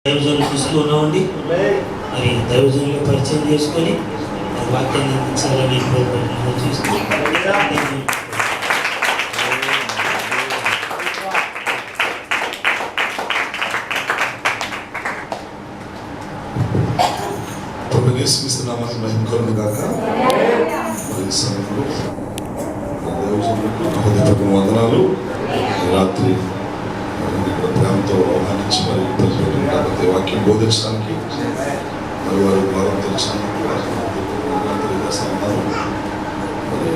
దైవజనులు చూస్తూ ఉన్నామండి. మరి దైవజనులు పరిచయం చేసుకొని వాక్యాన్ని అందించాలని చూస్తూ నేర్చుకున్నామని భయంకరుడు కాక మరి సమయంలో దైవజనులకు హృదయపూర్వక వందనాలు. రాత్రి ప్రేమతో ఆహ్వానించి మరి ప్రజలు కాబట్టి వాక్యం బోధించడానికి మరి వారి భావం తెలిసినందుకు తెలియజేస్తా ఉన్నారు. మరి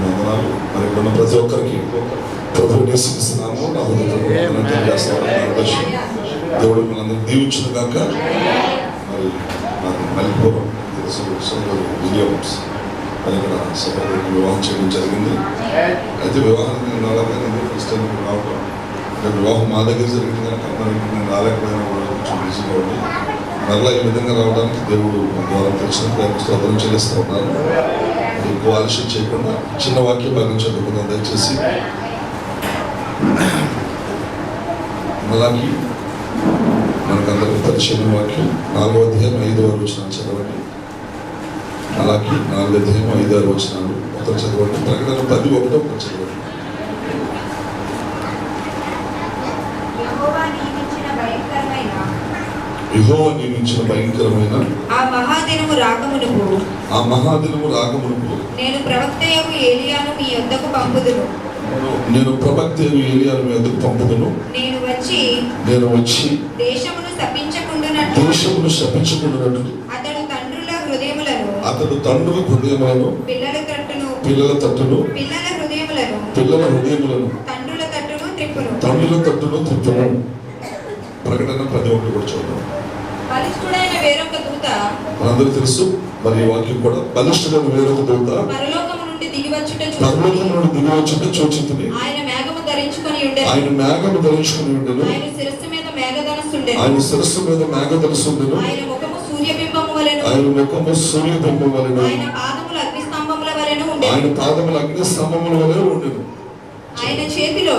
వందనాలు. మరి ఇప్పుడున్న ప్రతి ఒక్కరికి ప్రభువు నేర్చుకున్నాము. నా హృదయపూర్వక తెలియజేస్తా ఉన్నాను. దేవుడు మనందరూ దీవించును కాక. మరి నాకు మల్లిపురం విలియమ్స్ మరి ఇక్కడ సభకు వివాహం చేయడం జరిగింది. అయితే వివాహానికి రాలేకపోయినా క్రిస్టియన్కి రావడం అంటే వివాహం మా దగ్గర జరిగింది కనుక మరి నేను రాలేకపోయినా కూడా కొంచెం బిజీగా ఉండి మరలా ఈ విధంగా రావడానికి దేవుడు ద్వారా తెలిసినప్పుడు స్తోత్రం చెల్లిస్తూ ఉన్నారు. ఎక్కువ ఆలస్యం చేయకుండా చిన్న వాక్య భాగం చదువుకుందాం దయచేసి. మలాకి మనకందరికీ పరిచయం వాక్యం 4వ అధ్యాయం 5వ వచనం చదవండి. అలాగే 4వ అధ్యాయం 5వ వచనాలు ఒకరు చదవండి. ప్రకటన 10:1 ఒకరు చదవండి. యెహోవా నియమించిన భయంకరమైన ఆ మహాదినము రాకమునుపు నేను ప్రవక్తయగు ఏలియాను మీ యొద్దకు పంపుదును. నేను వచ్చి దేశమును శపించకుండునట్లు అతడు తండ్రుల హృదయములను పిల్లల తట్టును పిల్లల హృదయములను తండ్రుల తట్టును త్రిప్పును. ప్రకటన 10:1 కూడా చూద్దాం. బలిష్ఠుడైన వేరొక దూత మనందరూ తెలుసు. మరి ఈ వాక్యం కూడా బలిష్ఠుడైన వేరొక దూత పరలోకము నుండి దిగివచ్చుట చూచితిని. ఆయన మేఘము ధరించుకొని ఉండెను. ఆయన శిరస్సు మీద మేఘధనుస్సు ఉండెను. ఆయన ముఖము సూర్యబింబము వలెను. ఆయన పాదములు అగ్నిస్తంభముల వలెను ఉండెను. ఆయన చేతిలో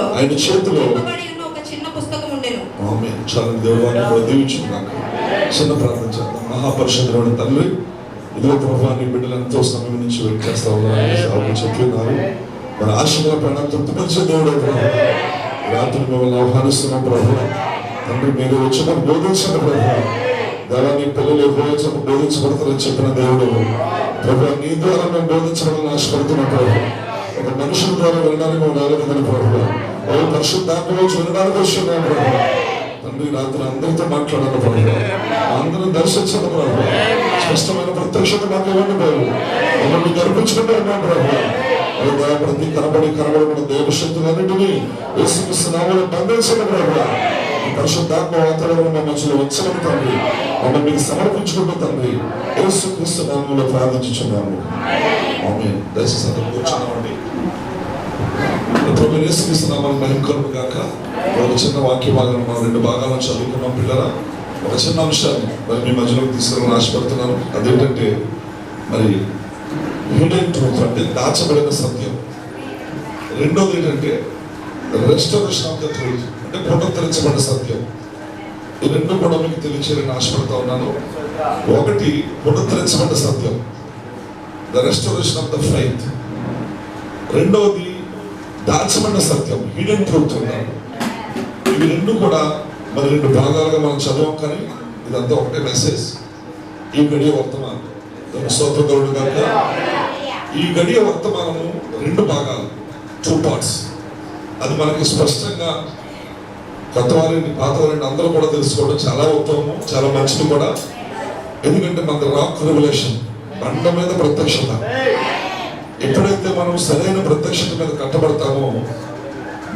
ఉన్న ఒక చిన్న పుస్తకం ఉండెను. ఆమేన్. చాలు దేవుడు దీవించుగాక. చిన్న ప్రార్థన చేద్దాం. మహాపరిశుద్ధుడైన తండ్రి, ఇదిగో ప్రభువా నీ బిడ్డలు ఎంతో సమయం నుంచి వెయిట్ చేస్తా ఉన్నారు చెప్పినారు. మన ఆశల ప్రాణం తృప్తిపరిచే దేవుడు ప్రభు. రాత్రి మిమ్మల్ని ఆహ్వానిస్తున్నాం ప్రభు. తండ్రి మీరు వచ్చి మనం బోధించండి ప్రభు. దేవా నీ పిల్లలు బోధించబడతారని చెప్పిన దేవుడు ప్రభు. నీ ద్వారా మేము బోధించడానికి ఆశపడుతున్నాం ప్రభు. ఒక మనుషుల ద్వారా వినడానికి మేము రాలేదని ప్రభు. పరిశుద్ధాత్మలో వినడానికి వస్తున్నాం ప్రభు. తండ్రి రాత్రి అందరితో మాట్లాడాలి ప్రభు. అందరం దర్శించండి ప్రభు. స్పష్టమైన ప్రత్యక్షత మాకు ఇవ్వండి ప్రభు. మమ్మల్ని గర్పించుకుంటూ ఉన్నాం ప్రభు. ప్రతి కనబడిన దేవశక్తులన్నింటినీ యేసుక్రీస్తు నామములో బంధించండి ప్రభు. పరిశుద్ధాత్మ వాతావరణం మా మధ్యలో వచ్చాము తండ్రి. మమ్మల్ని మీకు సమర్పించుకుంటూ తండ్రి యేసుక్రీస్తు నామములో ప్రార్థించుచున్నాము. ఆమేన్. దయచేసి అందరూ కూర్చున్నామండి. ప్రభు యేసుక్రీస్తు నామములో మహిమ గాక. ఒక చిన్న వాక్య భాగం 2 భాగాలను చదువుకున్నాం పిల్లల. ఒక చిన్న అంశాన్ని మరి మీ మధ్యలోకి తీసుకురావాలని ఆశపడుతున్నాను. అదేంటంటే మరి హిడెన్ ట్రూత్ అంటే దాచబడిన సత్యం. రెండోది ఏంటంటే రెస్టరేషన్ ఆఫ్ ద ట్రూత్ అంటే పునరుద్ధరించబడిన సత్యం. ఈ రెండు కూడా మీకు తెలియచేయాలని ఆశపడుతూ ఉన్నాను. ఒకటి పునరుద్ధరించబడిన సత్యం, the restoration of the faith. రెండవది దాచబడిన సత్యం, హిడెన్ ట్రూత్ అన్నారు. ఇవి రెండు కూడా మరి 2 భాగాలుగా మనం చదవం, కానీ ఇదంతా ఒకటే మెసేజ్. ఈ గడియ వర్తమానం స్తోత్రకరుడు కనుక ఈ గడియ వర్తమానము 2 భాగాలు, 2 పార్ట్స్. అది మనకి స్పష్టంగా కొత్తవారిని పాతవారిని అందరూ కూడా తెలుసుకోవడం చాలా ఉత్తమము, చాలా మంచిది కూడా. ఎందుకంటే మన రాక్ రెవల్యూషన్ బండ మీద ప్రత్యక్షత. ఎప్పుడైతే మనం సరైన ప్రత్యక్షత మీద కట్టబడతామో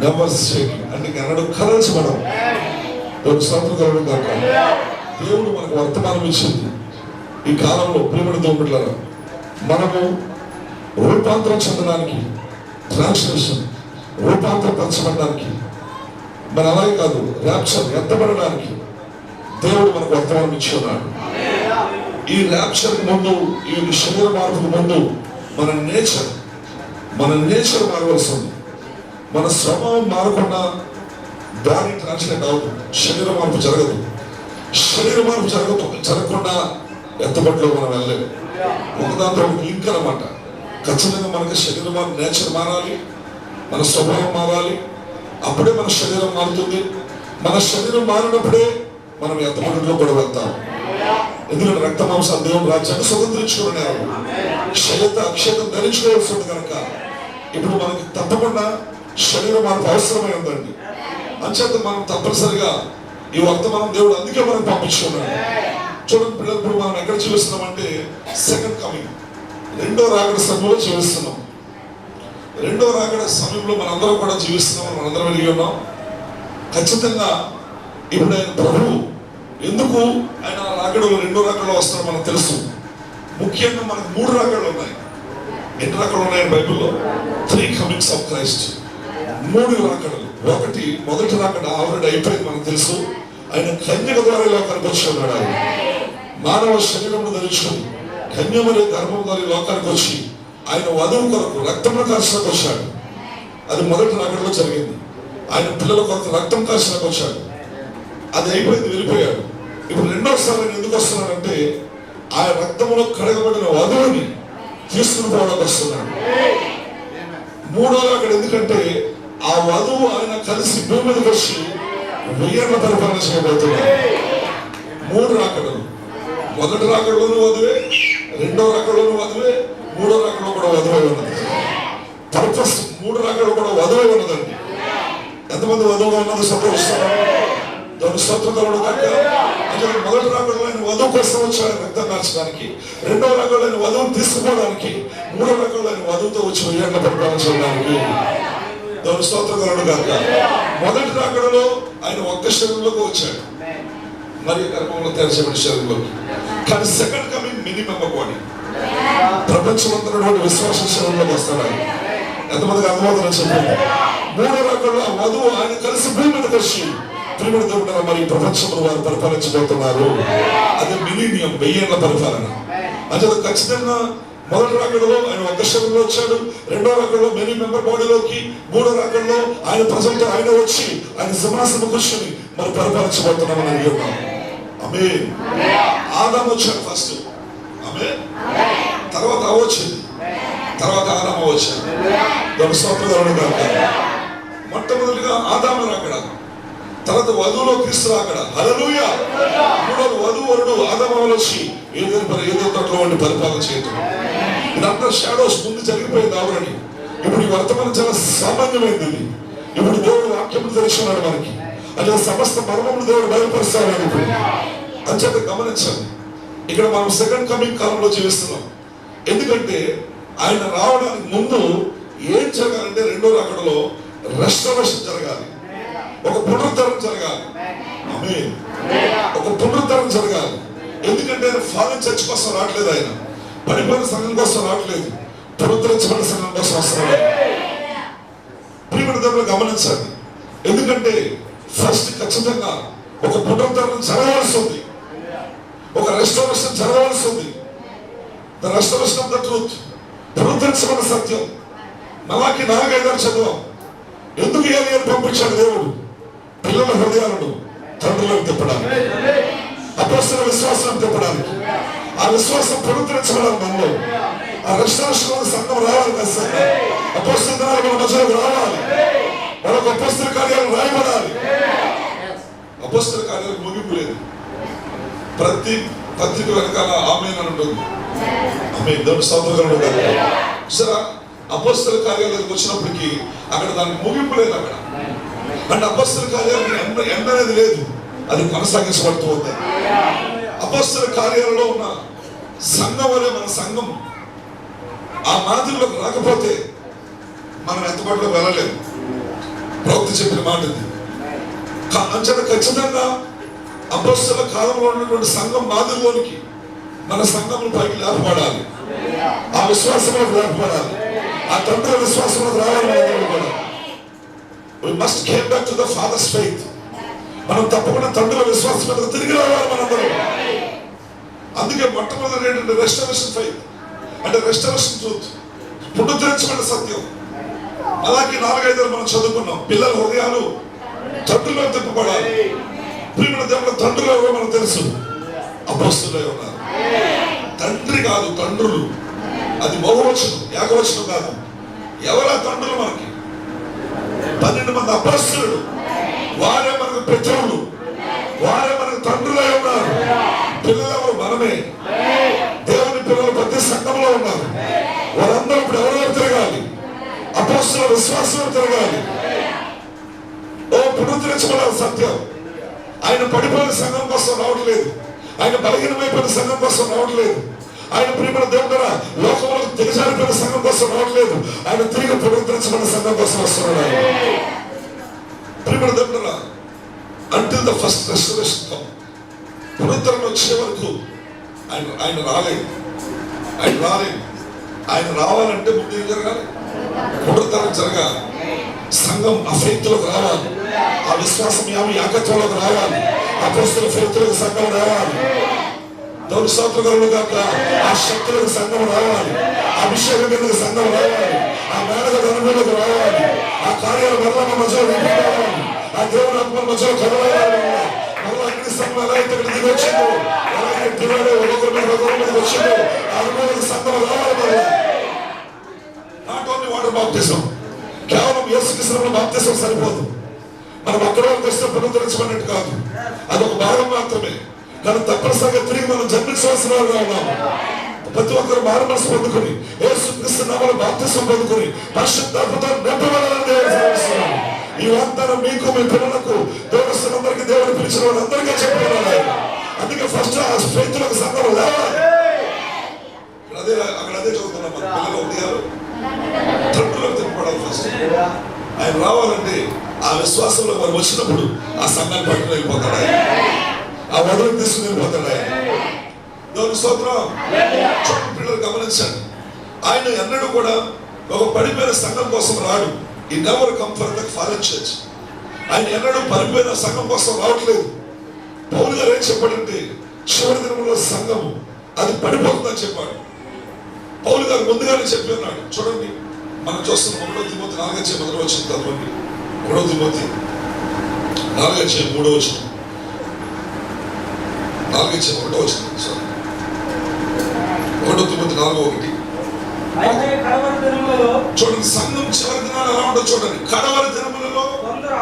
నెవర్ షేకింగ్ అంటే అన్నడు కదల్చబడం. స్తోత్రకరుడు కాక. దేవుడు మనకు వర్తమానం ఇచ్చింది. ఈ కాలంలో ప్రియమైన దేవుడులారా మనము రూపాంతరం చెందడానికి, ట్రాన్స్లేషన్ రూపాంతరపరచబడడానికి, మరి అలాగే కాదు ర్యాప్చర్ ఎత్తబడడానికి దేవుడు మనకు వర్తమానం ఇచ్చి ఉన్నాడు. ఈ ర్యాప్చర్ ముందు, ఈ శరీర మార్పుకు ముందు మన నేచర్ మారవలసి ఉంది. మన స్వభావం మారకుండా బాడీ ట్రాన్స్లేట్ అవ్వదు, శరీర మార్పు జరగదు. శరీర మార్పు జరగకుండా ఎత్తబడిలో మనం వెళ్ళలేము. ఒకదాంతో లింక్ అన్నమాట. ఖచ్చితంగా మనకి శరీర మార్పు, నేచర్ మారాలి, మన స్వభావం మారాలి. అప్పుడే మన శరీరం మారుతుంది. మన శరీరం మారినప్పుడే మనం ఎత్తబడిలో కూడా వెళ్తాం. ఎందుకంటే రక్త మాంసాలు దేవుని రాజ్యాన్ని స్వతంత్రించుకున్నారు. క్షయత అక్షయతం ధరించుకోవాల్సి ఉంది కనుక ఇప్పుడు మనకి తప్పకుండా శరీర మార్పు అవసరమై ఉందండి. అంచేత మనం తప్పనిసరిగా ఈ వర్తమానం దేవుడు అందుకే మనం పంపించుకున్నాడు. చూడండి పిల్లలు, ఇప్పుడు మనం ఎక్కడ జీవిస్తున్నామంటే సెకండ్ కమింగ్, రెండో రాకడ సమయంలో జీవిస్తున్నాం. రెండో రాకడ సమయంలో మనందరం కూడా జీవిస్తున్నాం, మనందరం వెలిగి ఉన్నాం. ఖచ్చితంగా ఇప్పుడు ఆయన ప్రభువు ఎందుకు ఆయన రాకడలో రెండో రాకడలో వస్తారో మనకు తెలుసు. ముఖ్యంగా మనకు 3 రాకడలు ఉన్నాయి. ఎన్ని రాకడలు ఉన్నాయని బైబిల్లో? 3 కమింగ్స్ ఆఫ్ క్రైస్ట్. 3 రాకడలు. మొదటి రాకడ ఆల్రెడీ అయిపోయింది, మనకు తెలుసు. ఆయన కన్యక ద్వారా లోకానికి వచ్చి ఉన్నాడు. ఆయన మానవ శరీరమును ధరించుకొని కన్యమనే గర్భం ద్వారా లోకానికి వచ్చి ఆయన వధువు కొరకు రక్తం కాల్చడానికి వచ్చాడు. అది మొదటి రాకడలో జరిగింది. ఆయన పిల్లల కొరకు రక్తం కాల్చడానికి వచ్చాడు. అది అయిపోయింది, వెళ్ళిపోయాడు. ఇప్పుడు రెండోసారి ఆయన ఎందుకు వస్తున్నాడంటే ఆ రక్తంలో కడగబడిన వధువుని తీసుకుని పోవడానికి వస్తున్నాడు. మూడో రాకడ ఎందుకంటే ఆ వధువు ఆయన కలిసి భూమి మీదకి వచ్చి 1000 ఏళ్ల పరిపాలన చేయబోతున్నాడు. 3 రాకడలు. మొదటి రాకడలోనూ వధువే, రెండో రాకడలోనూ వధువే, మూడో రాకడలో కూడా వధువై ఉన్నది. పర్పస్ 3 రాకడలు కూడా వధువై ఉన్నదండి. ఎంతమంది వధువుగా ఉన్నది సంతోషిస్తారు? దాని స్వతంత్రుడు కనుక మొదటి రాకడలో ఆయన వధువు కోసం వచ్చాడు రక్తం కాల్చడానికి, రెండో రాకడలో ఆయన వధువుని తీసుకుపోవడానికి, మూడో రాకడలో ఆయన వధువుతో వచ్చి 1000 ఏళ్ల పరిపాలన చేయడానికి. దాని స్తోత్రకరుడు కనుక మొదటి రాకడలో ఆయన ఒక్క శరీరంలోకి వచ్చాడు, మరి గర్భంలో తెరచబడిన శరీరంలోకి. కానీ సెకండ్ కమింగ్ మినిమం బాడీ, ప్రపంచమంతా విశ్వాస శరీరంలోకి వస్తాడు ఆయన. ఎంతమందికి అర్థమవుతుందని చెప్పండి. మూడో రాకడలో ఆ వధువు ఆయన కలిసి భూమి మీద కలిసి ప్రియమైన దేవుడు మరి ప్రపంచంలో వారు పరిపాలించబోతున్నారు. అదే మిలీనియం, 1000 ఏళ్ల పరిపాలన. అంటే ఖచ్చితంగా మొదటి రాకడలో ఆయన ఒక్క శరీరంలో వచ్చాడు, రెండో రాకడలో మెనీ మెంబర్ బాడీలోకి, మూడో రాకడలో ఆయన ప్రజలతో ఆయన వచ్చి ఆయన సింహాసనం కూర్చొని మరి పరిపాలించబోతున్నామని అడిగి ఉన్నాం. ఆమేన్. ఆదాము వచ్చాడు ఫస్ట్, ఆమేన్. తర్వాత అవ్వ వచ్చింది, తర్వాత ఆదాము వచ్చాడు. దాని స్తోత్రం కాక మొట్టమొదటిగా ఆదాము రాకడ, తర్వాత వధువులో క్రీస్తు రాకడ. హల్లెలూయా. మూడోది వధువు వరుడు ఆదాములో వచ్చి ఏదో తోటలో వంటి పరిపాలన చేయటం. ఇదంతా షాడోస్ ముందు జరిగిపోయింది ఆల్రెడీ. ఇప్పుడు ఈ వర్తమానం చాలా సామాన్యమైంది. ఇది ఇప్పుడు దేవుడు వాక్యములు తెలుసుకున్నాడు మనకి. అదే సమస్త మర్మములు దేవుడు బయలుపరుస్తాడు. ఇప్పుడు అంచేత గమనించండి, ఇక్కడ మనం సెకండ్ కమింగ్ కాలంలో జీవిస్తున్నాం. ఎందుకంటే ఆయన రావడానికి ముందు ఏం జరగాలంటే రెండో రాకడలో రెస్టరేషన్ జరగాలి, ఒక పునరుద్ధరణ జరగాలి. ఆమేన్. ఒక పునరుద్ధరణ జరగాలి. ఎందుకంటే ఆయన ఫారెన్ చర్చ్ కోసం రావట్లేదు, ఆయన పరిపాలన సంఘం కోసం రావట్లేదు, పునరుద్ధరించబడిన సంఘం కోసం వస్తున్నాడు. ప్రియమైన దేవుడు గమనించండి. ఎందుకంటే ఫస్ట్ ఖచ్చితంగా ఒక పునరుద్ధరణ జరగవలసి ఉంది, ఒక రెస్టరేషన్ జరగవలసి ఉంది. The restoration of the truth, పునరుద్ధరించబడిన సత్యం. మలాకి 4-5 చదువు. ఎందుకు ఏలియాను పంపించాడు దేవుడు? పిల్లల హృదయాలను తండ్రులకు తిప్పడానికి, అపోస్తలుల విశ్వాసం తిప్పడానికి. ఆ విశ్వాసం పునరుద్ధరించబడాలి మనలో. ఆ రెస్టరేషన్ సంఘం రావాలి. ఖచ్చితంగా అపోస్తల దినాలు మన మధ్యలోకి రావాలి. మనకు అపోస్తల కార్యాలు రాయబడాలి. అపోస్తల కార్యాలకు ముగింపు లేదు. ప్రతి పత్రిక వెనకాల ఆమేన్ అని ఉంటుంది. ఆమేన్. దేవుని స్తోత్రం. సరే, అపోస్తల కార్యాలకు వచ్చినప్పటికీ అక్కడ దానికి ముగింపు లేదు. అక్కడ అంటే అపోస్తల కార్యాలకు ఎండ అనేది లేదు, అది కొనసాగించబడుతూ ఉంది. అపోస్తల కార్యాలలో ఉన్న సంఘం వలె మన సంఘం ఆ మాదిరిలోకి రాకపోతే మనం ఎంతపాటులో వెళ్ళలేము. ప్రవక్త చెప్పిన మాట ఇది. అంచేత ఖచ్చితంగా అపోస్తల కాలంలో ఉన్నటువంటి సంఘం మాదిరిలోనికి మన సంఘములు పైకి లేపబడాలి. ఆ విశ్వాసంలోకి లేపబడాలి. ఆ తండ్రి విశ్వాసంలోకి రావాలి. We must get back to the Father's faith. మనం తప్పకుండా తండ్రుల విశ్వాసం మీద తిరిగి రావాలి మనందరం. అందుకే మొట్టమొదటి ఏంటంటే రెస్టరేషన్ ఫెయిత్, అంటే రెస్టరేషన్ ట్రూత్, పునరుద్ధరించబడిన సత్యం. అలాగే 4-5 మనం చదువుకున్నాం. పిల్లల హృదయాలు తండ్రిలో తిప్పబడాలి. ప్రియమైన దేవుని తండ్రులు ఎవరో మనకు తెలుసు, అపోస్తలులై ఉన్నారు. తండ్రి కాదు, తండ్రులు. అది బహువచనం, ఏకవచనం కాదు. ఎవరా తండ్రులు? మనకి 12 మంది అపోస్తలులు, వారే మనకు పితరులు, వారే మనకు తండ్రులై ఉన్నారు. పిల్లలు ఎవరు? మనమే. దేవుని పిల్లలు ప్రతి సంఘంలో ఉన్నారు. వారందరూ ఇప్పుడు ఎవరెవరు తిరగాలి? అపోస్తలుల విశ్వాసం తిరగాలి. ఓ పునరుద్ధరించబడాలి సత్యం. ఆయన పడిపోయిన సంఘం కోసం రావట్లేదు, ఆయన బలహీనమైపోయిన సంఘం కోసం రావట్లేదు, ఆయన ప్రియమైన దేవుడు లోకంలో దిగజారిపోయిన సంఘం కోసం రావట్లేదు, ఆయన తిరిగి పునరుద్ధరించబడిన సంఘం కోసం వస్తున్నాడు. ప్రియమైన దేవుడు అంటిల్ ద ఫస్ట్ రెస్టరేషన్, పునరుద్ధరణ వచ్చే వరకు ఆయన రాలేదు. ఆయన రావాలంటే ముందు ఏం జరగాలి? పునరుద్ధరణ జరగాలి. సంఘం ఆ ఫెయిత్లోకి రావాలి, ఆ విశ్వాసం ఏకత్వంలోకి రావాలి, అపోస్తలుల ఫెయిత్లోకి సంఘం రావాలి, దేవుని స్తోత్రం కాక ఆ శక్తులకు సంఘం రావాలి, అభిషేకం మీదకి సంఘం రావాలి, ఆ మేడల ధనములకు రావాలి, ఆ కార్యాల మరల మధ్యలో రావాలి, ఆ దేవుని ఆత్మ మధ్యలో కదలాలి. మరలా అగ్ని సంఘం ఎలా అయితే దిగి వచ్చిందో, అలాగే దేవుడు ఒకరి మీదకి వచ్చిందో ఆ అనుభవానికి సంఘం రావాలి. మరలా నాట్ ఓన్లీ వాటర్ బాప్టిజం, కేవలం యేసుక్రీస్తులో బాప్తిసం సరిపోదు. మనం అక్కడ వరకు వస్తే పునరుద్ధరించబడినట్టు కాదు, అదొక భాగం మాత్రమే. కానీ తప్పనిసరిగా తిరిగి మనం జన్మించవలసిన వారుగా ఉన్నాము. ప్రతి ఒక్కరు మారు మనసు పొందుకొని యేసుక్రీస్తు నామములో బాప్తిసం పొందుకొని పరిశుద్ధాత్మతో నింపబడాలని సేవిస్తున్నాము. ఈ వాగ్దానం మీకు, మీ పిల్లలకు, దేవుని దేవుని పిలిచిన వాళ్ళందరికీ చెప్పబడాలి. అందుకే ఫస్ట్ ఆ ఫెయిత్లోకి సంఘం లేవాలి. అదే చదువుతున్నాం. మన పిల్లలు ఉదయాలు తండ్రులకు తిప్పబడాలి. ఫస్ట్ ఆయన రావాలంటే ఆ విశ్వాసంలో వారు వచ్చినప్పుడు ఆ సంఘాన్ని పట్టుకుని వెళ్ళిపోతాడు ఆయన, ఆ వదలకు తీసుకుని వెళ్ళిపోతాడు ఆయన. దేవుని స్తోత్రం. చూడండి పిల్లలు గమనించండి, ఆయన ఎన్నడూ కూడా ఒక పడిపోయిన సంఘం కోసం రాడు. ఈ never come for the foreign church. ఆయన ఎన్నడూ పడిపోయిన సంఘం కోసం రావట్లేదు. పౌలు గారు ఏం చెప్పాడంటే చివరి దినంలో సంఘము అది పడిపోతుందని చెప్పాడు. పౌలు గారు ముందుగానే చెప్పి ఉన్నాడు. చూడండి, మనం చూస్తున్నాం 1 తిమోతి 4:1 వచ్చిన చదవండి. 1 తిమోతి 4:3 వచ్చిన 4:1 వచ్చిన 1 తిమోతి 4:1. చూడండి, సంఘం చివరి దినాలు ఎలా ఉండదు చూడండి. కడవరి దినములలో కొందరు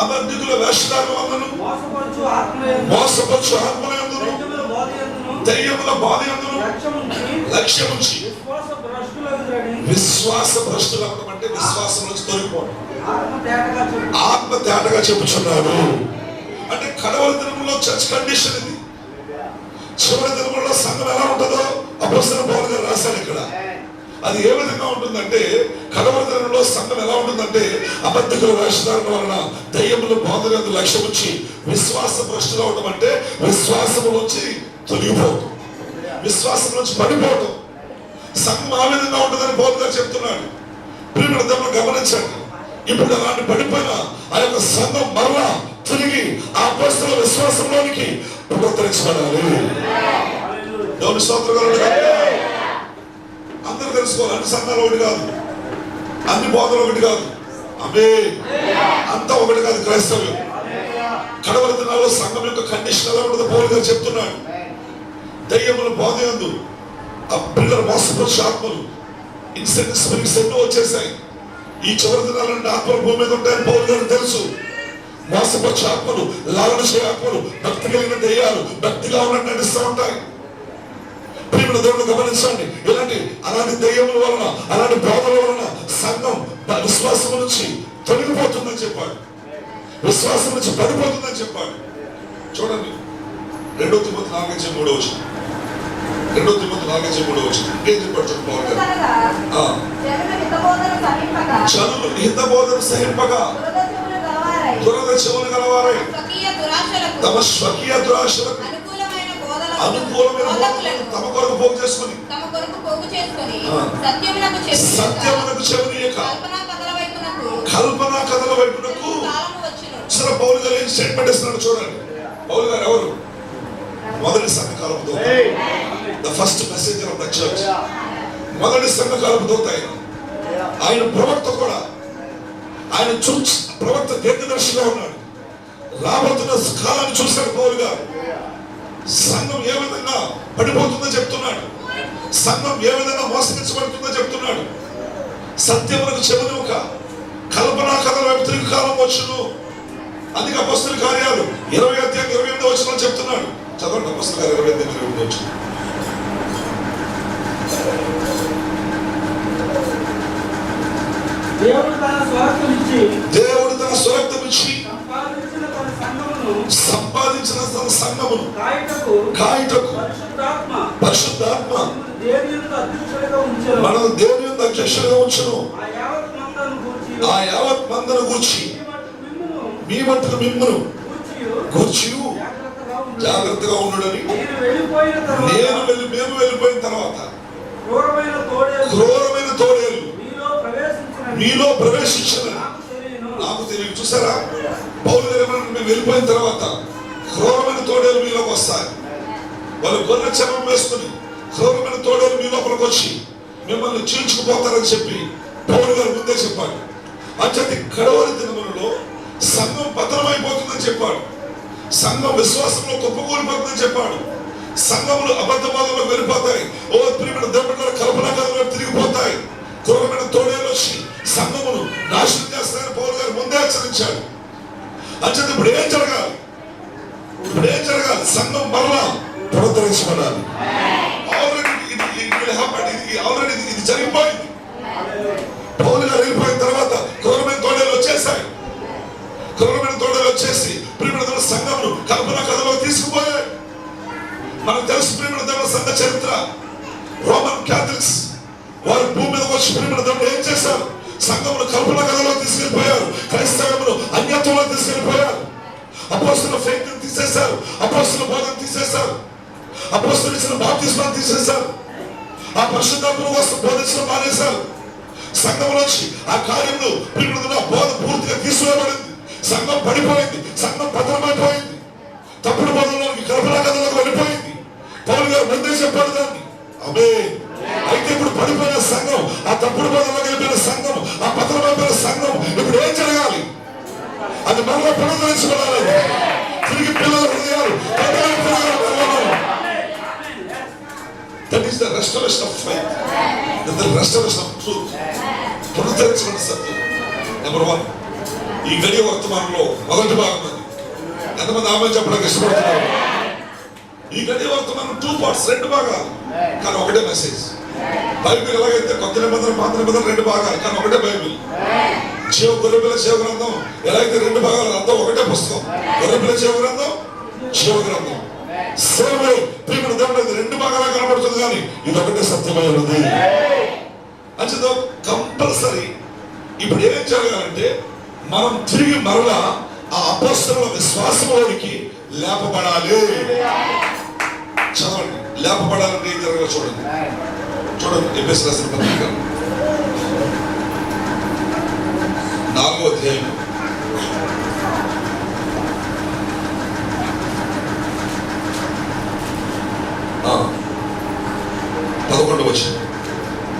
అబద్ధికుల వేషధారుల వలన మోసపరచు ఆత్మయందును దయ్యముల బాధయందును లక్ష్యముంచి విశ్వాస భ్రష్టులు అవ్వడం అంటే విశ్వాసం నుంచి తొలగిపోవడం. ఆత్మ తేటగా చెప్పుచున్నాడు అంటే కడవరి దినములో చర్చ్ కండిషన్ ఇది. చివరి దినములలో సంఘం ఎలా ఉంటుందో అపోస్తలుల పౌలు గారు రాశారు ఇక్కడ. అది ఏ విధంగా ఉంటుందంటే కడవరి దినంలో సంఘం ఎలా ఉంటుందంటే అబద్ధికుల వేషధారణ వలన దయ్యముల బాధలందు లక్ష్యముంచి విశ్వాస భ్రష్టులు అవడం అంటే విశ్వాసము నుంచి తొలగిపోవడం, విశ్వాసం నుంచి పడిపోవడం. సంఘం ఆ విధంగా ఉంటుందని పౌలు గారు చెప్తున్నాడు. ప్రియమైన దేవుని గమనించండి, ఇప్పుడు అలాంటి పడిపోయిన ఆ యొక్క సంఘం మరలా తిరిగి ఆ అపోస్తలుల విశ్వాసంలోనికి పునరుద్ధరించబడాలి. దేవుని స్తోత్రం. అందరూ తెలుసుకోవాలి, అన్ని సంఘాలు ఒకటి కాదు, అన్ని బోధలు ఒకటి కాదు, అంతా ఒకటి కాదు క్రైస్తవ్యం. కడవరి దినాల్లో సంఘం యొక్క కండిషన్ ఎలా ఉండదు పౌలు గారు చెప్తున్నాడు. దయ్యముల బాధయందు ఆ పిల్లలు మోసపరిచే ఆత్మలు, ఇన్సెంట్ స్పిరిట్స్ ఎన్నో వచ్చేసాయి. ఈ చివరి దినాలంటే ఆత్మలు భూమి మీద ఉంటాయని పౌలు గారు తెలుసు. మోసపరిచే ఆత్మలు, లాలన చేయ ఆత్మలు, భక్తి కలిగిన దయ్యాలు భక్తిగా ఉన్నట్టు నడుస్తూ ఉంటాయి. ప్రియమైన దేవుడు గమనించండి, అలాంటి దయ్యముల వలన, అలాంటి బోధల వలన సంఘం విశ్వాసం నుంచి తొలగిపోతుందని చెప్పాడు, విశ్వాసం నుంచి పడిపోతుందని చెప్పాడు. చూడండి 2 తిమోతి 4:3 వచ్చిన 2 తిమోతి 4:3 వచ్చిన ఏం చెప్పాడు చూడండి పౌలు గారు. జనులు హితబోధను సహింపగా దురద చెవులు గలవారై తమ స్వకీయ దురాశలకు అనుకూలమైన బోధలను తమ కొరకు పోగు చేసుకుని సత్యమునకు చెవినీయక కల్పనా కథల వైపునకు. సరే పౌలు గారు ఏం స్టేట్మెంట్ ఇస్తున్నాడు చూడండి. పౌలు గారు ఎవరు? మొదటి సంఘకాలపు దూత, the first messenger of the church. మొదటి సంఘకాలపు దూత ఆయన ప్రవక్త కూడా. ఆయన చూసి ప్రవక్త దీర్ఘదర్శిగా ఉన్నాడు. రాబోతున్న కాలాన్ని చూశాడు పౌలు గారు. సంఘం ఏ విధంగా పడిపోతుందో చెప్తున్నాడు. సంఘం ఏ విధంగా మోసగించబడుతుందో చెప్తున్నాడు. సత్యములకు చెవినొక కల్పనా కథల వైపు తిరిగి కాలం వచ్చును. అందుకే అపొస్తలుల కార్యాలు 20:28 చెప్తున్నాడు. చదవండి అపొస్తలుల కార్యాలు 20:28. దేవుడు తన స్వార్థం ఇచ్చి సంపాదించిన తన సంఘమును కాయుటకు పరిశుద్ధాత్మ మనం దేవుని యందు అధ్యక్షులుగా ఉంచును. ఆ యావత్ మందను గూర్చి మీ మట్టుకు మిమ్మును గూర్చి జాగ్రత్తగా ఉండడని మేము వెళ్ళిపోయిన తర్వాత క్రూరమైన తోడేలు మీలో ప్రవేశించిన నాకు తెలియదు. చూసారా, పౌలు గారు మేము వెళ్ళిపోయిన తర్వాత క్రూరమైన తోడేలు మీలోకి వస్తాయి. వాళ్ళు గొర్రె చర్మం వేసుకుని క్రూరమైన తోడేలు మీ లోపలికి వచ్చి మిమ్మల్ని చీల్చుకుపోతారని చెప్పి పౌలు గారు ముందే చెప్పాడు. అంతటి కడవరి దినములలో సంఘం పతనమైపోతుందని చెప్పాడు. సంఘం విశ్వాసంలో కుప్పకూలిపోతుందని చెప్పాడు. సంఘములు అబద్ధమాలలో వెళ్ళిపోతాయి. ఓ ప్రియమైన దేవుళ్ళ కల్పనా కథలో తిరిగిపోతాయి. క్రూరమైన తోడేలు వచ్చి సంఘమును నాశనం చేస్తారని పౌలు గారు ముందే హెచ్చరించాడు. అంచేత ఇప్పుడు ఏం జరగాలి? సంఘం మరలా పునరుద్ధరించబడాలి. ఆల్రెడీ ఇది జరిగిపోయింది. పౌలు గారు వెళ్ళిపోయిన తర్వాత క్రూరమైన తోడేలు వచ్చేసాయి. క్రూరమైన తోడేలు వచ్చేసి ప్రియమైన సంఘమును కల్పనా కథలో తీసుకుపోయాయి. మనకు తెలుసు ప్రియమైన దేవుల సంఘ చరిత్ర. రోమన్ క్యాథలిక్స్ వారు భూమి మీద వచ్చి ప్రియమైన దేవుడు ఏం చేశారు? సంఘమును కల్పనా కథలో తీసుకెళ్లిపోయారు. క్రైస్తవమును అన్యత్వంలో తీసుకెళ్లిపోయారు. అపోస్తలుల ఫెయిత్ తీసేశారు. అపోస్తలుల బోధన తీసేశారు. అపోస్తలులు ఇచ్చిన బాప్తిస్మాన్ని తీసేశారు. ఆ పరిశుద్ధాత్మను కోసం బోధించడం మానేశారు. సంఘంలోంచి ఆ కార్యంలో ప్రియమైన బోధ పూర్తిగా తీసివేయబడింది. సంఘం పడిపోయింది. సంఘం పతనమైపోయింది. తప్పుడు బోధనలోకి కల్పనా కథలోకి వెళ్ళిపోయింది. పౌలు గారు ముందే చెప్పాడు దాన్ని. ఆమేన్. అయితే ఇప్పుడు పడిపోయిన సంఘం, ఆ తప్పుడు బోధనలోకి వెళ్ళిపోయిన సంఘం, ఆ పతనమైపోయిన సంఘం ఇప్పుడు ఏం జరగాలి? అది మరలా పునరుద్ధరించబడాలి. తిరిగి పిల్లల హృదయాలు that is the restoration of faith, the restoration of truth. పునరుద్ధరించబడిన సత్యం. నెంబర్ 1 ఈ గడియ వర్తమానంలో మొదటి భాగం అది. ఎంతమంది ఆమె చెప్పడానికి ఇష్టపడుతున్నారు? ఈ గడియ వర్తమానం 2 parts, 2 భాగాలు కానీ ఒకటే మెసేజ్. బైబిల్ ఎలాగైతే కొత్త నిబంధన పాత నిబంధన 2 భాగాలు కానీ ఒకటే బైబిల్. గొర్రెపిల్ల జీవ గ్రంథం ఎలాగైతే 2 భాగాలు, అంతా ఒకటే పుస్తకం. గొర్రెపిల్ల జీవ గ్రంథం, జీవ గ్రంథం సేవై ప్రియమైన దేవుడు 2 భాగాలుగా కనబడుతుంది కానీ ఇది ఒకటే సత్యమై ఉన్నది. అంచేతో కంపల్సరీ ఇప్పుడు ఏం జరగాలంటే మనం తిరిగి మరలా ఆ అపోస్తలుల విశ్వాసంలోనికి లేపబడాలి. చదవండి, లేపబడాలంటే ఏం జరగాలి చూడండి. ఎఫెసీయులకు రాసిన పత్రిక 4వ అధ్యాయం 11వ వచనం.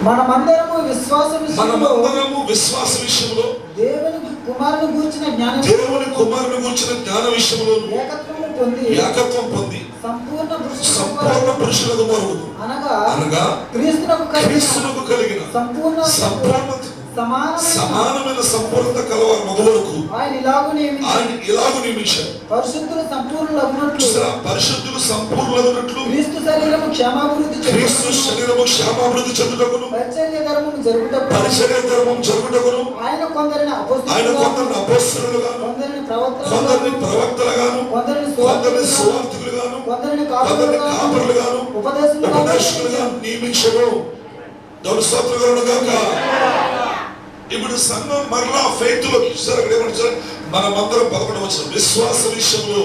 మనమందరము విశ్వాస విషయంలో దేవుని కుమారుని గూర్చిన జ్ఞాన విషయంలో ఏకత్వం పొంది సంపూర్ణ పురుషులకు మరుగుదు అనగా క్రీస్తునకు కలిగిన సంపూర్ణత సమానమైన సంపూర్ణత కలవారు మగవరకు ఆయన ఇలాగు నియమించారు. పరిశుద్ధులు సంపూర్ణులగునట్లు క్రీస్తు శరీరము క్షేమాభివృద్ధి చెందుటకును పరిచర్య ధర్మం జరుగుటకును ఆయన కొందరిని అపోస్తలులుగాను కొందరిని ప్రవక్తలుగాను కొందరిని సువార్తికులుగాను కొందరిని కాపరులుగాను ఉపదేశకులుగాను నియమించెను. దేవుని స్తోత్రం కలుగును గాక. ఇప్పుడు సంఘం మరలా ఫెయిత్ లో చూసారు. మనమందరం 11వ వచనం విశ్వాస విషయంలో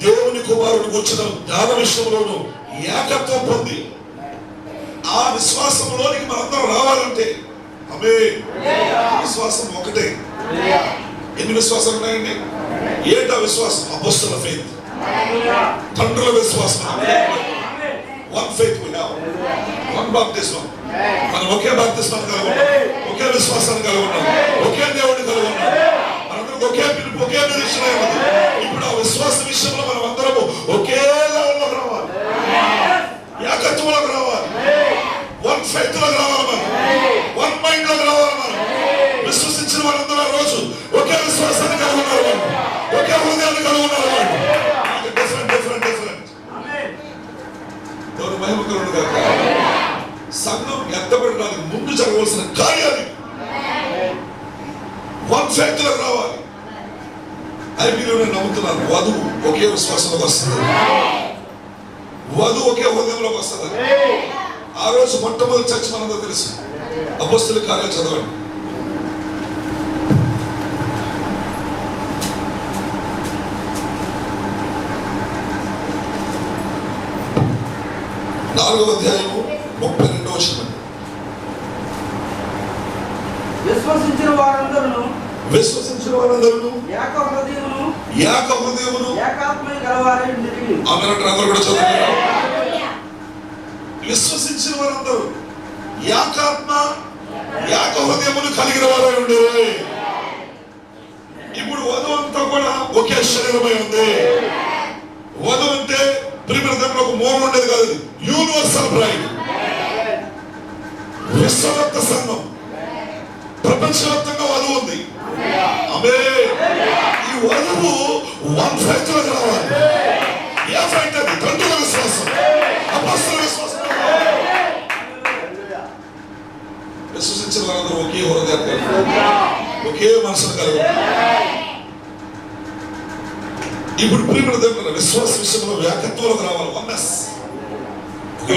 దేవుని కుమారుని కూర్చున్న జ్ఞాన విషయంలోను ఏకత్వం పొంది ఆ విశ్వాసంలోనికి మనందరం రావాలంటే విశ్వాసం ఒకటే. ఎన్ని విశ్వాసాలు ఉన్నాయండి? ఏంటా విశ్వాసం? అపోస్తలుల ఫెయిత్, తండ్రుల విశ్వాసం. 1 faith we have, 1 baptism. మనం ఒకే బాప్తిస్మాన్ని కలిగి ఉన్నాం, ఒకే విశ్వాసాన్ని కలిగి ఉన్నాం, ఒకే దేవుడిని కలిగి ఉన్నాం. ఉన్నది, ఒకే పిలుపు, ఒకే నిరీక్షణ ఉన్నది. ఇప్పుడు ఆ విశ్వాస విషయంలో మనం అందరము ఒకే లెవెల్లోకి రావాలి, ఏకత్వంలోకి రావాలి, వన్ ఫెయిత్ లోకి రావాలి, మనం వన్ మైండ్ లోకి రావాలి. మనం విశ్వసించిన వారందరూ ఆ రోజు ఒకే విశ్వాసాన్ని కలిగి ఉన్నారు, వాళ్ళు ఒకే హృదయాన్ని కలిగి ఉన్నారు. వాళ్ళు డిఫరెంట్ డిఫరెంట్ డిఫరెంట్. ఎవరు మహిమ కలుగును గాక. సంఘం ఎత్తబడడానికి ముందు జరగవలసిన కార్యాలు వన్ ఫెయిత్ లోకి రావాలి. అది మీరు నేను నమ్ముతున్నాను. వధువు ఒకే విశ్వాసంలోకి వస్తుంది, వధువు ఒకే హృదయంలోకి వస్తుంది. ఆ రోజు మొట్టమొదటి చర్చ మనందరూ తెలుసు. అపొస్తలుల కార్యాలు చదవండి. నాలుగవ అధ్యాయము 32వ వచనం. విశ్వసించిన వారందరూ ఏక హృదయమును ఏకాత్మను గలవారై ఉండిరి. అందరూ కూడా చదువుతారు. విశ్వసించిన వారందరూ ఏకాత్మ ఏక హృదయమును కలిగిన వారై ఉండేది. ఇప్పుడు వధువు అంతా కూడా ఒకే శరీరమై ఉంది. వధువు అంటే ప్రియమైన దేవుని ఒక మోహం ఉండేది కాదు, యూనివర్సల్ బ్రైడ్, విశ్వవ్యాప్త సంఘం, ప్రపంచవ్యాప్తంగా వధువు ఉంది. ఈ వధువు వన్ ఫైట్ లోకి రావాలి. ఏ ఫైట్ అది? తండ్రుల విశ్వాసం, అపొస్తలుల విశ్వాసం. విశ్వసించిన వారందరూ ఒకే హృదయాన్ని, ఒకే మనసును కలిగి. ఇప్పుడు ప్రియమైన దేవుని విశ్వాస విషయంలో ఏకత్వంలోకి రావాలి. Oneness,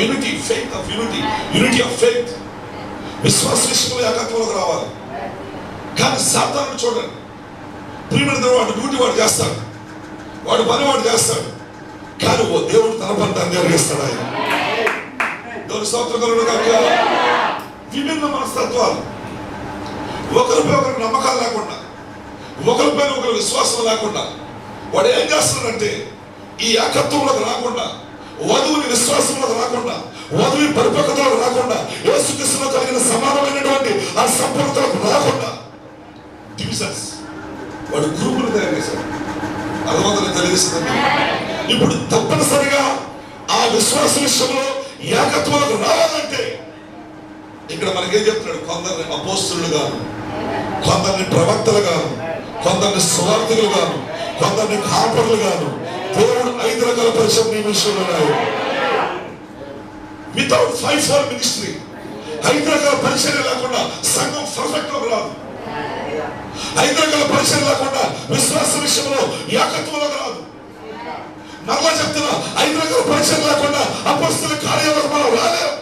unity, faith of unity, unity of faith. విశ్వాస విషయంలో ఏకత్వంలోకి రావాలి. కానీ సాతాను చూడండి, ప్రియమైన దేవుడు వాడి డ్యూటీ వాడు చేస్తాడు, వాడు పని వాడు చేస్తాడు. కానీ ఓ దేవుడు తన పని తను జరిగిస్తాడు. ఆయన దేవుని స్తోత్రం కలుగును గాక. విభిన్న మనస్తత్వాలు, ఒకరిపై ఒకరికి నమ్మకాలు లేకుండా, ఒకరిపైన ఒకరి విశ్వాసం లేకుండా వాడు ఏం చేస్తున్నాడంటే ఈ ఏకత్వంలోకి రాకుండా, వధువుని విశ్వాసంలోకి రాకుండా, వధువు పరిపక్వతలోకి రాకుండా, యేసుక్రీస్తులో కలిగిన సమానమైనటువంటి ఆ సంపూర్ణతలకు రాకుండా డివిజన్స్ వాడు గ్రూపులు తయారు చేశాడు. అర్థమవుతుందని తెలియజేస్తుంది. ఇప్పుడు తప్పనిసరిగా ఆ విశ్వాస విషయంలో ఏకత్వంలోకి రావాలంటే ఇక్కడ మనకేం చెప్తున్నాడు? కొందరిని అపోస్తలులు గాను, కొందరిని ప్రవక్తలు గాను, కొందరిని సువార్తికులు గాను, కొందరిని కాపరులు గాను దేవుడు 5 రకాల పరిచయం నియమించుకుని ఉన్నాయి. వితౌట్ 5-4 మినిస్ట్రీ 5 రకాల పరిచయం లేకుండా సంఘం పర్ఫెక్ట్ లోకి రాదు. 5 రకాల పరిచయం లేకుండా విశ్వాస విషయంలో ఏకత్వంలోకి రాదు. మరలా చెప్తున్నా, 5 రకాల పరిచయం లేకుండా అపొస్తలుల కార్యాలకు మనం రాలేము.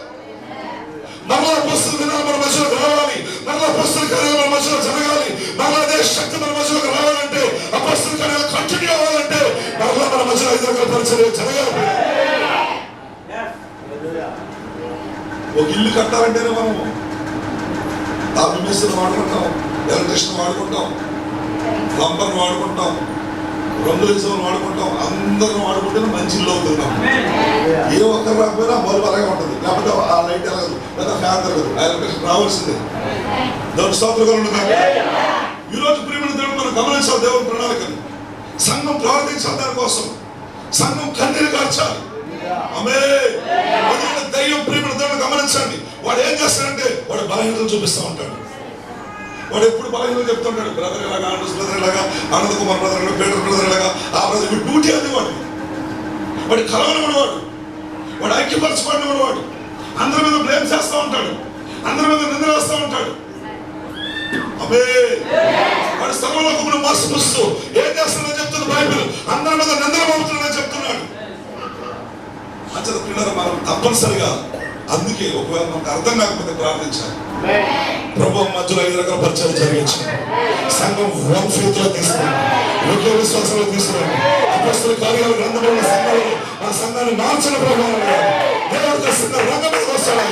మరలా అపొస్తలుల దినాలు మన మధ్యలోకి రావాలి, మరలా అపొస్తలుల కార్యాలు మన మధ్యలో జరగాలి, మరలా అదే శక్తి మన మధ్యలోకి రావాలంటే, అపొస్తలుల కార్యాలు కంటిన్యూ అవ్వాలంటే మరలా మన మధ్యలో 5 రకాల పరిచయం జరగాలి. ఒక ఇల్లు కట్టాలంటేనే మనం తాపి మేస్త్రిని వాడుకుంటాం, ఎలక్ట్రిషియన్ వాడుకుంటాం, ప్లంబర్ వాడుకుంటాం, రంగులేసం వాడుకుంటాం. అందరం వాడుకుంటేనే మంచి ఇల్లు అవుతున్నాం. ఏ ఒక్కరు రాకపోయినా బల్బు అలాగే ఉంటుంది, లేకపోతే ఆ లైట్ ఎలగదు, లేదా ఫ్యాన్ తిరగదు. ఆ ఎలక్ట్రిషియన్ రావాల్సిందే. దేవుని స్తోత్రం ఉంటాయి. ఈరోజు ప్రియమైన దేవుడు మనం గమనించాలి దేవుని ప్రణాళికను. సంఘం ప్రార్థించాలి, దానికోసం సంఘం కన్నీరు కార్చాలి. దయ్యం ప్రియమైన దేవుడు గమనించండి. వాడు ఏం చేస్తాడంటే వాడు బలహీనతలు చూపిస్తూ ఉంటాడు. వాడు ఎప్పుడు బలహీనతలు చెప్తుంటాడు. బ్రదర్ ఎలాగా, ఆనంద్ బ్రదర్ ఎలాగా, ఆనంద్ కుమార్ బ్రదర్ ఎలాగా, పీటర్ బ్రదర్ ఎలాగా. ఆ బ్రదర్ డ్యూటీ అది వాడు కలవని వాడు ఐక్యపరచుకోండి వాడు అందరి మీద బ్లేమ్ చేస్తూ ఉంటాడు, అందరి మీద నింద వేస్తూ ఉంటాడు. వాడు సర్వలోకమును మోసపుస్తూ ఏం చేస్తాడని చెప్తుంది బైబిల్. అందరి మీద నిందలు మోపుతున్నాడని చెప్తున్నాడు. మనం తప్పనిసరిగా అందుకే ఒకవేళ మనకు అర్థం కాకపోతే ప్రార్థించాలి. ప్రభు మధ్యలో 5 రకాల పరిచయం జరిగించాలి. సంఘం వన్ ఫెయిత్ లో తీసుకున్నాం, ఒకే విశ్వాసంలో తీసుకున్నాం. అపొస్తలుల కార్యాలు గ్రంథంలో ఉన్న సంఘాలు ఆ సంఘాన్ని మార్చిన ప్రభావం దేవుడికి రంగం మీద వస్తాడు.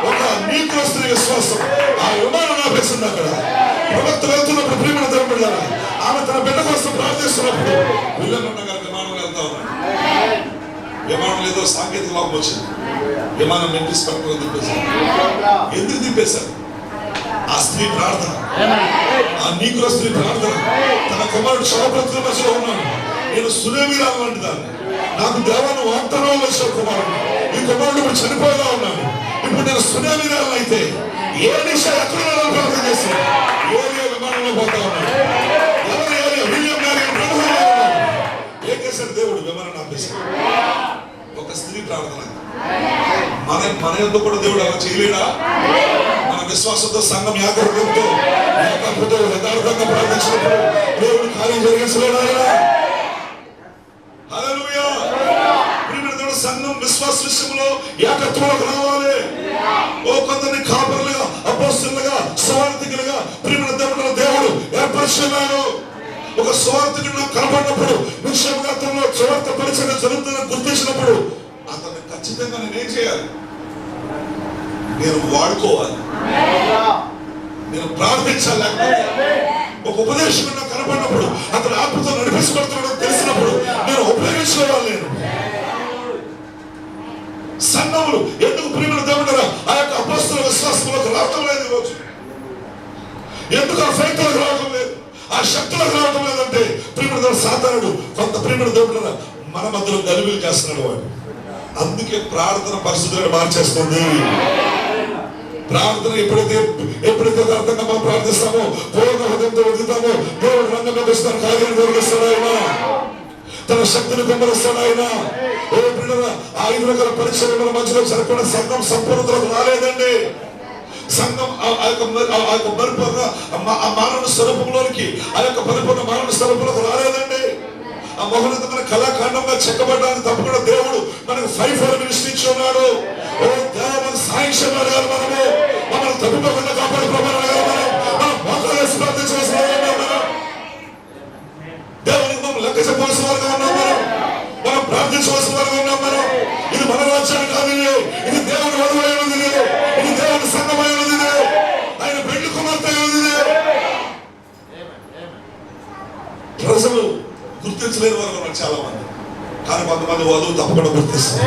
ఒక నీతిస్తున్న విశ్వాసం ఆ విమానం ఆపేస్తుంది. అక్కడ ప్రవక్త వెళ్తున్నప్పుడు ప్రియమైన దేవుడు ఆమె తన బిడ్డ కోసం ప్రార్థిస్తున్నప్పుడు విమానం వెళ్తా ఉన్నాడు. విమానం ఏదో సాంకేతిక లోపం వచ్చింది. విమానం మెంటిస్ పక్కన తిప్పేశారు. ఎందుకు తిప్పేశారు? ఆ స్త్రీ ప్రార్థన, ఆ నీకుల స్త్రీ ప్రార్థన, తన కుమారుడు శవప్రతుల మధ్యలో ఉన్నాడు. నేను సునేమి లాంటి దాన్ని, నాకు దేవాన్ని వాగ్దానం వచ్చిన కుమారుడు, ఈ కుమారుడు ఇప్పుడు చనిపోయేలా ఉన్నాడు. ఇప్పుడు నేను సునేమి అయితే ఏ దిశ ఎక్కడ ప్రార్థన చేస్తాను, ఏ విమానంలో పోతా ఉన్నాడు, ఏం చేశాడు దేవుడు? విమానం ఆపేశాడు. ఒక స్త్రీ ప్రార్థన. మన ఎందుకు కూడా దేవుడు అలా చేయలేడా? మన విశ్వాసంతో సంఘం ఏకహృదయంతో ఏకహృదయంతో యథార్థంగా ప్రార్థించినప్పుడు దేవుడు కార్యం జరిగించలేడా? హల్లెలూయా. ప్రియమైన సంఘం విశ్వాస విషయంలో ఏకత్వంలోకి రావాలి. ఓ కొందరిని కాపరులుగా, అపోస్తలుగా, సువార్థికులుగా ప్రియమైన దేవుడు ఏర్పరుచున్నాడు. ఒక సువార్థికుడు కనపడినప్పుడు, నిశ్శబ్దంలో సువార్త పరిచయం జరుగుతుందని గుర్తించినప్పుడు అతన్ని ఖచ్చితంగా నేనేం చేయాలి? నేను వాడుకోవాలి, నేను ప్రార్థించాలి. లేకపోతే ఒక ఉపదేశం నాకు కనపడినప్పుడు, అతను ఆత్మతో నడిపించబడుతున్నాడో తెలిసినప్పుడు నేను ఉపయోగించుకోవాలి. నేను సంఘములు ఎందుకు ప్రియమైన దేవుడు ఆ యొక్క అపోస్తల విశ్వాసంలోకి రావటం లేదు ఈరోజు? ఎందుకు ఆ ఫైట్లోకి రావటం లేదు, ఆ శక్తులకు రావటం లేదంటే ప్రియమైన సాతానుడు కొంత ప్రియమైన దేవుడు మన మధ్యలో గలిబిలు చేస్తున్నాడు వాడు. అందుకే ప్రార్థన పరిస్థితులను మార్చేస్తుంది. ప్రార్థన ఎప్పుడైతే అర్థంగా మనం ప్రార్థిస్తామో, పూర్ణ హృదయంతో వెతుకుతామో, దేవుడు రంగంలో వస్తాను, కార్యాన్ని జరిగిస్తాడు ఆయన, తన శక్తిని కుమ్మరిస్తాడు ఆయన. ఓ పిల్లల 5 రకాల పరిచర్యల మధ్యలో సరిపడిన సంఘం సంపూర్ణతలకు రాలేదండి. సంఘం ఆ యొక్క పరిపూర్ణ మానవ స్వరూపంలోనికి, ఆ యొక్క పరిపూర్ణ మానవ స్వరూపంలోకి రాలేదండి. ఆ మహోన్నతమైన కళాఖండంగా చెక్కబడ్డానికి తప్పకుండా దేవుడు మనకు 5 మినిస్ట్రీ ఇచ్చి ఉన్నాడు. ఓ దేవ సాక్ష్యం అడగాలి, మనము మమ్మల్ని తప్పిపోకుండా కాపాడు ప్రభావం అడగాలి. మనం మోకాలేసి ప్రార్థించవలసిన మనం దేవునికి మనం లెక్క చెప్పవలసిన వారుగా ఉన్నాం. మనం ప్రార్థించవలసిన వారుగా ఉన్నాం. మనం ఇది మన రాజ్యాన్ని కాదు, ఇది దేవుని వధువైనది, ఇది దేవుని సంఘమైనది, ఆయన పెళ్లి కుమార్తె అయినది. ప్రజలు గుర్తించలేని వారు ఉన్నారు చాలా మంది, కానీ కొంతమంది వధువు తప్పకుండా గుర్తిస్తారు.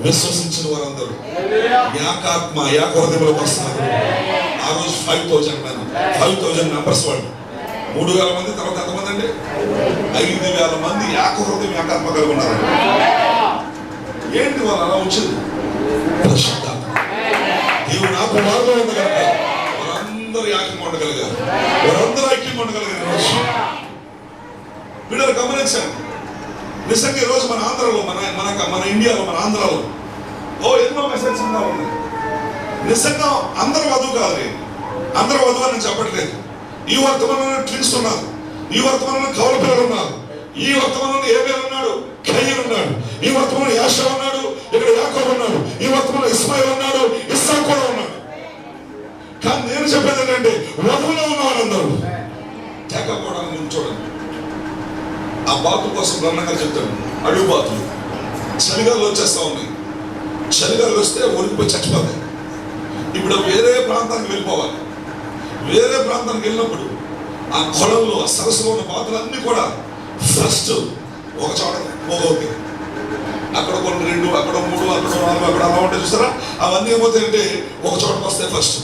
విశ్వసించిన వారందరూ ఏకాత్మ ఏకహృదయంలోకి వస్తున్నారు. ఆ రోజు 5,000 మెంబర్స్ వాళ్ళు, 3,000 మంది, తర్వాత ఎంతమంది అండి? 5,000 మంది ఏకహృదయం ఏకాత్మ కలిగి ఉన్నారు. ఏంటి వాళ్ళు అలా వచ్చింది? పరిశుద్ధాత్మ. దేవుడు నాకు మార్గం ఉంది కనుక వారందరూ ఏకంగా ఉండగలిగారు, వారందరూ ఐక్యంగా ఉండగలిగారు. వీళ్ళని గమనించండి. నిజంగా ఈరోజు మన ఆంధ్రలో, మన ఇండియాలో, మన ఆంధ్రాలో ఎన్నో మెసేజ్ ఉంది. నిజంగా అందరూ వధువు కాదు, అందరూ వధువు అని చెప్పట్లేదు. ఈ వర్తమానంలో ట్విన్స్ ఉన్నారు, ఈ వర్తమానంలో కౌల పిల్లలు ఉన్నారు, ఈ వర్తమానంలో ఏబేల్ ఉన్నాడు, కయీన్ ఉన్నాడు, ఈ వర్తమానంలో యాషా ఉన్నాడు, ఇక్కడ యాకోబు ఉన్నాడు, ఈ వర్తమానంలో ఇస్మాయిల్ ఉన్నాడు, ఇస్సాకు కూడా ఉన్నాడు. కానీ నేను చెప్పేది ఏంటంటే వధువులో ఉన్న వారందరూ తేకపోవడానికి ముందు చూడండి. ఆ బాతుల కోసం బ్రహ్మంగా చెప్తాడు, అడుగు బాతులు చలిగాలు వచ్చేస్తా ఉన్నాయి. చలిగాలు వస్తే ఒరిగిపోయి చచ్చిపోతాయి. ఇప్పుడు వేరే ప్రాంతానికి వెళ్ళిపోవాలి. వేరే ప్రాంతానికి వెళ్ళినప్పుడు ఆ కొలంలో, ఆ సరస్సులో ఉన్న బాతులన్నీ కూడా ఫస్ట్ ఒక చోట పోగవుతాయి. అక్కడ కొన్ని 2, అక్కడ 3, అక్కడ 4, అక్కడ అలా ఉంటాయి చూస్తారా? అవన్నీ ఏమవుతాయంటే ఒక చోటకు వస్తాయి ఫస్ట్.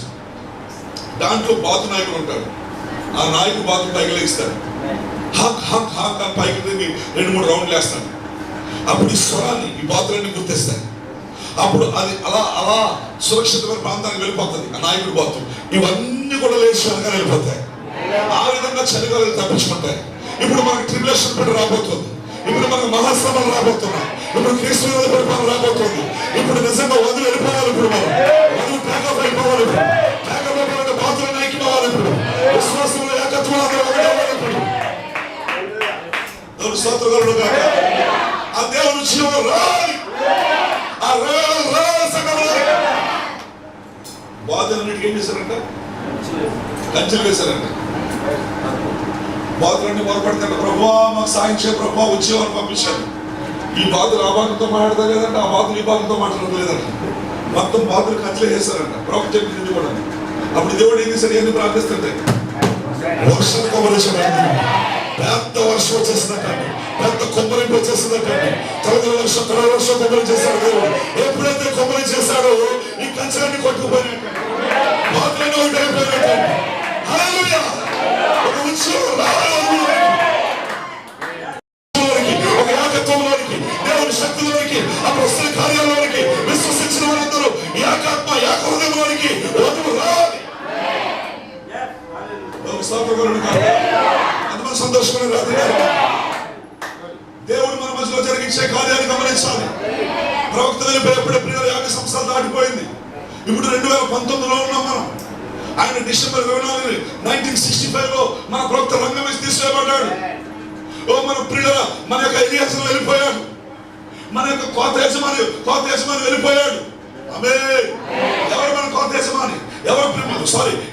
దాంట్లో బాతు నాయకుడు ఉంటాడు. ఆ నాయకుడు బాతు పైకి లేస్తాడు, హాక్ హాక్ హాక్ అని పైకి 2-3 రౌండ్లు వేస్తాడు. అప్పుడు ఈ స్వరాన్ని ఈ బాతులన్నీ గుర్తిస్తాయి. అప్పుడు అది అలా అలా సురక్షితమైన ప్రాంతానికి వెళ్ళిపోతుంది ఆ నాయకుడి బాతు. ఇవన్నీ కూడా లేచి వెనక వెళ్ళిపోతాయి. ఆ విధంగా చలిగాలు తప్పించుకుంటాయి. ఇప్పుడు మనకు ట్రిబ్యులేషన్ పడి రాబోతుంది. ఇప్పుడు మనకు మహాశ్రమలు రాబోతున్నాయి. ఇప్పుడు క్రీస్తు పరిపాలన రాబోతుంది. ఇప్పుడు నిజంగా వదిలి వెళ్ళిపోవాలి. ఇప్పుడు మనం వదిలి ప్యాకప్ అయిపోవాలి. ప్యాకప్ అయిపోవాలంటే బాతులను ఐక్యమవ్వాలి. ఇప్పుడు విశ్వాసంలో ఏకత్వం దేవుడు స్తోత్రాలు కాక ఆ దేవుడు జీవం రాలి ఆ బాధలన్నిటికీ ఏం చేశారంట? కంచెలు వేశారంట. బాధలన్నీ మొదలుపెడతాడు, ప్రభువా మాకు సాయం చేయ, ప్రభువా వచ్చేవారు పంపించాడు. ఈ బాధలు ఆ బాధలతో మాట్లాడతా లేదంట, ఆ బాధలు ఈ బాధలతో మాట్లాడతా లేదంట. మొత్తం బాధలు కంచెలు వేశారంట. ప్రభు చెప్పింది కూడా. అప్పుడు దేవుడు ఏం చేశాడు? ఏంటి ప్రార్థిస్తుంటే వర్షం కొమ్మరించాడు. పెద్ద వర్షం వచ్చేసిందంటండి, పెద్ద కొమ్మరింపు వచ్చేసిందంటండి. తొలగల వర్షం, తొలగ వర్షం కొమ్మరి చేశాడు దేవుడు. ఎప్పుడైతే కొమ్మరి చేశాడో ఈ కంచెలన్నీ కొట్టుకుపోయినట్టు బాధలన్నీ ఒకటి అయిపోయినట్టు. హల్లెలూయా. ఒక ఉత్సవం రావాలి, ఒక ఏకత్వంలోనికి, దేవుని శక్తిలోనికి, అపొస్తలుల కార్యాలలోనికి విశ్వసించిన వారందరూ ఏకాత్మ ఏక హృదయంలోనికి వధువు రావాలి. అంతమంది సంతోషమైన రాత్రి దేవుడు మన మధ్యలో జరిగించే కార్యాన్ని గమనించాలి. ప్రవక్త వెళ్ళిపోయేప్పుడు ప్రియులు 50 సంవత్సరాలు దాటిపోయింది. ఇప్పుడు 2019లో ఉన్నాం మనం. ఆయన డిసెంబర్ 24, 1965లో మన ప్రవక్త రంగం వేసి తీసివేయబడ్డాడు. ఓ మన ప్రియుల, మన యొక్క ఎలియాజరు వెళ్ళిపోయాడు. మన యొక్క కోత యజమాని వెళ్ళిపోయాడు. ఆమేన్. ఎవరు మన కోత యజమాని? ఎవరు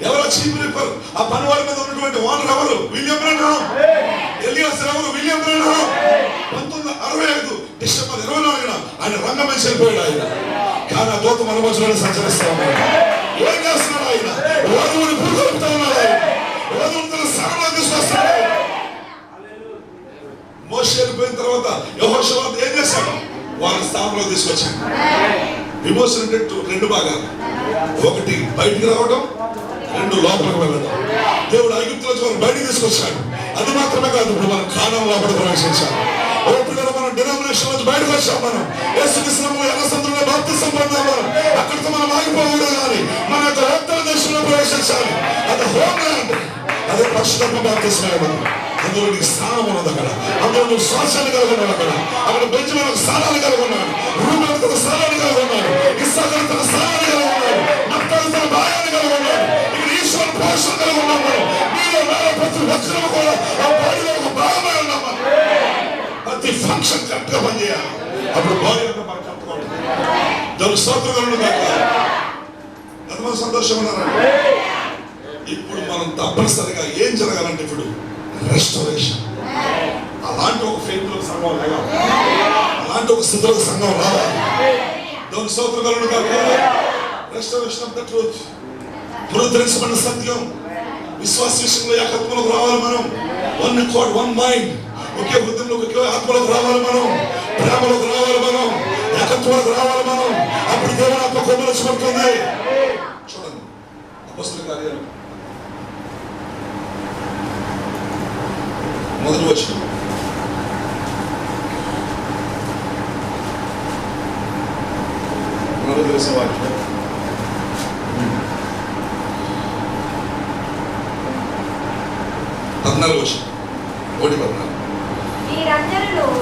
ఎవరు చీఫ్ రిపర్? ఆ పనివారి మీద ఉన్నటువంటి ఓనర్ ఎవరు? William Branham. ఎలియాజరు ఎవరు? William Branham. 1965 డిసెంబర్ 24న ఆయన రంగం వేసి వెళ్ళిపోయాడు. ఆయన కానీ ఆ దూత మన మధ్యలో సంచరిస్తా ఉన్నాడు. ఏం చేస్తున్నాడు ఆయన? వధువుని పురుగొలుపుతా ఉన్నాడు. ఆయన వధువుని తన స్థానంలో తీసుకొస్తాడు. మోషే వెళ్ళిపోయిన తర్వాత యెహోషువ ఏం చేశాడు? వారి స్థానంలో తీసుకొచ్చాడు. విమోచన అంటే 2 భాగాలు. 1 బయటికి రావడం, 2 లోపలికి వెళ్ళడం. దేవుడు ఐగుప్తులో నుంచి బయటికి తీసుకొచ్చాడు. అది మాత్రమే కాదు, ఇప్పుడు మనం కానాను లోపల ప్రవేశించాలి. ఓ పిల్లలు, మనం డినామినేషన్ నుంచి బయటకు వచ్చాం. మనం యేసుక్రీస్తులో ఎర్రసముద్రంలో బాప్తిసం పొందాం. మనం అక్కడితో మనం ఆగిపోకూడదు, కానీ మన యొక్క వాగ్దాన దేశంలో ప్రవేశించాలి. అది హోమ్ ల్యాండ్, అదే పరిశుద్ధ బాప్తిసమే. అందులో నీకు స్థానం ఉన్నది. అందులో నువ్వు శ్వాసాన్ని కలిగి ఉన్నాడు. అక్కడ బెంజమిన్ ఒక స్థానాన్ని కలిగి ఉన్నాడు. రూబేను తన స్థానాన్ని కలిగి ఉన్నాడు. ఇస్సాకారు తన స్థానాన్ని కలిగి ఉన్నాడు. నఫ్తాలి తన భాగాన్ని కలిగి ఉన్నాడు. ఇక్కడ ఈశ్వర పోషణ కలిగి ఉన్నాము. నీలో నాలో ప్రతి ఒక్కరూ కూడా ఆ బాడీలో ఒక భాగమై ఉన్నాము. ప్రతి ఫంక్షన్ కరెక్ట్ గా పనిచేయాలి. అప్పుడు బాడీ అంతా మనకు కట్టుకోండి. దాని స్తోత్రం కాక ఎంతమంది సంతోషం ఉన్నారండి. ఇప్పుడు మనం తప్పనిసరిగా ఏం జరగాలంటే ఇప్పుడు రెస్టోరేషన్. అలాంటి ఒక ఫెయిత్లో సంఘం రావాలి. అలాంటి ఒక స్థితిలో సంఘం రావాలి. దాని స్తోత్రం కాక రెస్టోరేషన్ ఆఫ్ ద ట్రూత్. పునరుద్ధరించబడిన సత్యం విశ్వాస విషయంలో ఏకత్వంలోకి రావాలి. మనం 1 accord, 1 mind, ఒకే హృదయంలో ఒకే ఆత్మలోకి రావాలి. మనం ప్రేమలోకి రావాలి. మనం ఏకత్వంలోకి రావాలి. మనం అప్పుడు దేవుని ఆత్మ కొమ్మరించబడుతుంది. చూడండి అపొస్తలుల కార్యాలు 1వ వచనం. మనకు తెలిసిన వాక్యం.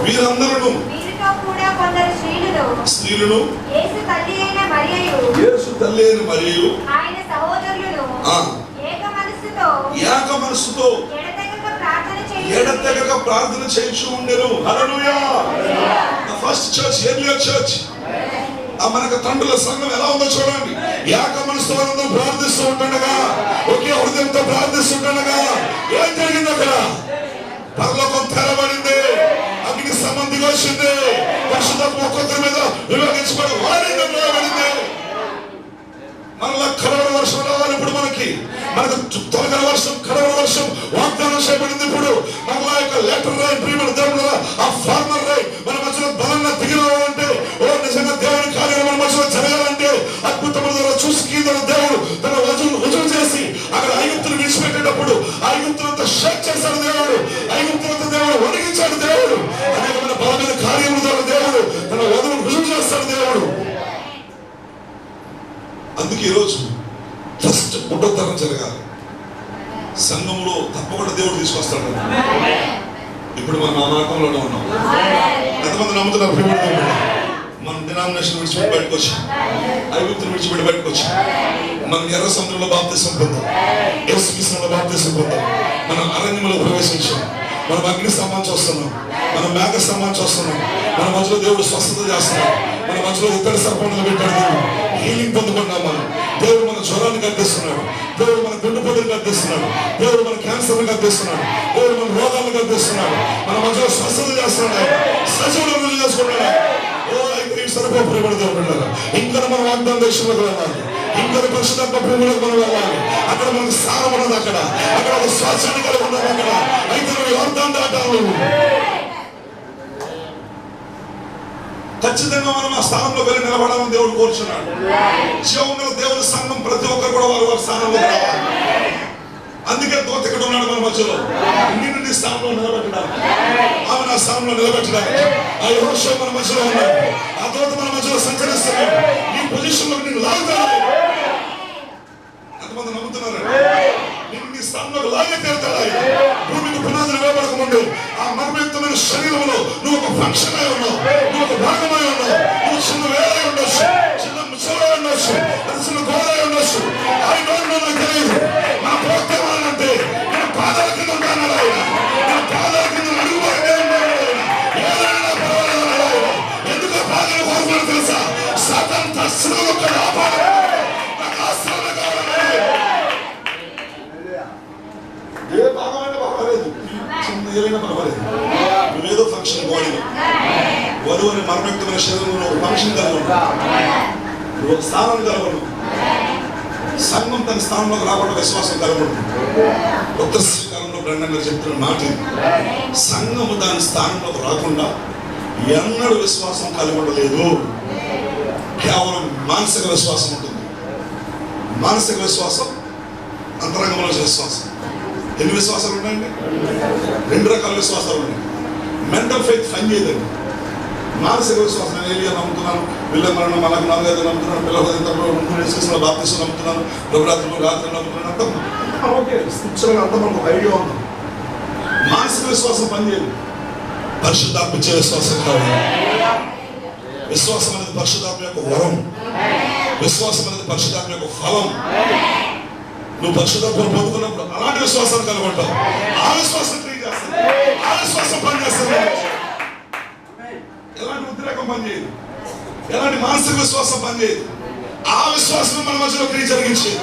వీరందరూ స్త్రీలను యేసు తల్లి అయిన మరియు ఆయన సహోదరులను ఏక మనస్సుతో ఎడతెగక ప్రార్థన చేయించు ఉండెను. Hallelujah. The first church, earlier church. మనకు తండ్రుల సంఘం ఎలా ఉందో చూడండి. ఏక మనసుతో అందరూ ప్రార్థిస్తూ ఉంటుండగా, ఒకే హృదయంతో ప్రార్థిస్తుండగా ఏం జరిగింది? అక్కడ పరలోకం తెరబడింది. అగ్ని సంబంధిగా వచ్చింది. పరిశుద్ధాత్మ ఒక్కొక్కరి మీద విభజించబడి వారిని నిలబడింది. మరలా కడవర వర్షం రావాలి. ఇప్పుడు మనకు తొలగల వర్షం, కడవర వర్షం వాగ్దానం చేయబడింది. ఇప్పుడు మరలా యొక్క లెటర్ రైన్, ప్రియమైన దేవుడు, ఆ ఫార్మర్ రైన్ మన మధ్యలో బలంగా దిగిరావాలంటే, ఓ నిజంగా దేవుని కార్యాలు మన మధ్యలో జరగాలంటే, అద్భుతమైన చూసి దేవుడు తన రుజువు చేసి అక్కడ ఐగుప్తులు విడిచిపెట్టేటప్పుడు ఐగుప్తులంతా షేక్ చేశాడు దేవుడు. ఐగుప్తులంతా దేవుడు వణికించాడు దేవుడు. అనేకమైన బలమైన కార్యముల ద్వారా దేవుడు తన వధువును రుజువు చేస్తాడు దేవుడు. అందుకే ఈరోజు ఫస్ట్ పునరుద్ధరణ జరగాలి. సంఘంలో తప్పకుండా దేవుడు తీసుకొస్తాడు. ఇప్పుడు మనం ఆ మార్గంలోనే ఉన్నాం. ఎంతమంది నమ్ముతున్నారు? మన డినామినేషన్ విడిచిపెట్టి బయటకు వచ్చి, ఐగుప్తులు విడిచిపెట్టి బయటకు వచ్చి, మనం ఎర్ర సముద్రంలో బాప్తిసం పొందాం, యేసుక్రీస్తులో బాప్తిసం పొందాం, మనం అరణ్యంలో ప్రవేశించాం, మనం అగ్ని స్తంభం చూస్తున్నాం, మనం మేఘ స్తంభం చూస్తున్నాం, మన మధ్యలో దేవుడు స్వస్థత చేస్తున్నాం, మన మధ్యలో ఇతర సర్పంలో పెట్టాడు. హీలింగ్ పొందుకున్నాం. మనం దేవుడు మన జ్వరాన్ని కల్పిస్తున్నాడు. దేవుడు మన గుండెపోటును కల్పిస్తున్నాడు. దేవుడు మన క్యాన్సర్ని కల్పిస్తున్నాడు. దేవుడు మన రోగాలను కల్పిస్తున్నాడు. మన మధ్యలో స్వస్థత చేస్తున్నాడు. సజీవులను చేసుకున్నాడు. సరిపోబడతారు. ఇంకా మనం వాగ్దాన దేశంలోకి వెళ్ళాలి. ఇంకా పరిశుద్ధాత్మ భూమిలోకి మనం వెళ్ళాలి. అక్కడ మనకు స్థానం ఉన్నది. అక్కడ ఒక శ్వాసాన్ని కలిగి ఉన్నాం. అక్కడ అయితే నువ్వు యోర్దాను దాటావు. ఖచ్చితంగా మనం ఆ స్థానంలో వెళ్ళి నిలబడాలని దేవుడు కోరుచున్నాడు. జీవముగల దేవుని సంఘం ప్రతి ఒక్కరు కూడా వారి వారి స్థానంలో రావాలి. అందుకే దూత ఇక్కడ ఉన్నాడు మన మధ్యలో, నిన్ను నీ స్థానంలో నిలబెట్టడానికి, ఆమె నా స్థానంలో నిలబెట్టడానికి. ఆ యెహోషువ మన మధ్యలో ఉన్నాడు, ఆ దూత మన మధ్యలో సంచరిస్తున్నాడు. ఈ పొజిషన్ లో నిన్ను లాగుతాడు. ఎంతమంది నమ్ముతున్నారు? నిన్ను నీ స్థానంలో లాగే తీరుతాడు. భూమికి పునాదులు వేయబడక ముందు ఆ మర్మయుక్తమైన శరీరంలో నువ్వు ఒక ఫంక్షన్ అయి ఉన్నావు, నువ్వు ఒక భాగమై ఉన్నావు. నువ్వు చిన్న వేలై ఉండొచ్చు, చిన్న ముసలై ఉండొచ్చు, అది చిన్న గోడై ఉండొచ్చు. నాకు తెలియదు. నా ప్రవక్త అంటే నేను పాదాల కింద ఉంటాను, నేను పాదాల కింద అడుగుబాటు ఏదైనా పర్వాలేదు. ఎందుకు పాదాలు కోరుకున్నాను తెలుసా? సాతాను తస్సులు ఆపాలి. నాకు ఆశ్రమ కావాలని ఏ భాగమైనా పర్వాలేదు, చిన్న ఏదైనా పర్వాలేదు. నువ్వేదో ఫంక్షన్ బాడీ వధువు అని మర్మయుక్తమైన శరీరంలో ఒక ఫంక్షన్ కలగను, నువ్వు ఒక స్థానం కలగను. సంఘం తన స్థానంలోకి రాకుండా విశ్వాసం కలగబడుతుంది. కొత్త శ్రీకాలంలో బ్రహ్మ చెప్తున్న మాట, సంఘము దాని స్థానంలోకి రాకుండా ఎన్నడూ విశ్వాసం కలగబడలేదు. కేవలం మానసిక విశ్వాసం ఉంటుంది. మానసిక విశ్వాసం, అంతరంగంలో విశ్వాసం. ఎన్ని విశ్వాసాలు ఉన్నాయండి? 2 రకాల విశ్వాసాలు ఉన్నాయి. మెంటల్ ఫెయిత్ పని చేయదండి. మానసిక విశ్వాసం, నేను ఏలియా నమ్ముతున్నాను, వీళ్ళ మరణం మనకు 4-5 నమ్ముతున్నాను, పిల్లలు బాప్తిసం నమ్ముతున్నాను, ప్రభురాత్రులు రాత్రి నమ్ముతున్నాను, అంత ఓకే, స్పిరిచువల్ అంతా మనకు ఒక ఐడియా ఉంది. మానసిక విశ్వాసం పనిచేయదు. పరిశుద్ధాత్మ ఇచ్చే విశ్వాసం కావాలి. విశ్వాసం అనేది పరిశుద్ధాత్మ యొక్క వరం. విశ్వాసం అనేది పరిశుద్ధాత్మ యొక్క ఫలం. నువ్వు పరిశుద్ధాత్మ పొందుకున్నప్పుడు అలాంటి విశ్వాసాన్ని కనబడతావు. ఆ విశ్వాసం క్రియ చేస్తుంది, ఆ విశ్వాసం పనిచేస్తుంది. ఎలాంటి ఉద్రేకం పనిచేయదు, ఎలాంటి మానసిక విశ్వాసం పనిచేయదు. ఆ విశ్వాసం మన మధ్యలో క్రియ జరిగించేది.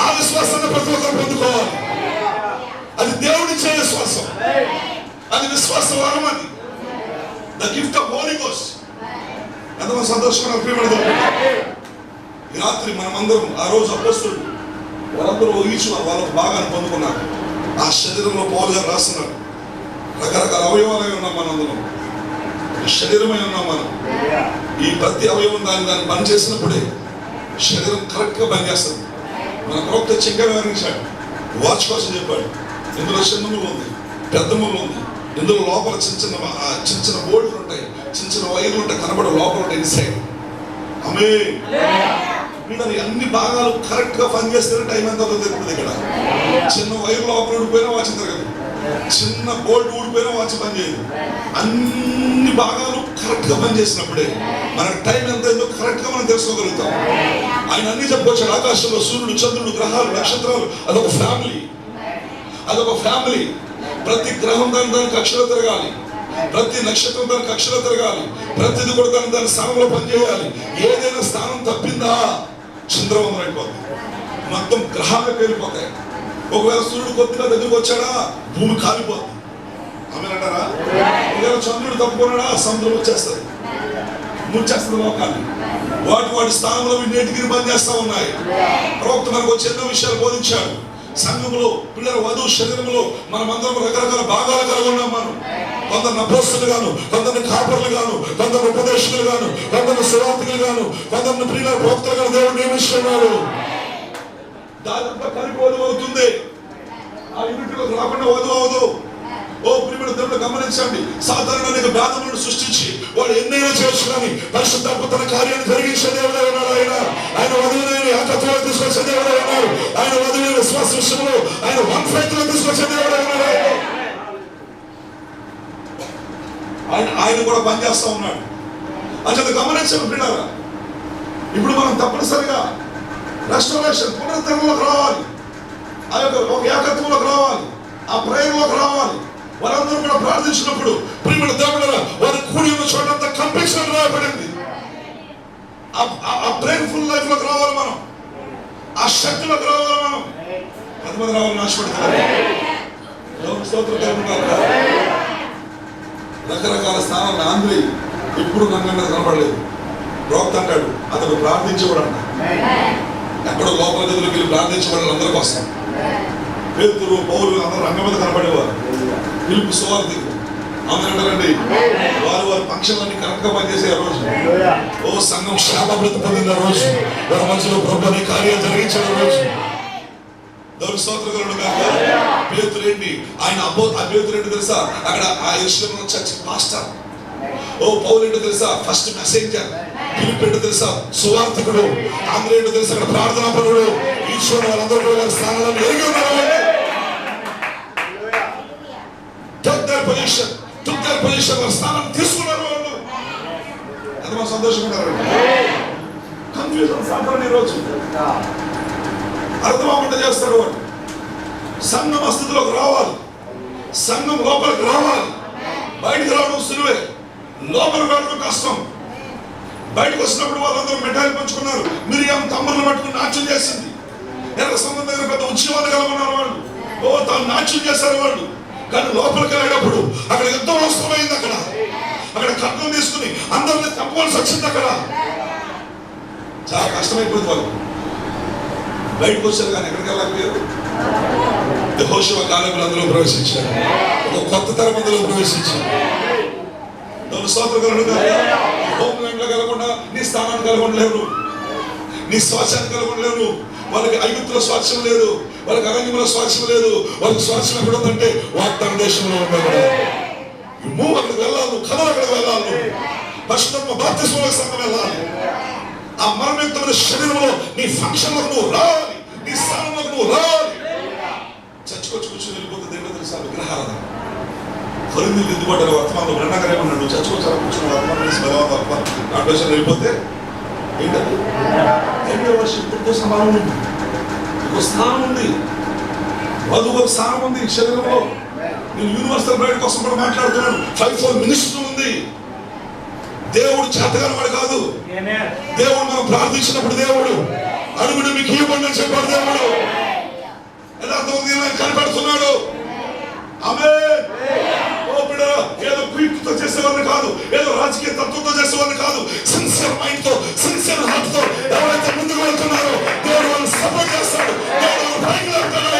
ఆ విశ్వాసాన్ని ప్రతి ఒక్కరు పొందుకోవాలి. అది దేవుడిచ్చే విశ్వాసం, అది విశ్వాస వరం. అది the gift of Holy Ghost. ఎంతమంది సంతోషంగా ప్రియమైన ఈ రాత్రి మనమందరం ఆ రోజు అపోస్తలులు వాళ్ళందరూ ఊహించు వాళ్ళకు బాగానే పొందుకున్నారు. ఆ శరీరంలో పౌలు గారు రాస్తున్నారు, రకరకాల అవయవాలై ఉన్నాం మనందరం, శరీరమై ఉన్నాం మనం. ఈ ప్రతి అవయవం దాన్ని పనిచేసినప్పుడే శరీరం కరెక్ట్ గా పనిచేస్తుంది. మన ప్రవక్త చిక్కగా వివరించాడు, వాచ్ కోసం చెప్పాడు. ఇందులో చిన్న ముళ్ళు ఉంది, పెద్ద ముళ్ళు ఉంది. ఇందులో లోపల చిన్న చిన్న బోల్ట్లు ఉంటాయి, చిన్న వైర్లు ఉంటాయి, కనబడే లోపల ఉంటాయి ఇన్సైడ్. ఆమె వీళ్ళని అన్ని భాగాలు కరెక్ట్ గా పనిచేస్తేనే టైం ఎంత అవుతుంది ఇప్పుడు. ఇక్కడ చిన్న వైర్ లోపల ఊడిపోయినా వాచ్ తిరగదు, చిన్న బోల్ట్ ఊడిపోయినా వాచ్ పని చేయదు. అన్ని భాగాలు కరెక్ట్ గా పనిచేసినప్పుడే మనకు టైం ఎంత అయిందో కరెక్ట్ గా మనం తెలుసుకోగలుగుతాం. ఆయన అన్ని చెప్పుకొచ్చాడు. ఆకాశంలో సూర్యుడు, చంద్రుడు, గ్రహాలు, నక్షత్రాలు, అదొక ఫ్యామిలీ, అదొక ఫ్యామిలీ. ప్రతి గ్రహం దాని కక్షలో తిరగాలి, ప్రతి నక్షత్రం దాని కక్షలో తిరగాలి, ప్రతిది కూడా దాని స్థానంలో పనిచేయాలి. ఏదైనా స్థానం తప్పిందా చంద్రవందం అయిపోతుంది, మొత్తం గ్రహాలు పేలిపోతాయి. ఒకవేళ సూర్యుడు కొద్దిగా దగ్గరకు వచ్చాడా భూమి కాలిపోతుంది. ఆమెనంటారా? ఒకవేళ చంద్రుడు తప్పుకున్నాడా సముద్రం వచ్చేస్తుంది, ముంచేస్తుంది లోకాన్ని. వాటి స్థానంలో నేటికి పనిచేస్తా ఉన్నాయి. ప్రవక్త మనకు వచ్చి ఎన్నో విషయాలు బోధించాడు. సంఘంలో పిల్లల వధువు శరీరంలో మనమందరం రకరకాల భాగాలు కలిగి ఉన్నాం. మనం కొందరు నపోస్తులు గాను, కొందరిని కాపర్లు గాను, కొందరు ఉపదేశకులు గాను, కొందరు సువార్తికులు గాను, కొందరిని ప్రియుల ప్రవక్తలు గాను దేవుడు నియమిస్తున్నారు. దాదంతా కలిపి వధువు అవుతుంది. ఆ యూనిట్లోకి రాకుండా వధువు అవదు. ఓ ప్రియమైన దేవుడు గమనించండి, సాధారణ అనేక భేదములను సృష్టించి వాడు ఎన్నైనా చేయొచ్చు కానీ పరిశుద్ధాత్మ తన కార్యాన్ని జరిగించే దేవుడే ఉన్నాడు. ఆయన వధువుని ఏకత్వంలో తీసుకొచ్చే దేవుడే ఉన్నాడు. ఆయన వధువుని విశ్వాస విషయంలో ఆయన వన్ ఫైత్ లో తీసుకొచ్చే దేవుడే ఉన్నాడు. ఆయన కూడా పనిచేస్తా ఉన్నాడు. అంటే గమనించండి ప్రియులారా, ఇప్పుడు మనం తప్పనిసరిగా రెస్టరేషన్ పునరుద్ధరణలోకి రావాలి, ఆ యొక్క ఒక ఏకత్వంలోకి రావాలి, ఆ ప్రేయర్లోకి రావాలి. వారందరూ కూడా ప్రార్థించినప్పుడు ప్రియమైన దేవుడు వారి కూడి ఉన్న చోటంతా కంప్లీషన్ రాయబడింది. ఆ ప్రేయర్ఫుల్ లైఫ్ లోకి రావాలి మనం, ఆ శక్తిలోకి రావాలి మనం. 10 మంది రావాలని ఆశపడుతున్నారు. రకరకాల స్థానాలు ఆంధ్రీ ఎప్పుడు రంగం మీద కనపడలేదు. ప్రవక్త అంటాడు అతడు ప్రార్థించేవాడు అంట. ఎక్కడో లోపల గదిలోకి వెళ్ళి ప్రార్థించేవాడు అందరి కోసం. పేతురు, పౌలు అందరూ రంగం మీద కనపడేవారు. పిలుపు సువార్తికులు ఆమె అంటారండి, వారు ఫంక్షన్ అన్ని కరెక్ట్ గా పనిచేసే రోజు, ఓ సంఘం క్షేమాభివృద్ధి పొందిన రోజు, మన మధ్యలో ప్రభుని కార్యం జరిగించిన రోజు. దేవుని స్తోత్రం కాక. పేతురేంటి ఆయన ఆ పేతురేంటి తెలుసా? అక్కడ ఆ యెరూషలేములో చర్చ్ పాస్టర్. ఓ పౌలు ఏంటో తెలుసా? First messenger. ఫిలిప్ ఏంటో తెలుసా? సువార్థకుడు. ఆంధ్ర ఏంటో తెలుసా? అక్కడ ప్రార్థనా పరుడు. ఈశ్వరుడు వాళ్ళందరూ కూడా వారి స్థానాలను ఎరిగి ఉన్నారు. took their position వారి స్థానాన్ని తీసుకున్నారు వాళ్ళు. ఎంతమంది సంతోషంగా ఉన్నారు? కన్ఫ్యూజన్ సాధారణ రోజు అర్థమవకుండా చేస్తారు వాళ్ళు. సంఘం అస్థితిలోకి రావాలి, సంఘం లోపలికి రావాలి. బయటకు రావడం సులువే, లోపలికి రావడం కష్టం. బయటకు వచ్చినప్పుడు వాళ్ళందరూ మిఠాయిలు పంచుకున్నారు. మిరియాం తమ్ముళ్ళు పట్టుకుని నాట్యం చేసింది. ఎర్ర సముద్రం దగ్గర పెద్ద ఉద్యమాలు కలగన్నారు వాళ్ళు. ఓ తాను నాట్యం చేశారు వాళ్ళు. కానీ లోపలికి వెళ్ళేటప్పుడు అక్కడ యుద్ధం అవసరమైంది. అక్కడ ఖడ్గం తీసుకుని అందరినీ తప్పవలసి వచ్చింది. అక్కడ చాలా కష్టమైపోయింది వాళ్ళు. బయటకు వచ్చారు కానీ ఎక్కడికి వెళ్ళకపోయారు. యెహోషువ కాలంలో అందులో ప్రవేశించారు. ఒక కొత్త తరం అందులో ప్రవేశించారు. హోమ్ ల్యాండ్ లో కలగకుండా నీ స్థానాన్ని కలగొనలేరు, నీ స్వాస్థ్యాన్ని కలగొనలేరు. వాళ్ళకి ఐగుప్తుల స్వాస్థ్యం లేదు, వాళ్ళకి అరణ్యముల స్వాస్థ్యం లేదు. వాళ్ళకి స్వాస్థ్యం ఎక్కడ ఉందంటే వాగ్దాన దేశంలో ఉంది. నువ్వు అక్కడికి వెళ్ళాలి, కథలు అక్కడికి వెళ్ళాలి, పరిశుద్ధాత్మ బాప్తిస్మం సంఘం వెళ్ళాలి. ఆ మరణయుక్తమైన శరీరంలో నీ ఫంక్షన్లకు నువ్వు రావాలి, నీ స్థానంలోకి నువ్వు రావాలి. చచ్చికొచ్చి కూర్చొని వెళ్ళిపోతే దేవుడు తెలుసా? విగ్రహారాధన. కొరింథీయులకు దిద్దుబాటు వర్తమానంలో బ్రహ్మగారే ఉన్నాడు. చచ్చికొచ్చారా కూర్చొని వర్తమానం వెళ్ళిపోతే ఏంటది? వర్షంతో సమానం ఉంది. ఒక స్థానం ఉంది, వధువు ఒక స్థానం ఉంది శరీరంలో. నేను యూనివర్సల్ బ్రైడ్ కోసం కూడా మాట్లాడుతున్నాను. 5-4 మినిస్ట్రీ ఉంది. దేవుడు చేతగాని వాడు కాదు. దేవుడు మనం ప్రార్థించినప్పుడు దేవుడు అడుగుడు మీకు ఇవ్వండి అని చెప్పాడు. దేవుడు యథార్థంగా కనిపెడుతున్నాడు. ఆమేన్. ఓ బిడ్డ, ఏదో క్విక్తో చేసేవాడిని కాదు, ఏదో రాజకీయ తత్వంతో చేసేవాడిని కాదు. సిన్సియర్ మైండ్ తో, సిన్సియర్ హార్ట్ తో ఎవరైతే ముందుకు వెళ్తున్నారో దేవుడు వాళ్ళని సపోర్ట్ చేస్తాడు. దేవుడు పైకి లేపుతాడు.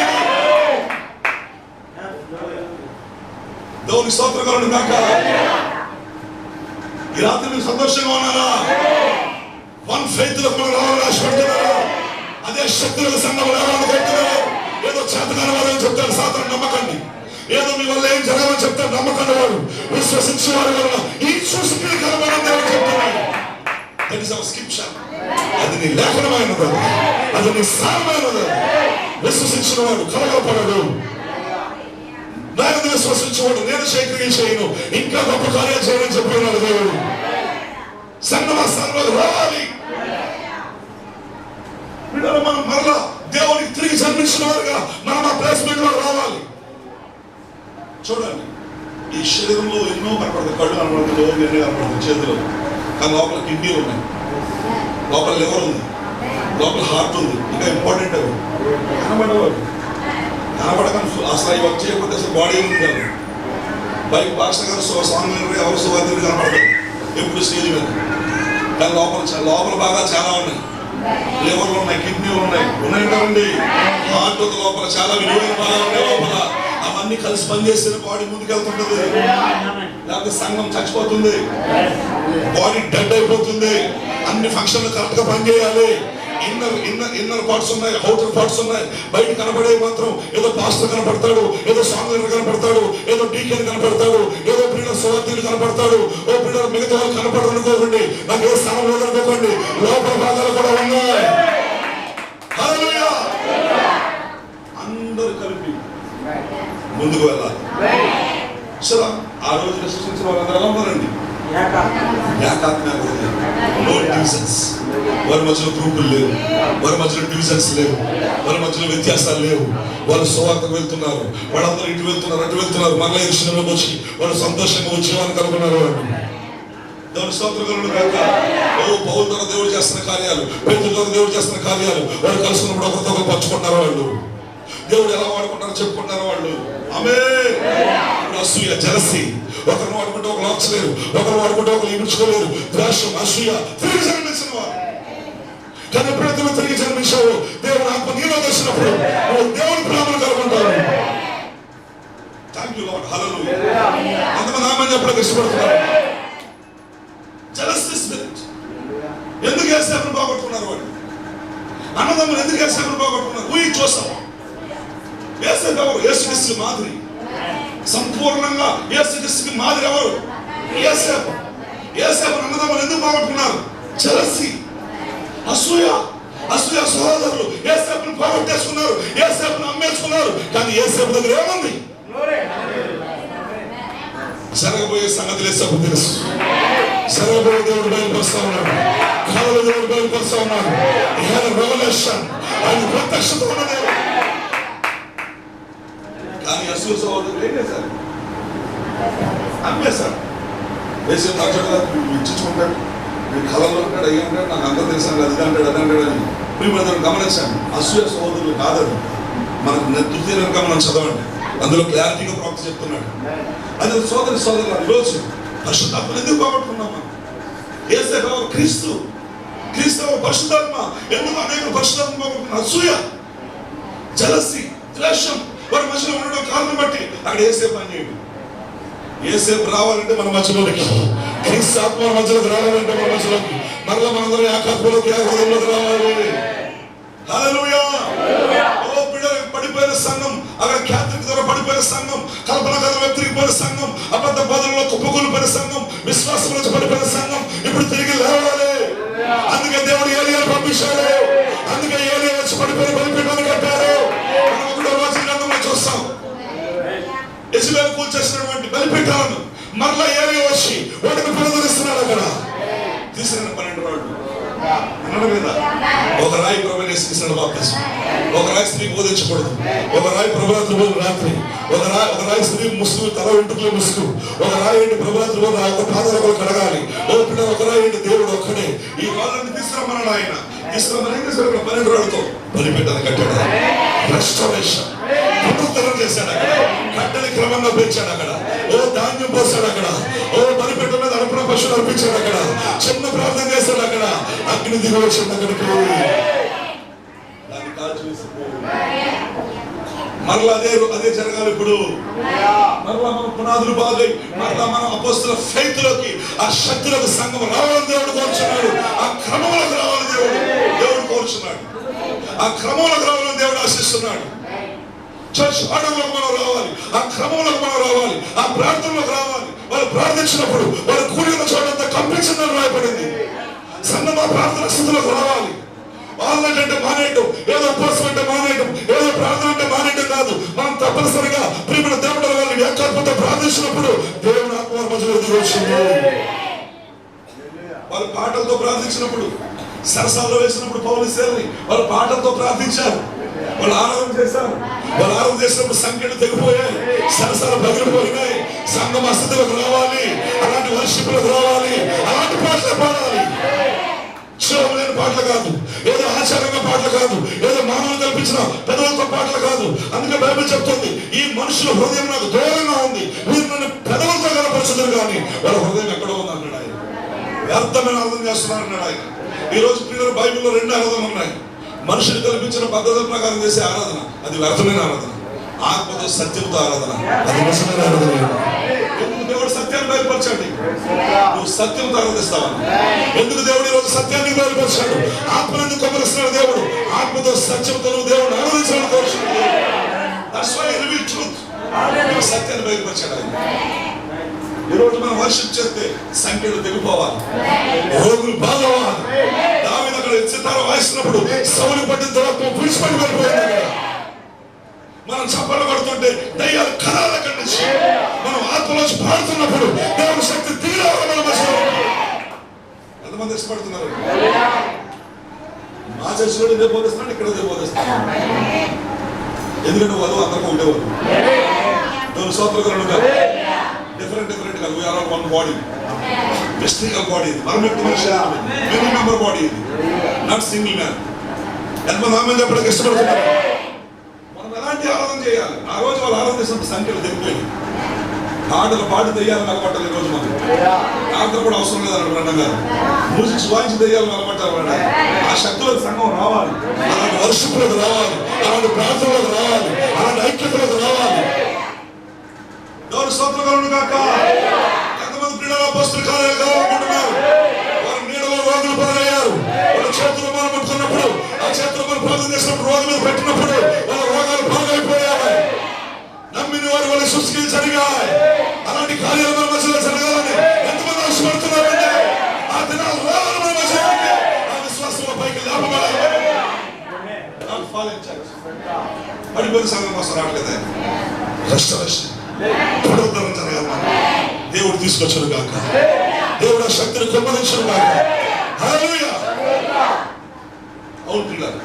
దేవుని స్తోత్రం కలుగును గాక. ఈ రాత్రి మీరు సంతోషంగా ఉన్నారా? వన్ ఫెయిత్ లో మనం రావాలని ఆశపడుతున్నారా? అదే శక్తులకు సంఘం రావాలని కోరుతున్నారా? ఏదో చేతగాని వారని చెప్తాడు సాతాను, నమ్మకండి. ఏదో మీ వల్ల ఏం జరగమని చెప్తాడు, నమ్మకండి. వాడు విశ్వసించే వారి వల్ల ఈ చూసి కలవాలని దేవుడు చెప్తున్నాడు. That is our scripture. అది నీ లేఖనమైనది, అది నీ సారమైనది. విశ్వసించిన వాడు కలగపడడు. నేను విశ్వసించేవాడు నేను శేఖరిగా చేయను, ఇంకా గొప్ప కార్యాలు చేయని చెప్పినాడు దేవుడు. సంఘం స్థానంలో రావాలి. మనం మరలా దేవునికి తిరిగి జన్మించిన వారుగా మనం ఆ ప్లేస్మెంట్ లో రావాలి. చూడండి, ఈ శరీరంలో ఎన్నో కనపడుతుంది. కళ్ళు కనపడుతుంది, ఎన్నో కనపడుతుంది చేతిలో. కానీ లోపల కిడ్నీలు ఉన్నాయి, లోపల లివర్ ఉంది, లోపల హార్ట్ ఉంది. ఇంకా ఇంపార్టెంట్ అవి కనబడేవాడు. కనబడకని అసలు అవి వర్క్ చేయకపోతే అసలు బాడీ ఉంది కాదు. బైక్ పాస్టర్ గారు సాంగ్ ఎవరు సువార్తలు కనపడతారు ఎప్పుడు స్టేజ్ మీద. కానీ లోపల భాగాలు చాలా ఉన్నాయి. లివర్లు ఉన్నాయి, కిడ్నీలు ఉన్నాయి కదండి. హార్ట్ లోపల చాలా విలువైన భాగాలు ఉన్నాయి లోపల. అవన్నీ కలిసి పనిచేస్తే బాడీ ముందుకెళ్తుంటది. లేకపోతే సంఘం చచ్చిపోతుంది, బాడీ డెడ్ అయిపోతుంది. అన్ని ఫంక్షన్లు కరెక్ట్ గా పనిచేయాలి. ఇన్నర్ పార్ట్స్ ఉన్నాయి, అవుటర్ పార్ట్స్ ఉన్నాయి. బయట కనబడే మాత్రం ఏదో పాస్టర్ కనపడతాడు, ఏదో సాంగ్ లీడర్ కనపడతాడు, ఏదో డీకెన్ కనపడతాడు, ఏదో ప్రియుల సువార్తీయులు కనపడతాడు. ఓ ప్రియుల మిగతా వాళ్ళు కనపడరు అనుకోకండి, నాకు ఏ స్థానం లేదనుకోకండి. లోపల భాగాలు కూడా ఉన్నాయి. హల్లెలూయా. అందరూ కలిపి ముందుకు వెళ్ళాలి. సరే, ఆ రోజు విశ్వసించిన వాళ్ళందరూ ఎలా ఉన్నారండి? No divisions. వారి మధ్యలో గ్రూపులు లేవు, వారి మధ్యలో డివిజన్స్ లేవు, వారి మధ్యలో వ్యత్యాసాలు లేవు. వాళ్ళు సువార్తకు వెళ్తున్నారు, వాళ్ళందరూ ఇటు వెళ్తున్నారు, అటు వెళ్తున్నారు. మళ్ళీ విషయంలోకి వచ్చి వాళ్ళు సంతోషంగా వచ్చేవాళ్ళని కనుగొన్నారు. వాళ్ళు దేవుని స్తోత్రం కలుగును గాక. ఓ పౌలు ద్వారా దేవుడు చేస్తున్న కార్యాలు, పేతురు ద్వారా దేవుడు చేస్తున్న కార్యాలు వాళ్ళు కలుసుకున్నప్పుడు ఒకరితో ఒకరు పంచుకుంటున్నారు. వాళ్ళు దేవుడు ఎలా వాడుకుంటారో చెప్పుకుంటారు వాళ్ళు. ఆమేన్. అసూయ, జలసి, ఒకరిని వాడుకుంటే ఒకరు ఆర్చలేరు, ఒకరు వాడుకుంటే ఒకరు ఇమిడ్చుకోలేరు. ద్వేషం, అసూయ తిరిగి జన్మించిన వారు. కానీ ఎప్పుడైతే నువ్వు తిరిగి జన్మించావు, దేవుని ఆత్మ నీలో వచ్చినప్పుడు నువ్వు దేవుని ప్రేమను కలుగుంటావు. Thank you lord. హల్లెలూయా. అంతమంది ఆమేన్ చెప్పడానికి ఇష్టపడుతున్నారు. మాదిరి. సంపూర్ణంగా యేసుక్రీస్తుకి మాదిరి ఎవరు? యోసేపు. యోసేపు అన్నదమ్ములు ఎందుకు పోగొట్టుకున్నారు? జెలసీ, అసూయ. అసూయ సహోదరులు యోసేపును పోగొట్టేసుకున్నారు, యోసేపును అమ్మేసుకున్నారు. కానీ యోసేపు దగ్గర ఏముంది? జరగబోయే సంగతులు యేసేపు తెలుసు. జరగబోయే దేవుడు బయలుపరుస్తా ఉన్నాడు, కళలు దేవుడు బయలుపరుస్తా ఉన్నాడు. రెవల్యూషన్, ఆయన ప్రత్యక్షత ఉన్న దేవుడు. కానీ అసూయ సహోదరులు ఏం చేశారు? అమ్మేశారు. యేసేపు మాట్లాడారు, ఇచ్చుకుంటాడు, మీరు కళలో ఉంటాడు, అయ్యి ఉంటాడు, నాకు అందరూ తెలిసాను, అది అంటాడు, అది అంటాడు అని. ప్రియమైన గమనించాను, అసూయ సహోదరులు కాదని మనకు తృతీయ మనం చదవండి, అందులో క్లారిటీగా ప్రవక్త చెప్తున్నాడు. అది సోదరులు ఈరోజు పరిశుద్ధాత్మను ఎందుకు పోగొట్టుకున్నాం మనం? యేసేపు క్రీస్తు, క్రీస్తు పరిశుద్ధాత్మ. ఎందుకు అనేక పరిశుద్ధాత్మ పోగొట్టుకున్నాం? అసూయ, జలసి, ద్వేషం వారి మధ్యలో ఉండడం కారణం బట్టి అక్కడ యేసేపు అని చేయడు. యేసేపు రావాలంటే మన మధ్యలోకి, క్రీస్తు ఆత్మ మధ్యలోకి రావాలంటే మన మధ్యలోకి, మరలా మనందరం ఏకాత్మలోకి ఏకలోకి రావాలి. హల్లెలూయా. ఓ బిడ్డలు, పడిపోయిన సంఘం, అక్కడ క్యాథలిక్ ద్వారా పడిపోయిన సంఘం, కల్పన కథలు వ్యతిరేకిపోయిన సంఘం, అబద్ధ బోధనలో కుప్పకూలిపోయిన సంఘం, విశ్వాసం నుంచి పడిపోయిన సంఘం ఇప్పుడు తిరిగి లేవాలి. అందుకే దేవుడు ఏలియాను పంపించాడు. అందుకే ఏలియా వచ్చి పడిపోయిన బలిపీఠాన్ని కట్టారు. మనం ఒకటో రోజు గ్రంథంలో చూస్తాం, యెజబెలు కూల్చేసినటువంటి బలిపీఠాలను మరలా ఏలియా వచ్చి వాటిని పునరుద్ధరిస్తున్నాడు. అక్కడ తీసుకున్న 12 రాళ్ళు అన్నాడు కదా, ఒక రాయి ప్రభువుని యేసుక్రీస్తుని బాప్తిసం, ఒక రాయి స్త్రీ బోధించకూడదు, ఒక రాయి ప్రభురాత్రి రోజు రాత్రి, ఒక రాయి స్త్రీ ముసుగు, తల వెంట్రుకలు ముసుగు, ఒక రాయి ఏంటి ప్రభురాత్రి రోజు ఒక పాదాలు కడగాలి. ఓ పిల్లలు, ఒక రాయి ఏంటి దేవుడు ఒక్కడే. ఈ రాళ్ళని తీసుకురమ్మన్నాడు ఆయన. తీసుకురమ్మని ఏం చేశాడు? 12 రాళ్ళతో బలిపీఠాన్ని కట్టాడు. రెస్టోరేషన్, పునరుద్ధరణ చేశాడు. అక్కడ కట్టెని క్రమంగా పెంచాడు. అక్కడ ఓ ధాన్యం పోసాడు. అక్కడ ఓ బలిపీఠం మీద అర్పణ పశువులు అర్పించాడు. అక్కడ చిన్న ప్రార్థన చేశాడు. అక్కడ అగ్ని దిగి వచ్చింది. అక్కడికి మరలా అదే జరగాలి. ఇప్పుడు మరలా మన పునాదులు బాగాయి, మరలా మన అపోస్తల ఫెయిత్ లోకి, ఆ శక్తులకు సంఘం రావాలని దేవుడు కోరుచున్నాడు. ఆ క్రమంలోకి రావాలని దేవుడు కోరుచున్నాడు. ఆ క్రమంలోకి రావాలని దేవుడు ఆశిస్తున్నాడు. చర్చ్ ఆర్డర్లోకి మనం రావాలి, ఆ క్రమంలోకి మనం రావాలి, ఆ ప్రార్థనలోకి రావాలి. వాళ్ళు ప్రార్థించినప్పుడు వాళ్ళు కూడిన చోటంతా కంపించిందని రాయబడింది. సంఘం ఆ ప్రార్థన స్థితిలోకి రావాలి. ఆన్లైన్ అంటే మానేయటం, ఏదో ఉపవాసం అంటే మానేయటం, ఏదో ప్రార్థన అంటే మానేయటం కాదు. మనం తప్పనిసరిగా ప్రియమైన దేవుడు వాళ్ళని ఏకాత్మతో ప్రార్థించినప్పుడు దేవుడు ఆత్మ మధ్యలో ఎదురు వచ్చింది. వాళ్ళు పాటలతో ప్రార్థించినప్పుడు, సరసాల్లో వేసినప్పుడు పౌలు సేవని వాళ్ళు పాటలతో ప్రార్థించారు. వాళ్ళు ఆరాధన చేశారు. వాళ్ళు ఆరాధన చేసినప్పుడు సంఖ్యలు తెగిపోయాయి, సరసాలు పగిలిపోయినాయి. సంఘం అస్థితిలోకి రావాలి, అలాంటి వర్షిపులకు రావాలి, అలాంటి పాటలు పాడాలి. లేని పాటలు కాదు, ఏదో ఆచారంగా పాటలు కాదు, ఏదో మానవులు కల్పించిన పెదవులతో పాటలు కాదు. అందుకే బైబిల్ చెప్తుంది, ఈ మనుషుల హృదయం నాకు దూరంగా ఉంది, మీరు నన్ను పెదవులతో కనపరచుదురు కానీ వాళ్ళ హృదయం ఎక్కడో ఉంది అన్నాడు ఆయన. వ్యర్థమైన ఆరాధన చేస్తున్నారు అన్నాడు ఆయన. ఈ రోజు పిల్లలు బైబిల్లో 2 ఆరాధనలు ఉన్నాయి. మనుషులు కల్పించిన పద్ధతుల ప్రకారం చేసే ఆరాధన అది వ్యర్థమైన ఆరాధన. ఆత్మతో సత్యంతో ఆరాధన అది నిజమైన ఆరాధన. ఎందుకు దేవుడు సత్యాన్ని బయలుపరచాడు? నువ్వు సత్యంతో ఆరాధిస్తావా? ఎందుకు దేవుడు ఈరోజు సత్యాన్ని బయలుపరిచాడు? ఆత్మను కొమ్మరిస్తున్నాడు దేవుడు. ఆత్మతో సత్యంతో నువ్వు దేవుడు ఆరాధించాలని కోరుచున్నాడు. సత్యాన్ని బయలుపరిచాడు ఆయన. ఈరోజు మనం వర్షిప్ చేస్తే సంఖ్యలు తెగిపోవాలి, రోగులు బాగోవాలి. దావీదు అక్కడ సితార వాయిస్తున్నప్పుడు సౌలు పట్టిన తర్వాత విడిచిపెట్టి వెళ్ళిపోయింది. మనం చప్పట్లు కొడుతుంటే దయ్యాలు కరాల కండిచి మనం ఆత్మలోంచి పాడుతున్నప్పుడు దేవుని శక్తి దిగిరావాలి మన మధ్యలో. ఎంతమంది ఇష్టపడుతున్నారు? మా చర్చలో ఇదే బోధిస్తున్నాడు, ఇక్కడ ఇదే బోధిస్తున్నాడు. ఎందుకంటే వధువు అందరికీ ఉండేవారు. దేవుని స్తోత్రం కాదు, డిఫరెంట్ కాదు. We are all one body, mystical body. మరొక మనిషి మెనీ మెంబర్ బాడీ, ఇది నాట్ సింగిల్ మ్యాన్. ఎంతమంది ఆమె చెప్పడానికి ఇష్టపడుతున్నారు? మనం ఎలాంటి ఆరాధన చేయాలి? ఆ రోజు వాళ్ళు ఆరాధన చేసినప్పుడు సంఖ్యలు తెగిపోయింది. పాటలు పాడి దెయ్యాలను నిలబట్టాలి. ఈ రోజు మనం ఆటలు కూడా అవసరం లేదన్నాడు అన్న గారు. మ్యూజిక్స్ వాయించి దెయ్యాలను నిలబట్టాలి. ఆ శక్తులకు సంఘం రావాలి, అలాంటి వర్షిపులకు రావాలి, అలాంటి ప్రార్థనలకు రావాలి, అలాంటి ఐక్యతలకు రావాలి. దేవుని స్తోత్రం కలుగును గాక. ఎంతమంది పిల్లల అపోస్తలుల కార్యాలు కావాలనుకుంటున్నారు? వారి నీడలో రోగులు బదులయ్యారు. వాళ్ళ చేతులు మనం పట్టుకున్నప్పుడు, ఆ చేతులు మనం ప్రార్థన చేసినప్పుడు, రోగుల మీద పెట్టినప్పుడు వాళ్ళ రోగాలు బాగైపోయాయి. సృష్టికి జరిగాయి. అలాంటి కార్యాలు మన మధ్యలో జరగాలని ఎంతమంది ఆశపడుతున్నారంటే ఆ దినాలు రావాలి మన మధ్యలోకి. ఆ విశ్వాసంలో పైకి లేపబడాలి. పడిపోయిన సంఘం కోసం రావట్లేదే. రెస్టరేషన్ పునరుద్ధరణ జరగాలి. దేవుడు తీసుకొచ్చాడు కాక, దేవుడు ఆ శక్తిని కొమ్మరించాడు కాక. హల్లెలూయా. అవును పిల్లలు,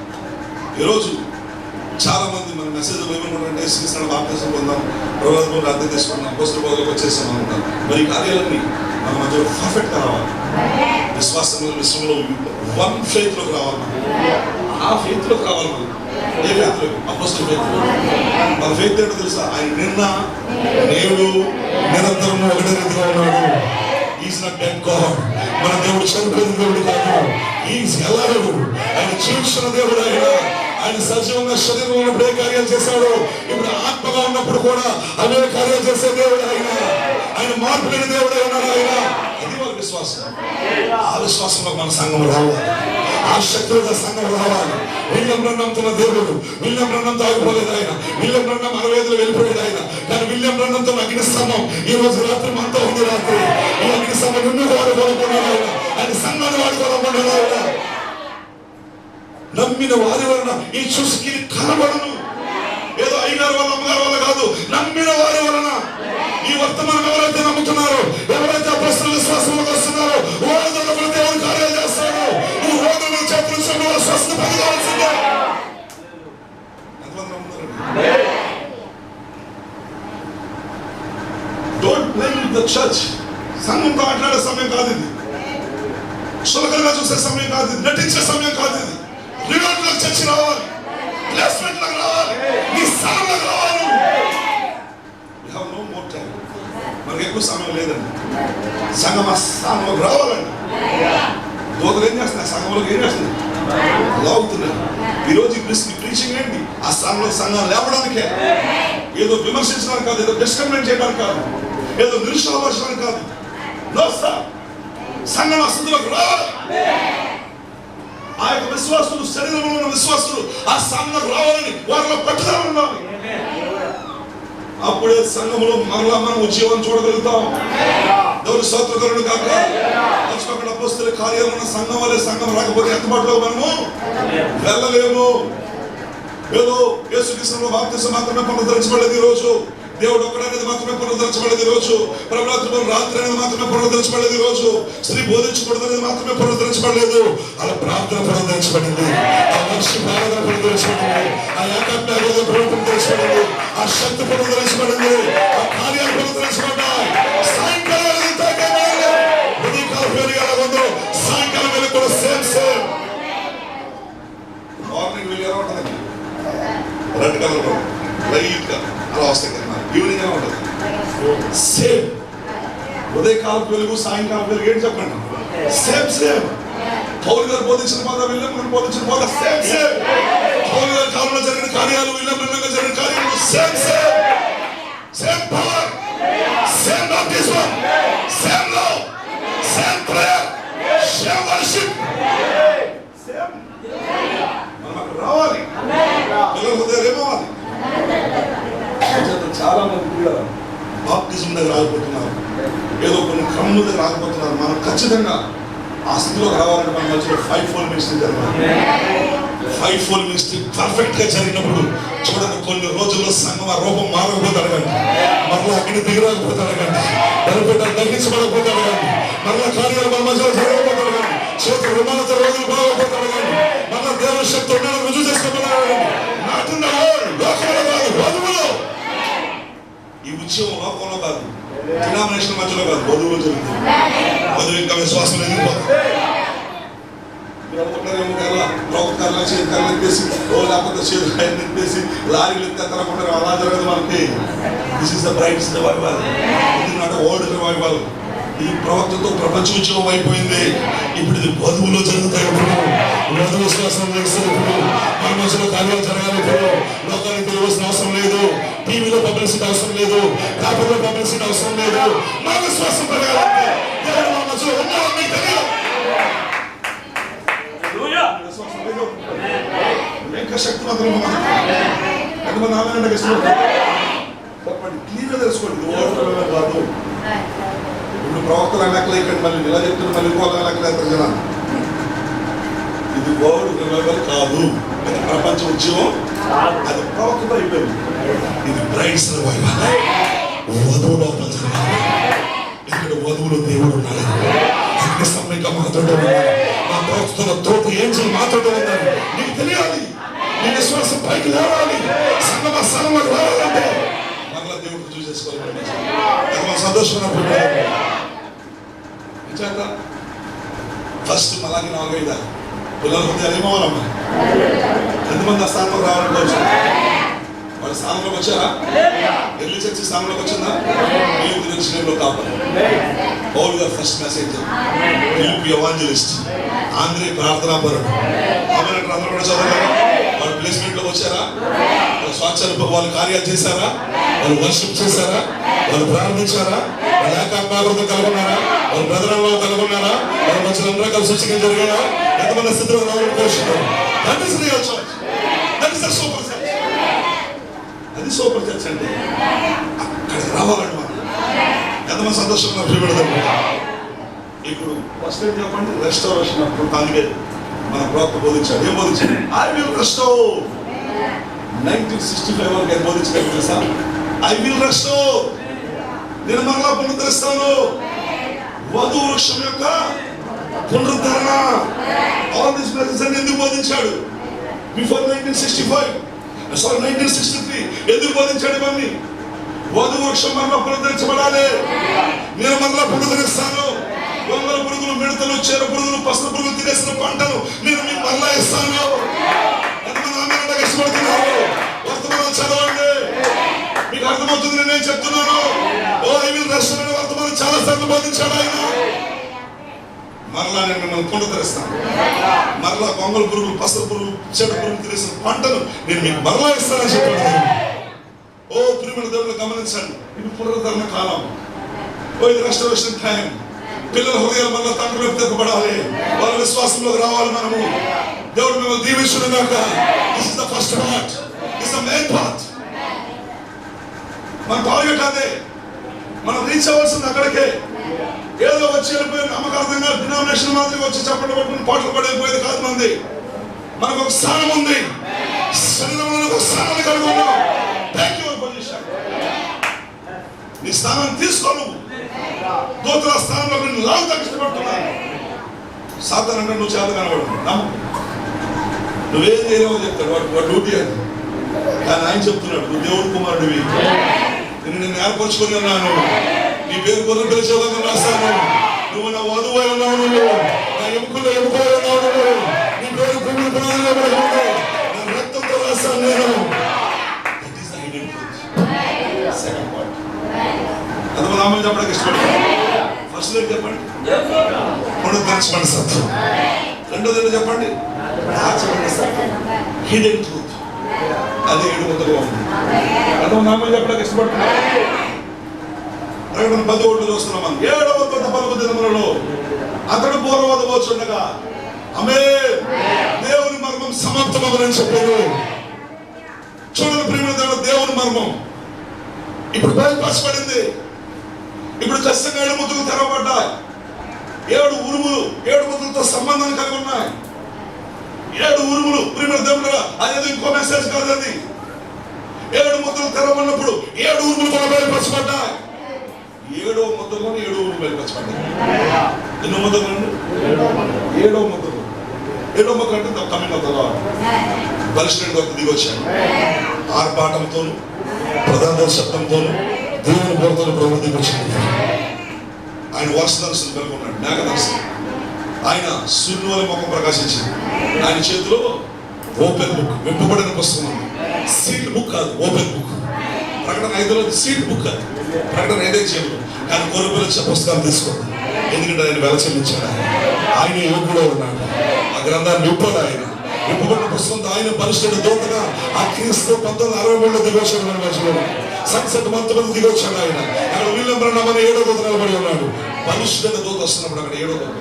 ఈరోజు చాలా మంది మన మెసేజ్ ఏమనుకుంటారంటే శ్రీకృష్ణ బాప్తిసం పొందాం, ప్రభుత్వం అర్థం చేసుకున్నాం, పోస్టర్ బోధలకు వచ్చేసాం అనుకుంటాం. మరి ఈ కార్యాలన్నీ మన మధ్యలో పర్ఫెక్ట్ రావాలి. విశ్వాసంలో వన్ ఫెయిత్ లోకి రావాలి. ఆ ఫెయిత్ లోకి రావాలి. మనం ఏ ఫెయిత్ లోకి? అపోస్తల ఫెయిత్ లో. మన ఫెయిత్ ఏంటో తెలుసా? ఆయన నిన్న నేడు నిరంతరం ఒకటే రీతిగా ఉన్నాడు. Is not dead God. మన దేవుడు చనిపోయిన దేవుడు కాదు. ఈజ్ ఎలాడు. ఆయన జీవిస్తున్న దేవుడు. ఆయన సజీవంగా శరీరంలో ఉన్నప్పుడు ఏ కార్యాలు చేశాడు, ఇప్పుడు ఆత్మగా ఉన్నప్పుడు కూడా అవే కార్యాలు చేసే దేవుడు ఆయన మార్పు లేని దేవుడు ఉన్నాడు. అది వాళ్ళ విశ్వాసం. ఆ విశ్వాసంలో మన సంఘం రావాలి. ఆ శక్తులతో సంఘం రావాలి. విలియం బ్రహ్మంతో దేవుడు, విలియం బ్రహ్మంతో ఆగిపోలేదు ఆయన. విలియం బ్రహ్మం 65లో వెళ్ళిపోయాడు ఆయన. కానీ విలియం బ్రహ్మంతో అగ్ని స్తంభం ఈ రోజు రాత్రి మనతో ఉంది. రాత్రి ఈ అగ్ని స్తంభం నిన్ను వాడుకోవాలనుకున్నాడు ఆయన. ఆయన సంఘాన్ని వాడుకోవాలనుకున్నాడు ఆయన. నమ్మిన వారి వలన ఈ సృష్టికి కనబడను. ఏదో అయ్యగారు వల్ల అమ్మగారు వల్ల కాదు, నమ్మిన వారి వలన. ఈ వర్తమానం ఎవరైతే నమ్ముతున్నారో, ఎవరైతే అపొస్తలుల విశ్వాసంలోకి వస్తున్నారో, వారి ద్వారా దేవుడు కార్యాలు చేస్తాడు. ఈ రోగుల చేతులు చెడు స్వస్థ పొందవలసిందే. ఎంతమంది నమ్ముతారండి? Don't play with the church. సంఘంతో మాట్లాడే సమయం కాదు ఇది. సులకలుగా చూసే సమయం కాదు ఇది. నటించే సమయం కాదు ఇది. రివర్ట్లోకి చర్చి రావాలి. ప్లేస్మెంట్లోకి రావాలి. నీ స్థానంలోకి రావాలి. We have no more time. మనకి ఎక్కువ సమయం లేదండి. సంఘం ఆ స్థానంలోకి రావాలండి. దోతలు ఏం చేస్తున్నాయి? సంఘంలోకి ఏం చేస్తున్నాయి? లాగుతున్నాయి. ఈరోజు ప్రీచింగ్ ఏంటి? ఆ స్థానంలో సంఘం లేపడానికే. ఏదో విమర్శించడానికి కాదు, ఏదో డిస్క్రిమినేట్ చేయడానికి కాదు, ఏదో నిరుత్సాహపరచడానికి కాదు. నో సార్, సంఘం ఆ స్థితిలోకి రావాలి. ఆ యొక్క విశ్వాసులు, శరీరంలో ఉన్న విశ్వాసులు ఆ స్థానంలోకి రావాలని వారిలో పట్టుదల ఉండాలి. అప్పుడే సంఘంలో మరలా మనం ఉద్యోగం చూడగలుగుతాం. దేవుని స్తోత్రకరుడు కాక. అక్కడ అపొస్తలుల కార్యాలు ఉన్న సంఘం వల్లే సంఘం రాకపోతే ఎత్తబాటులో మనము వెళ్ళలేము. ఏదో యేసుక్రీస్తులో బాప్తిసం మాత్రమే పునరుద్ధరించబడలేదు ఈ రోజు. దేవుడు ఒక్కడనేది మాత్రమే పునరుద్ధరించబడలేదు ఈ రోజు. ప్రభుత్వ రాత్రి అనేది మాత్రమే పునరుద్ధరించబడలేదు ఈ రోజు. స్త్రీ బోధించకూడదు అనేది మాత్రమే పునరుద్ధరించబడలేదు. అలా ప్రార్థన పునరుద్ధరించబడింది. ఆ వర్షం ఆరాధన పునరుద్ధరించబడింది. ఆ ఏకాత్మ పునరుద్ధరించబడింది. ఆ శక్తి పునరుద్ధరించబడింది. ఆ కార్యాలు పునరుద్ధరించబడ్డాయి. సాయంకాలం సాయంకాలం వెళ్ళి కూడా సేమ్ సేమ్. మార్నింగ్ వెళ్ళి ఎలా ఉంటుందండి? రెడ్ కలర్ లైట్ గా అలా వస్తాయి కదా. ఈవినింగ్ ఎలా ఉంటుంది? సేమ్. ఉదయకాలం వెలుగు, సాయంకాలం వెలుగు. ఏంటి చెప్పండి? Same same. పౌలు గారు బోధించిన బాధ, విలియం గారు బోధించిన బాధ సేమ్ సేమ్. పౌలు గారి కాలంలో జరిగిన కార్యాలు, విలియం బ్రహ్మంగా జరిగిన కార్యాలు same same. Same power, same baptism, same love, same prayer, same worship. Same. మనం అక్కడ రావాలి. పిల్లల హృదయాలు ఏమవ్వాలి? చాలా మంది బాప్టిజం దగ్గర రాకపోతున్నారు, ఏదో కొన్ని క్రమం దగ్గర రాకపోతున్నారు. మనం ఖచ్చితంగా ఆ స్థితిలోకి రావాలంటే మన మధ్యలో 5-4 మినిస్ట్రీ జరగాలి. 5-4 మినిస్ట్రీ పర్ఫెక్ట్ గా జరిగినప్పుడు చూడండి, కొన్ని రోజుల్లో సంఘం ఆ రూపం మారకపోతే అడగండి, మరలా అగ్ని దిగరాకపోతే అడగండి, బలిపీఠాలు తగ్గించబడకపోతే అడగండి, మరలా కార్యాలు మన మధ్యలో జరగకపోతే అడగండి, చేతులు రుమాలతో రోజులు బాగోకపోతే అడగండి, మరలా దేవుని శక్తి ఉండాలని రుజువు చేసుకోమని అడగండి. నాటున్న లోకంలో కాదు, వధువులో. ఈ ఉద్యమం లోకంలో కాదు, డినామినేషన్ మధ్యలో కాదు, వధువులో జరుగుతుంది. వధువు ఇంకా విశ్వాసం ఎదిగిపోతుంది. ఎత్తేసి లేకపోతే చేతులు ఎత్తేసి లారీలు ఎత్తేస్తారు. అలా జరగదు మనకి. This is the bright revival. ఇది నాట్ ఓల్డ్ రివైవల్. ఇది ప్రవక్తతో ప్రపంచ ఉద్యమం అయిపోయింది. ఇప్పుడు ఇది వధువులో జరుగుతాయి. ఇప్పుడు వధువు విశ్వాసం చేస్తారు. ఇప్పుడు మన మధ్యలో కార్యాలు జరగాలి. ఇప్పుడు లోకానికి తెలియవలసిన అవసరం లేదు, టీవీలో పబ్లిసిటీ అవసరం లేదు, పేపర్లో పబ్లిసిటీ అవసరం లేదు. మన విశ్వాసం పెరగాలంటే దేవుడు మన మధ్యలో ఉన్నాడని తెలియదు. శక్తివంతులు ఎంతమంది ఆమె చెప్పండి. క్లియర్ ఒక్కలా లెక్కలు ఇక్కడ మళ్ళీ ఇలా చెప్తున్న మళ్ళీ ఇంకొక లెక్కలు ఎత్తారు జనాలు. ఇది వరల్డ్ రివైవల్ కాదు, ఇది ప్రపంచ ఉద్యమం, అది ప్రవక్త అయిపోయింది. ఇది బ్రైడ్స్ రివైవల్, వధువులో ఇక్కడ వధువులు దేవుడు ఉన్నాడు. అగ్ని సమయంగా మాత్రమే ఉన్నాడు. నా ప్రవక్తల తోట ఏంజల్ మాత్రమే ఉన్నాడు. నీకు తెలియాలి, నీ విశ్వాసం పైకి లేవాలి, సంగమానికి రావాలంటే మరలా దేవుడికి చూసేసుకోవాలి. సంతోషంగా ఫస్ట్ అలాగే 4-5 పిల్లల హృదయాలు ఏమవ్వాలమ్మా? ఎంతమంది ఆ స్థానంలో రావాలనుకోవచ్చు? వాళ్ళ స్థానంలోకి వచ్చారా? ఎర్లీ చర్చి స్థానంలోకి వచ్చిందా? మీరు తెలిసిన కాపాడు. పౌలు గారు ఫస్ట్ మెసేజ్, ఫిలిప్ ఎవాంజలిస్ట్, ఆంధ్రే ప్రార్థనాపరుడు. అందరూ కూడా చదవగలరా? వాళ్ళు ప్లేస్మెంట్ లోకి వచ్చారా? వాళ్ళు స్వాచ్ఛాలు, వాళ్ళు కార్యాలు చేశారా? వాళ్ళు వర్షిప్ చేశారా? వాళ్ళు ప్రారంభించారా? వాళ్ళు ఏకాత్మాకృతం కలుగున్నారా? వాళ్ళు బ్రదరంలో కలుగున్నారా? వాళ్ళు మంచి అందరూ కలిసి సూచికలు జరిగాయా? ఎంతమంది స్థితిలో రావాలని కోరుతున్నారు? That is real church, that is the super church. అది సూపర్ చర్చ్ అంటే అక్కడికి రావాలండి మనం. ఎంతమంది సంతోషంగా ప్రియపడతారు? ఇప్పుడు ఫస్ట్ ఏం చెప్పండి, రెస్టారేషన్ అప్పుడు దానికే మన ప్రవక్త బోధించాడు. ఏం బోధించాడు? I will restore. 1965 వరకు ఏం బోధించాడు తెలుసా? ఐ విల్ రెస్టోర్, నేను మరలా పునరుద్ధరిస్తాను. వధు వృక్షం యొక్క పునరుద్ధరణ. ఆల్ దిస్ మెసేజ్ అని ఎందుకు బోధించాడు? బిఫోర్ 1963 ఎందుకు బోధించాడు ఇవన్నీ? వధు వృక్షం మరలా పునరుద్ధరించబడాలి. నేను మరలా పునరుద్ధరిస్తాను. దొంగల పురుగులు, మిడతలు, చీర పురుగులు, పసల పురుగులు తినేసిన పంటను నేను మీకు మరలా ఇస్తాను. ఎంతమంది ఆమె కష్టపడుతున్నారు? వర్తమానం చదవండి, మీకు అర్థమవుతుంది నేను చెప్తున్నాను. ఓ ఐ విల్ రెస్టోర్ వర్తమానం చాలా సార్లు బోధించాడు ఆయన. మరలా నేను మిమ్మల్ని పునరుద్ధరిస్తాను. మరలా దొంగల పురుగులు, పసల పురుగులు, చీడ పురుగులు తినేసిన పంటను నేను మీకు మరలా ఇస్తానని చెప్పాడు. ఓ ప్రియమైన దేవుళ్ళు గమనించండి, ఇది పునరుద్ధరణ కాలం. ఓ ఇది రెస్టరేషన్ టైం. పిల్లల హృదయాలు మళ్ళీ తండ్రి వైపు తిప్పబడాలి, వాళ్ళ విశ్వాసంలోకి రావాలి. మనము దేవుడు మిమ్మల్ని దీవించును గాక. This is the first part, this the main part. మన టార్గెట్ అదే, మనం రీచ్ అవ్వాల్సింది అక్కడికే. ఏదో వచ్చి వెళ్ళిపోయి నమ్మకార్థంగా డినామినేషన్ మాదిరి వచ్చి చప్పట్లు పట్టుకుని పాటలు పడైపోయేది కాదు. మంది మనకు ఒక స్థానం ఉంది, శరీరంలో ఒక స్థానాన్ని కలిగి ఉన్నాం. Take your position. నీ స్థానాన్ని తీసుకో. నువ్వు దూతల స్థానంలో నేను లాగుతా కష్టపడుతున్నాను. సాధారణంగా నువ్వు చేత కనబడు, నువ్వేం చేయలేవో చెప్తాడు, వాడు డ్యూటీ అది. కానీ ఆయన చెప్తున్నాడు, నువ్వు దేవుడు కుమారుడివి, నేను ఏర్పరచుకొని ఉన్నాను, నీ పేరు కొరకు పిలిచేదాన్ని రాస్తాను, నువ్వు నా వధువై ఉన్నావు, నువ్వు నా ఎముకల్లో ఎముకై ఉన్నావు, నువ్వు నీ పేరు భూమి పునాదిలో పడి ఉంది, నా రక్తంతో రాస్తాను నేను. That is the hidden truth. Second part. ఎంతమంది ఆమె చెప్పడానికి ఇష్టపడతారు? ఫస్ట్ లేదు చెప్పండి, పునరుద్ధరించబడిన సత్యం. రెండోది ఏంటో చెప్పండి, దాచబడిన సత్యం, హిడెన్ ట్రూత్. అదే 7 ముద్దగా ఉంది. ఎంతమంది ఆమె చెప్పడానికి ఇష్టపడుతున్నారు? 10 చూస్తున్నాం మనం. 7వ కొత్త పలుకు దినములలో అతడు పూర్వవధ పోచుండగా ఆమేన్, దేవుని మర్మం సమాప్తమని చెప్పాడు. చూడండి ప్రియమైన దేవుని మర్మం ఇప్పుడు బయలుపరచబడింది. ఇప్పుడు ఖచ్చితంగా 7 ముద్రలు తెరవబడ్డాయి. 7 ఉరుములు 7 ముద్రలతో సంబంధం కలిగి ఉన్నాయి. 7 ఉరుములు ప్రియమైన దేవుడు, అదేదో ఇంకో మెసేజ్ కాదు అది. 7 ముద్రలు తెరవబడినప్పుడు 7 ఉరుములు కూడా బయలుపరచబడ్డాయి. 7వ ముద్రలోనే 7 ఉరుములు బయలుపరచబడ్డాయి. ఎన్నో ముద్రలు? 7వ ముద్రలు. 7వ ముద్ర అంటే కమింగ్ ఆఫ్ ద లార్డ్. బలిష్ఠుడిగా దిగొచ్చాడు. ఆర్భాటంతోను ప్రధాన శబ్దంతోను దేవుని బోధనలు ప్రవృత్తికి వచ్చింది. ఆయన వర్షదర్శనం కలిగి ఉన్నాడు, మేఘదర్శనం. ఆయన సూర్యుని వలె ముఖం ప్రకాశించింది. ఆయన చేతిలో ఓపెన్ బుక్, విప్పబడిన పుస్తకం ఉంది. సీల్ బుక్ కాదు, ఓపెన్ బుక్. ప్రకటన 5లో సీల్ బుక్ కాదు, ప్రకటన 5 చేయదు. కానీ కొనుగోలు పుస్తకాలు తీసుకోండి, ఎందుకంటే ఆయన వెల చెల్లించాడు. ఆయన యోగులో ఉన్నాడు. ఆ గ్రంథాన్ని విప్పాడు. ఆయన విప్పబడిన పుస్తకంతో ఆయన పరిశుద్ధ దూతగా ఆ క్రీస్తు 1963లో దిగొచ్చాడు. మన మధ్యలో సన్సెట్ మంతమంది దిగొచ్చాడు. ఆయన అక్కడ విలియం బ్రహ్మ 7వ దూత నిలబడి ఉన్నాడు. పరిశుద్ధ దూత వస్తున్నప్పుడు అక్కడ 7వ దూత.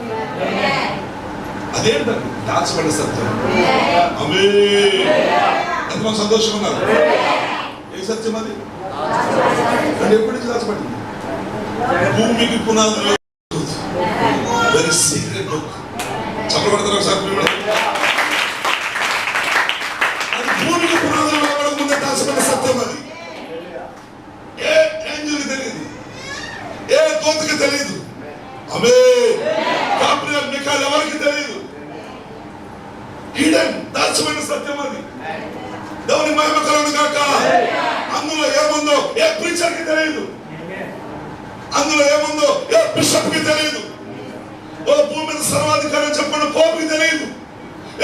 అదేంటండి దాచబడిన సత్యం. ఆమేన్. ఎంతమంది సంతోషంగా ఉన్నారు? ఏ సత్యం అది? అది ఎప్పటి నుంచి దాచబడింది? భూమికి పునాదులు వెరీ సీక్రెట్ బుక్. చెప్పబడతారు ఒకసారి. అది భూమికి పునాదులు వేయడం ముందే దాచబడిన సత్యం. అది ఏ ఏంజల్కి తెలియదు, ఏ దూతకి తెలియదు. ఆమేన్. గాబ్రియల్ మిఖాయేల్ ఎవరికి తెలియదు. హిడెన్, దాచబడిన సత్యం అది. దేవుని మహిమ కలుగును గాక. అందులో ఏముందో ఏ ప్రీచర్ కి తెలియదు, అందులో ఏముందో ఏ బిషప్ కి తెలియదు, ఓ భూమి మీద సర్వాధికారం చెప్పిన పోపుకి తెలియదు,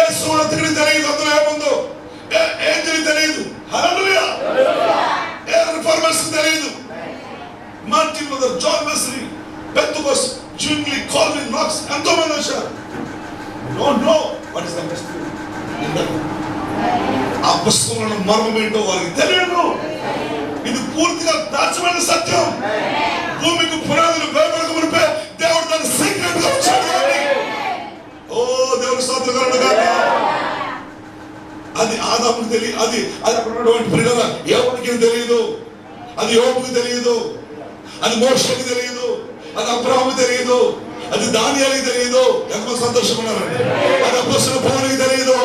ఏ సువార్తికి తెలియదు. అందులో ఏముందో ఏ ఏంజల్ తెలియదు. హల్లెలూయా. ఏ రిఫార్మర్స్ కి తెలియదు. Martin Luther, John Wesley, Pentecost, Zwingli, Calvin, Knox, ఎంతో మంది వచ్చారు. Don't know what is the mystery. ఆ పుస్తకంలో మర్మం ఏంటో వారికి తెలియదు. ఇది పూర్తిగా దాచబడిన సత్యం. భూమికి పునాదులు వేయబడక మునిపే దేవుడు దాన్ని సీక్రెట్ గా ఉంచాడు. ఓ దేవుని స్తోత్రం కలుగును గాక. అది ఆదాముకు తెలియదు. అది అక్కడ ఉన్నటువంటి ప్రియుల ఎవరికి తెలియదు. అది యోబుకి తెలియదు, అది మోషేకి తెలియదు, అది అబ్రాహాముకి తెలియదు, అది దానియేలుకి తెలియదు. ఎంతమంది సంతోషంగా ఉన్నారండి. అది అపోస్తలుల పౌలుకి తెలియదు.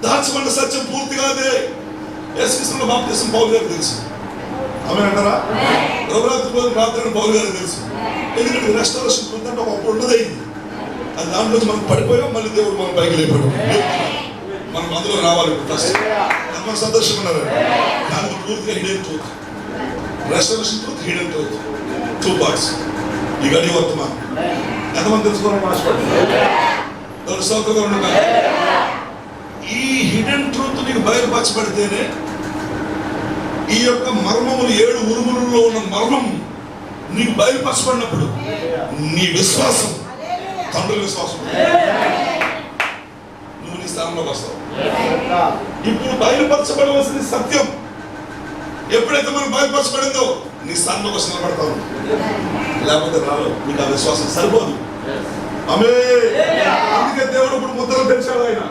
దాచబడిన సత్యం పూర్తిగా అదే. యేసుక్రీస్తును బాప్తిసం పౌలు గారికి తెలుసు. ఆమె అంటారా? రాత్రి పౌలు గారికి తెలుసు. ఎందుకంటే రెస్టారేషన్ ఉందంటే ఒకప్పుడు ఉన్నది. అది దాంట్లో మనం పడిపోయాం, మళ్ళీ దేవుడు మనం పైకి లేపాడు. మనం అందులో రావాలి. ఫస్ట్ ఎంతమంది సంతోషంగా ఉన్నారు. దానికి పూర్తిగా hidden truth, restoration truth, hidden truth, 2 parts. ఈ గడి వర్తమానం ఎంతమంది తెలుసుకోవాలని ఆశపడుతున్నారు. స్తోత్రంగా ఉండగా ఈ హిడెన్ ట్రూత్ నీకు బయలుపరచబడితేనే ఈ యొక్క మర్మములు, 7 ఉరుములలో ఉన్న మర్మం నీకు బయలుపరచబడినప్పుడు నీ విశ్వాసం, తండ్రి విశ్వాసం, నువ్వు నీ స్థానంలోకి వస్తావు. ఇప్పుడు బయలుపరచబడవలసిన సత్యం ఎప్పుడైతే మనం బయలుపరచబడిందో నీ స్థానంలోకి వచ్చి నిలబడతావు. లేకపోతే రావు. నీకు ఆ విశ్వాసం సరిపోదు. అందుకే దేవుడు ఇప్పుడు ముద్రలు తెరిచాడు ఆయన.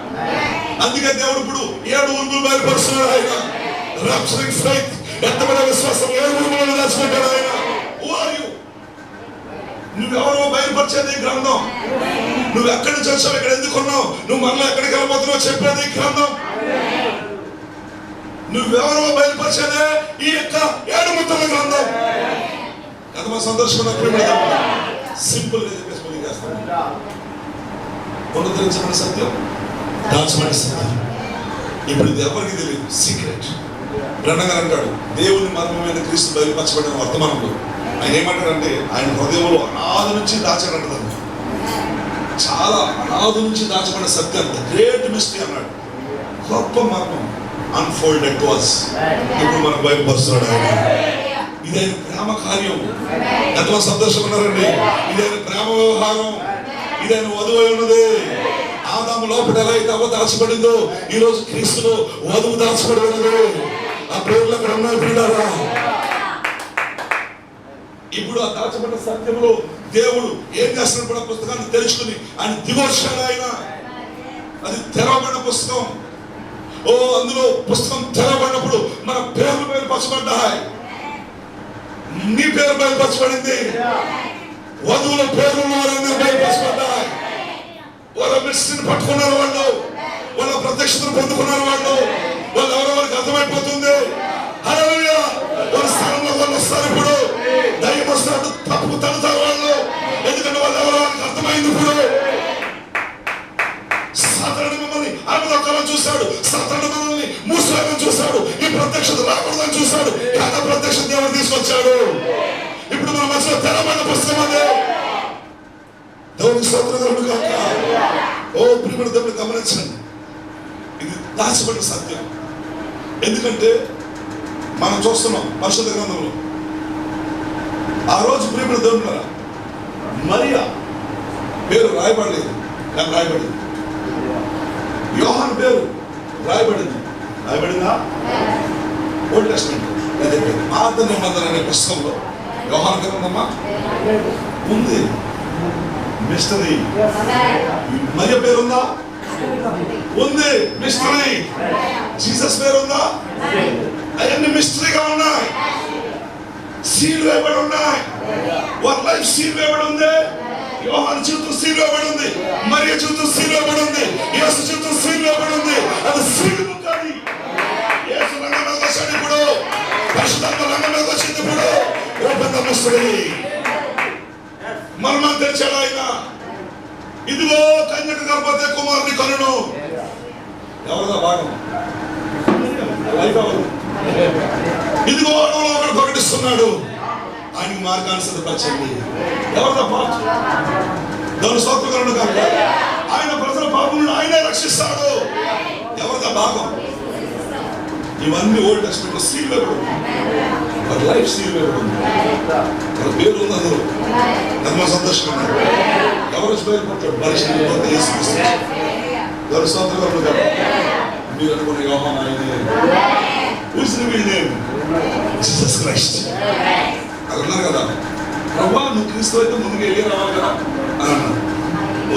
అందుకే దేవుడు ఇప్పుడు 7 ఉరుములు బయలుపరుస్తున్నాడు ఆయన. రాప్చరింగ్ ఫెయిత్, ఎత్తబడే విశ్వాసం 7 ఉరుములను దాచిపెట్టాడు ఆయన. Who are you? నువ్వెవరో బయలుపరిచేది ఈ గ్రంథం. నువ్వు ఎక్కడి నుంచి వచ్చావు, ఇక్కడ ఎందుకున్నావు, నువ్వు మళ్ళీ ఎక్కడికి వెళ్ళబోతున్నావు చెప్పేది ఈ గ్రంథం. నువ్వెవరో బయలుపరిచేదే ఈ యొక్క 7 ముద్రల గ్రంథం. ఎంతమంది సంతోషంగా సింపుల్ గా చెప్పేసి మళ్ళీ చేస్తాను. పునరుద్ధరించబడిన సత్యం, దాచబడిన సత్యం. ఇప్పుడు ఇది ఎవరికి తెలియదు, సీక్రెట్. బ్రహ్మంగా అంటాడు దేవుని మర్మమైన క్రీస్తు బయలుపరచబడిన వర్తమానంలో ఆయన ఏమంటాడంటే ఆయన హృదయంలో అనాది నుంచి దాచాడంటాడు. చాలా అనాది నుంచి దాచబడిన సత్యం, గ్రేట్ మిస్టరీ అన్నాడు. గొప్ప మర్మం అన్ఫోల్డెడ్ టు us. ఇప్పుడు మనకు బయలుపరుస్తున్నాడు ఆయన. ఇదైన ప్రేమ కార్యం. ఎంతమంది సంతోషంగా ఉన్నారండి. ఇదైన ప్రేమ వ్యవహారం, ఇదైన వధువై ఉన్నది. ఆదాము లోపల ఎలా అయితే అవ్వ దాచబడిందో ఈ రోజు క్రీస్తులో వధువు దాచబడి ఉన్నది. ఆ పేర్లు అక్కడ ఉన్నాయి పిల్లారా. ఇప్పుడు ఆ దాచబడిన సత్యంలో దేవుడు ఏం చేస్తున్నప్పుడు ఆ పుస్తకాన్ని తెలుసుకుని ఆయన దిగొచ్చాడు ఆయన. అది తెరవబడిన పుస్తకం. ఓ అందులో పుస్తకం తెరవబడినప్పుడు మన పేర్లు బయలుపరచబడ్డాయి. నీ పేరు బయలుపరచబడింది. వధువుల పేర్లు వారందరూ బయలుపరచబడ్డాయి. వాళ్ళ మిస్టరీని పట్టుకున్నారు వాళ్ళు, వాళ్ళ ప్రత్యక్షతను పొందుకున్నారు వాళ్ళు. వాళ్ళు ఎవరో వాళ్ళకి అర్థమైపోతుంది. హల్లెలూయా. వాళ్ళ స్థానంలో వాళ్ళు వస్తారు. ఇప్పుడు దయ్యం వస్తున్నట్టు తప్పు తడుతారు వాళ్ళు. ఎందుకంటే వాళ్ళు ఎవరో వాళ్ళకి అర్థమైంది. ఇప్పుడు సాతానుడు మిమ్మల్ని అబద్ధకాలం చూశాడు, సాతానుడు మిమ్మల్ని మూసివేయాలని చూశాడు, ఈ ప్రత్యక్షత రాకూడదని చూశాడు. కానీ ప్రత్యక్షత దేవుడు తీసుకొచ్చాడు. ఇప్పుడు మన మధ్యలో తెరమైన పుస్తకం అదే. దేవుని స్తోత్రం కలుగును గాక. ఓ ప్రియమైన దేవుని గమనించండి, ఇది దాచబడిన సత్యం. ఎందుకంటే మనం చూస్తున్నాం పరిశుద్ధ గ్రంథంలో ఆ రోజు ప్రియమైన దేవుని మరియా పేరు రాయబడలేదు, కానీ రాయబడింది. యోహాను పేరు రాయబడింది. రాయబడిందా? ఓల్డ్ టెస్టమెంట్ పాత నిబంధన అనే పుస్తకంలో యోహాను గ్రంథమా ఉంది. మిస్టరీ. మరియ పేరుందా? ఉంది. మిస్టరీ. జీసస్ పేరుందా? అవన్నీ మిస్టరీగా ఉన్నాయి. సీల్ వేయబడి ఉన్నాయి. వారి లైఫ్ సీల్ వేయబడి ఉంది. యోహాను జీవితం సీలువబడి ఉంది, మరియ జీవితం సీలువబడి ఉంది, యేసు జీవితం సీలువబడి ఉంది. అది సీలు కాదు. యేసు రంగం మీద వచ్చాడు, ఇప్పుడు పరిశుద్ధాత్మ రంగం మీద వచ్చింది. ఇప్పుడు ఓపెన్ మర్మం తెరిచాడు ఆయన. ఇదిగో కన్యక గర్భవతి కుమారుని కనును. ఎవరిదా భాగం? ఇదిగో అడవులో ఒకడు ప్రకటిస్తున్నాడు, ఆయనకి మార్గాన్ని సిద్ధపరచండి. ఎవరిదా పాట? దాని స్తోత్రకరుడు కాదు. ఆయన ప్రజల పాపములను ఆయనే రక్షిస్తాడు. ఎవరిదా భాగం? ఇవన్నీ ఓల్డ్ టెస్ట్మెంట్ లో సీల్ వేయబడి, లైఫ్ సీల్ వేయబడి, పేరు ఉంది అందులో. నమ్మ సంతోషంగా ఎవరు బయలుపడతాడు? పరిశీలన ఎవరు స్తోత్రకరుడు కాదు. మీరు అనుకునే యోహాను ఆయనే. Jesus Christ. అది ఉన్నారు కదా, ప్రభా నువ్వు క్రీస్తు అయితే ముందుకు వెళ్ళి రావాలి కదా అని అన్నాడు.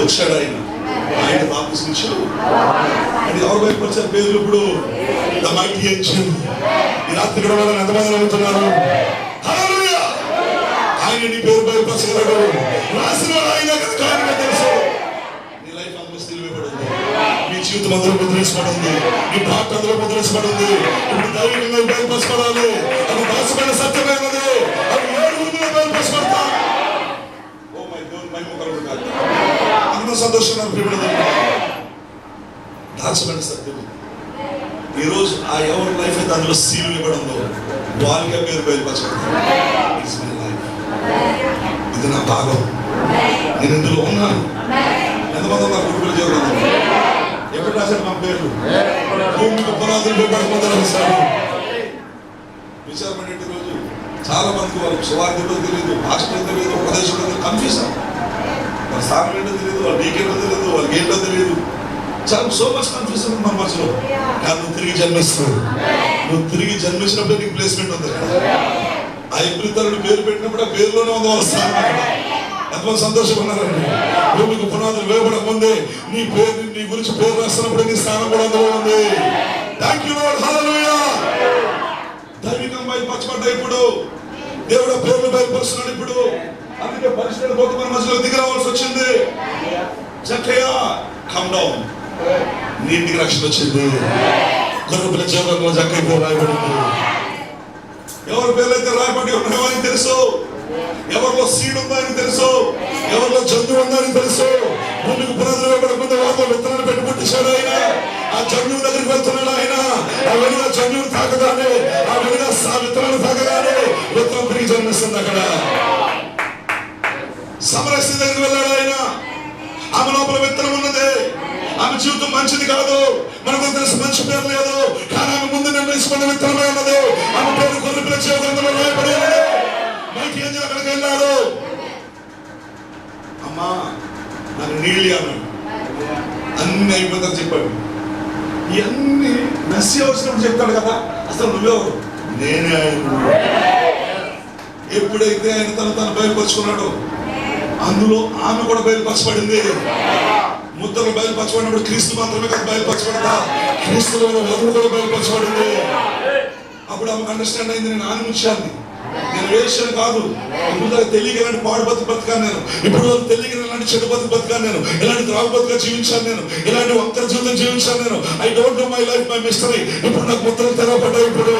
వచ్చాడు ఆయన. ఆయన బాప్తిస్మం ఇచ్చాడు. అది ఎవరు బయటపరిచారు? పేర్లు ఇప్పుడు ద మైటీ ఏంజెల్. ఈ రాత్రి కూడా వాళ్ళని ఎంతమంది నమ్ముతున్నారు? హల్లెలూయా. ఆయన నీ పేరు బయటపరచగలడు. రాసిన ఆయన కదా, ఆయనకే తెలుసు. నీ లైఫ్ అందులో స్థిరపడింది, నీ జీవితం అందులో ముద్రించబడింది, నీ పాట అందులో ముద్రించబడింది. ఇప్పుడు దైవికంగా బయటపరచబడాలి. అది దాచబడిన సత్యమైనది. అది ఏడు గురువులో బయటపరచబడతా. ఓ మై గాడ్, మై ముఖంలో కాదు. అందరూ సంతోషంగా దాచబడిన సత్యం. ఈరోజు ఆ ఎవరి లైఫ్ అయితే అందులో సీల్ ఇవ్వడంలో వాళ్ళకే పేరు బయలుపరచబడుతుంది. ఇది నా భాగం, నేను ఇందులో ఉన్నాను. ఎంతమంది ఉన్నారు? కుటుంబ జీవితం ఎప్పుడు రాశాడు మా పేర్లు? భూమికి పునాదులు పెట్టకుండా రాశాడు. విచారమైన రోజు చాలా మందికి వాళ్ళకి సువార్తలో తెలియదు, పాస్టర్ తెలియదు, ఉపదేశంలో కన్ఫ్యూజన్. వాళ్ళ స్థానం ఏంటో తెలియదు, వాళ్ళ నీకేంటో తెలియదు, వాళ్ళకి ఏంటో తెలియదు. చాలా సో మచ్ కన్ఫ్యూజన్ మన మనసులో. కానీ నువ్వు తిరిగి జన్మిస్తావు. నువ్వు తిరిగి జన్మించినప్పుడు నీకు ప్లేస్మెంట్ ఉంది. ఆ ఇబ్రితరుడు పేరు పెట్టినప్పుడు ఆ పేరులోనే ఉంది వాళ్ళ స్థానం. ఎంతమంది సంతోషంగా ఉన్నారండి? భూమికి పునాదులు వేయబడక ముందే నీ పేరు, నీ గురించి పేరు రాస్తున్నప్పుడు నీ స్థానం కూడా అందులో ఉంది. Thank you lord. హల్లెలూయా. దైవికంగా బయలుపరచబడ్డా. ఇప్పుడు దేవుడు పేర్లు బయలుపరుస్తున్నాడు. ఇప్పుడు అందుకే పరిశుద్ధుల పోతే మన మధ్యలో దిగి రావాల్సి వచ్చింది. జక్కయ్య కమ్ డౌన్. నీ ఇంటికి రక్షణ వచ్చింది. గొర్రెపిల్ల జీవితంలో జక్కయ్య పేరు రాయబడింది. ఎవరి పేర్లు అయితే రాయబడి ఉన్నాయో అని తెలుసు. ఎవరిలో సీడ్ ఉందో అని తెలుసు. ఎవరిలో జంతువు ఉందో అని తెలుసు. భూమికి పునాదులు వేయబడకుండా వాళ్ళలో విత్తనాలు పెట్టి పుట్టించాడు ఆయన. ఆ జంతువు దగ్గరికి వెళ్తున్నాడు ఆయన. ఆ వెలుగా జంతువుని తాకగానే, ఆ వెలుగా విత్తనాలు తాకగానే విత్తనం తిరిగి జన్మిస్తుంది. అక్కడ సమరస్య దగ్గరికి వెళ్ళాడు ఆయన. ఆమె లోపల విత్తనం ఉన్నది. ఆమె జీవితం మంచిది కాదు, మనకు తెలిసి మంచి పేరు లేదు. కానీ ఆమె ముందు నిర్ణయించుకున్న విత్తనమే ఉన్నది. ఆమె పేరు గొర్రెపిల్ల జీవితంలో రాయబడి ఉన్నది. మైకి ఏంజెల్ అక్కడికి వెళ్ళాడు. అమ్మా నాకు నీళ్ళు అన్నాడు. అన్ని అయిపోతారు చెప్పాడు. ఇవన్నీ మెస్సి వచ్చినప్పుడు చెప్తాడు కదా, అసలు నువ్వెవరు? నేనే ఆయన. ఎప్పుడైతే ఆయన తను బయలుపరుచుకున్నాడు, అందులో ఆమె కూడా బయలుపరచబడింది. ముద్రలు బయలుపరచబడినప్పుడు క్రీస్తు మాత్రమే కదా బయలుపరచబడతా. క్రీస్తులో వధువు కూడా బయలుపరచబడింది. అప్పుడు ఆమెకు అండర్స్టాండ్ అయింది, నేను ఆనందించాను, నేను వేషను కాదు. ఇప్పుడు తెలియక ఇలాంటి పాడు బతికాను నేను. ఇప్పుడు తెలియక ఇలాంటి చెడు బతికాను నేను. ఇలాంటి త్రాగు బతుగా జీవించాను నేను. ఇలాంటి వంకర జీవితం జీవించాను నేను. I don't know my life, my mystery. ఇప్పుడు నాకు ముద్రలు తెరవబడ్డాయి. ఇప్పుడు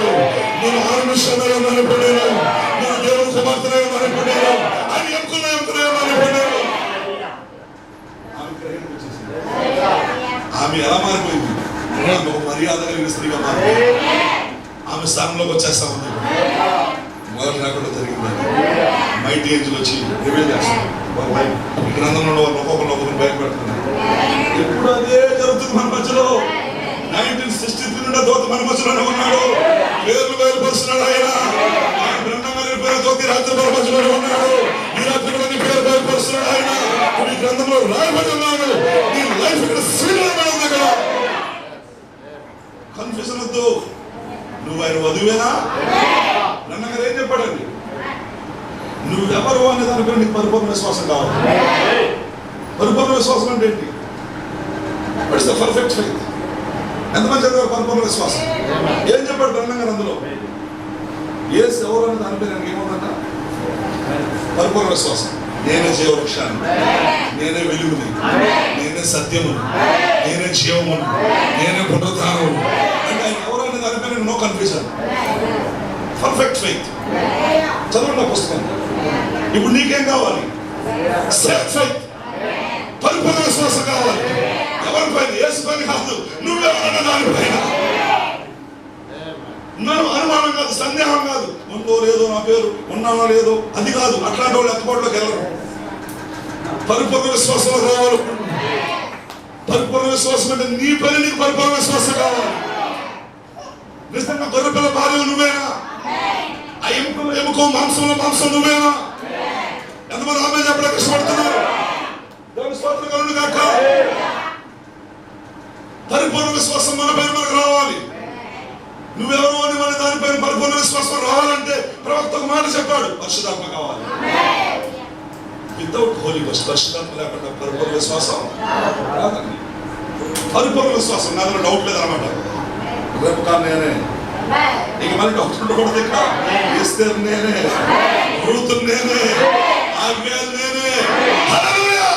నేను ఆనందిస్తాను ఉన్నాను. ఇప్పుడు నేను దేవుడు కుమార్తెనే ఉన్నాను. ఇప్పుడు నేను ఆయన ఎంకునే ఉన్నాను. ఇప్పుడు నేను ఆమె ఎలా మారిపోయింది? ఆమె ఒక మర్యాద కలిగిన స్త్రీగా మారిపోయింది. ఆమె స్థానంలోకి వచ్చేస్తా ఉంది. మొదటి రాకుండా జరిగింది. మైటీ ఏంజెల్ వచ్చి రివీల్ చేస్తాడు. ఈ గ్రంథంలో వాళ్ళు ఒక్కొక్కరు బయటపెడుతున్నారు. ఎప్పుడు అదే జరుగుతుంది మన మధ్యలో. 1963 నుండి దోత మన మధ్యలోనే ఉన్నాడు. పేర్లు బయలుపరుస్తున్నాడు ఆయన. గ్రంథంగా పేరు దోతి రాత్రి మన మధ్యలోనే ఉన్నాడు. ఈ రాత్రి కూడా నీ పేరు బయలుపరుస్తున్నాడు ఆయన. ఈ గ్రంథంలో రాయబడి ఉన్నాడు. నీ లైఫ్ ఇక్కడ శ్రీరామ ఉంది. అక్కడ కన్ఫ్యూజన్ వద్దు. నువ్వు ఆయన వధువేనా? నన్నగారు ఏం చెప్పాడండి? నువ్వెవరు అనే దానిపై నీకు పరిపూర్ణ విశ్వాసం కావాలి. పరిపూర్ణ విశ్వాసం అంటే ఏంటి? What's the perfect faith? ఎంతమంది చదివారు పరిపూర్ణ విశ్వాసం? ఏం చెప్పాడు నన్నగారు అందులో? యేసు ఎవరు అనే దానిపై నాకు ఏముందంట? పరిపూర్ణ విశ్వాసం. నేనే జీవవృక్షాన్ని. నేనే వెలుగుని, నేనే సత్యమును, నేనే జీవమును, నేనే పునరుద్ధానమును. అంటే ఆయన ఎవరైనా దానిపై నో కన్ఫ్యూజన్. Perfect faith. చదవండి పుస్తకం. ఇప్పుడు నీకేం కావాలి? సేఫ్ ఫెయిత్, పరిపూర్ణ విశ్వాసం కావాలి. ఎవరిపైన? యేసు పైన కాదు, నువ్వెవరన్నా దానిపైన. నన్ను అనుమానం కాదు, సందేహం కాదు, ఉందో లేదో నా పేరు, ఉన్నానో లేదో అది కాదు. అట్లాంటి వాళ్ళు ఎత్తుకోవట్లోకి వెళ్ళరు. పరిపూర్ణ విశ్వాసంలో రావాలి. పరిపూర్ణ విశ్వాసం అంటే నీ పైన నీకు పరిపూర్ణ విశ్వాసం కావాలి. నిజంగా గొర్రెపిల్ల భార్య నువ్వేనా? ఆ ఎముకో మాంసంలో మాంసం నువ్వేనా? ఎంతమంది ఆమె చెప్పడానికి ఇష్టపడుతున్నారు? దేవుని స్తోత్రం కలుగును గాక. పరిపూర్ణ విశ్వాసం మన పైన మనకు రావాలి. నువ్వెవరో అని మన దానిపైన పరిపూర్ణ విశ్వాసం రావాలంటే ప్రవక్త ఒక మాట చెప్పాడు, పరిశుద్ధాత్మ కావాలి. వితౌట్ హోలీ గోస్ట్, పరిశుద్ధాత్మ లేకుండా పరిపూర్ణ విశ్వాసం రాదండి. పరిపూర్ణ విశ్వాసం నాలో డౌట్ లేదన్నమాట. రేపు కాదు నేనే, ఇక మళ్ళీ డౌట్ ఉండకూడదు. ఇక్కడ ఎస్తేర్ నేనే, రూతు నేనే, ఆజ్ఞలు నేనే. హల్లెలూయా.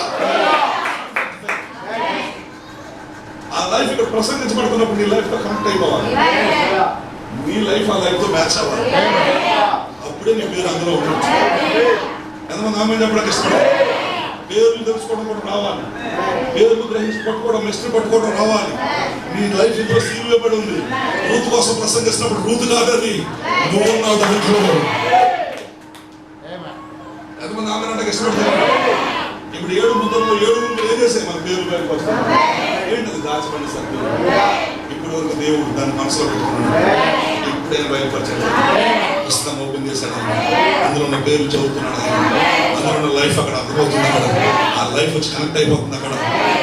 ఆ లైఫ్ ఇక్కడ ప్రసంగించబడుతున్నప్పుడు నీ లైఫ్ తో కనెక్ట్ అయిపోవాలి. నీ లైఫ్ ఆ లైఫ్ తో మ్యాచ్ అవ్వాలి. అప్పుడే నీ పేరు అందులో ఉంటుంది. ఎంతమంది ఆమె చెప్పడానికి ఇష్టపడాలి? పేర్లు తెలుసుకోవడం కూడా రావాలి. పేర్లు గ్రహించి పట్టుకోవడం, మిస్టర్ పట్టుకోవడం రావాలి. నీ లైఫ్ ఇందులో సీల్ వేయబడి ఉంది. రూతు కోసం ప్రసంగిస్తున్నప్పుడు రూతు కాదు అది, నువ్వు ఉన్నావు దాంట్లో. ఎంతమంది ఆమె అంటే ఇష్టపడతారు? ఇప్పుడు 7 ముద్రలో 7 ముద్రలు ఏం చేసాయి? మన పేర్లు బయటకు వస్తాయి. ఏంటది? దాచబడిన సత్యం. ఇప్పుడు వరకు దేవుడు దాన్ని మనసులో పెట్టుకున్నాడు. ఇప్పుడైనా బయలుపరచాడు. పుస్తకం ఓపెన్ చేశాడు. అందులో ఉన్న పేర్లు చదువుతున్నాడు. అందులో ఉన్న లైఫ్ అక్కడ అర్థమవుతుంది. అక్కడ ఆ లైఫ్ వచ్చి కనెక్ట్ అయిపోతుంది. అక్కడ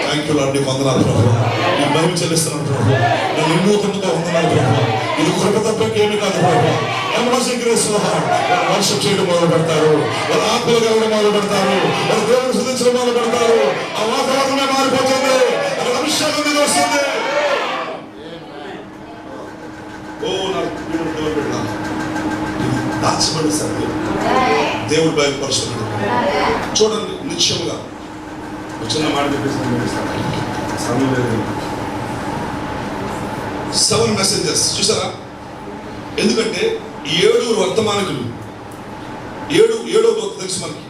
థ్యాంక్ యూ లార్డ్, నీకు వందనాలు ప్రభు, నేను బైబిల్ చెల్లిస్తున్నాను ప్రభు, నేను వినూతనంగా వందనాలు ప్రభు. ఇది కృప తప్ప ఏమీ కాదు ప్రభు. వర్షం చేయడం మొదలు పెడతారు, వాళ్ళ ఆత్మలు కలగడం మొదలు పెడతారు, వాళ్ళ దేవుని శుద్ధించడం మొదలు పెడతారు. ఆ వాతావరణమే మారిపోతుంది. అక్కడ అభిషేకం మీద వస్తుంది. ఓ నాకు దేవుడు పెట్టాను. దాచబడిన సత్యం దేవుడు బయలుపరుస్తున్నాడు. చూడండి, నిత్యముగా చిన్న మాట చెప్పేస్తాను. 7 మెసెంజర్స్ చూసారా? ఎందుకంటే 7 వర్తమానికులు, 7వ దూత తెలుసు మనకి.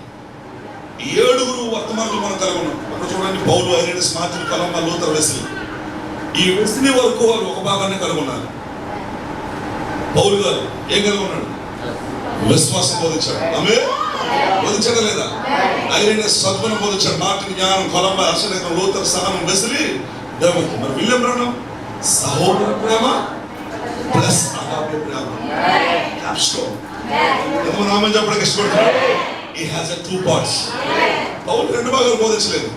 7 వర్తమానికులు మనం కలిగి ఉన్నాం. అక్కడ చూడండి, పౌలు, ఐరేనస్, మార్టిన్, కొలంబా, లూథర్, వెస్లీ. ఈ వెస్లీ వరకు వాళ్ళు ఒక భాగాన్ని కలిగి ఉన్నారు. పౌలు గారు ఏం కలిగి ఉన్నాడు? విశ్వాసం బోధించాడు. ఆమె బోధించడా లేదా? ఐరేనస్ సద్గుణం బోధించాడు. మార్టిన్ జ్ఞానం, కొలంబా అర్షణం, లూథర్ సహనం, వెస్లీ దేవత్వం. మరి విలియం బ్రౌన్ సహోదర ప్రేమ ప్లస్ అగాపే ప్రేమ. క్యాప్స్టోన్. ఎంతమంది ఆమె చెప్పడానికి ఇష్టపడుతున్నారు? He has a 2 parts. పౌలు 2 భాగాలు బోధించలేదు,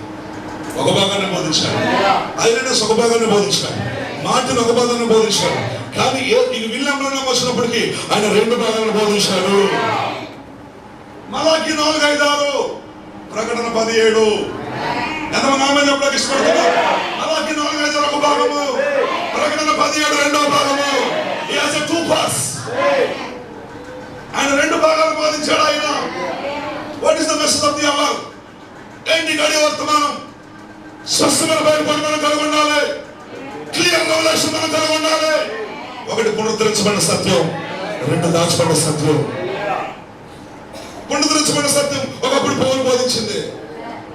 ఒక భాగాన్ని బోధించాడు. ఐరేనస్ ఒక భాగాన్ని బోధించాడు. మార్టిన్ ఒక భాగాన్ని బోధించాడు. కానీ ఇది విలియం బ్రౌన్ వచ్చినప్పటికీ ఆయన 2 భాగాలను బోధించాడు. మలాకి 4, 5, 6, ప్రకటన 17. ఎంతమంది ఆమె చెప్పడానికి ఇష్టపడుతున్నారు? మలాకి 4, 5, 6 ఒక భాగము, ప్రకటన 17 రెండవ భాగము. He has a 2 parts. ఆయన 2 భాగాలు బోధించాడు ఆయన. What is the message of the hour? ఏంటి గడియ వర్తమానం? స్పష్టమైన బయలుపాటు మనం కలిగి ఉండాలి. క్లియర్ రెవల్యూషన్ మనం కలిగి ఉండాలి. 1 పునరుద్ధరించబడిన సత్యం, 2 దాచబడిన సత్యం. పునరుద్ధరించబడిన సత్యం ఒకప్పుడు పౌలు బోధించింది.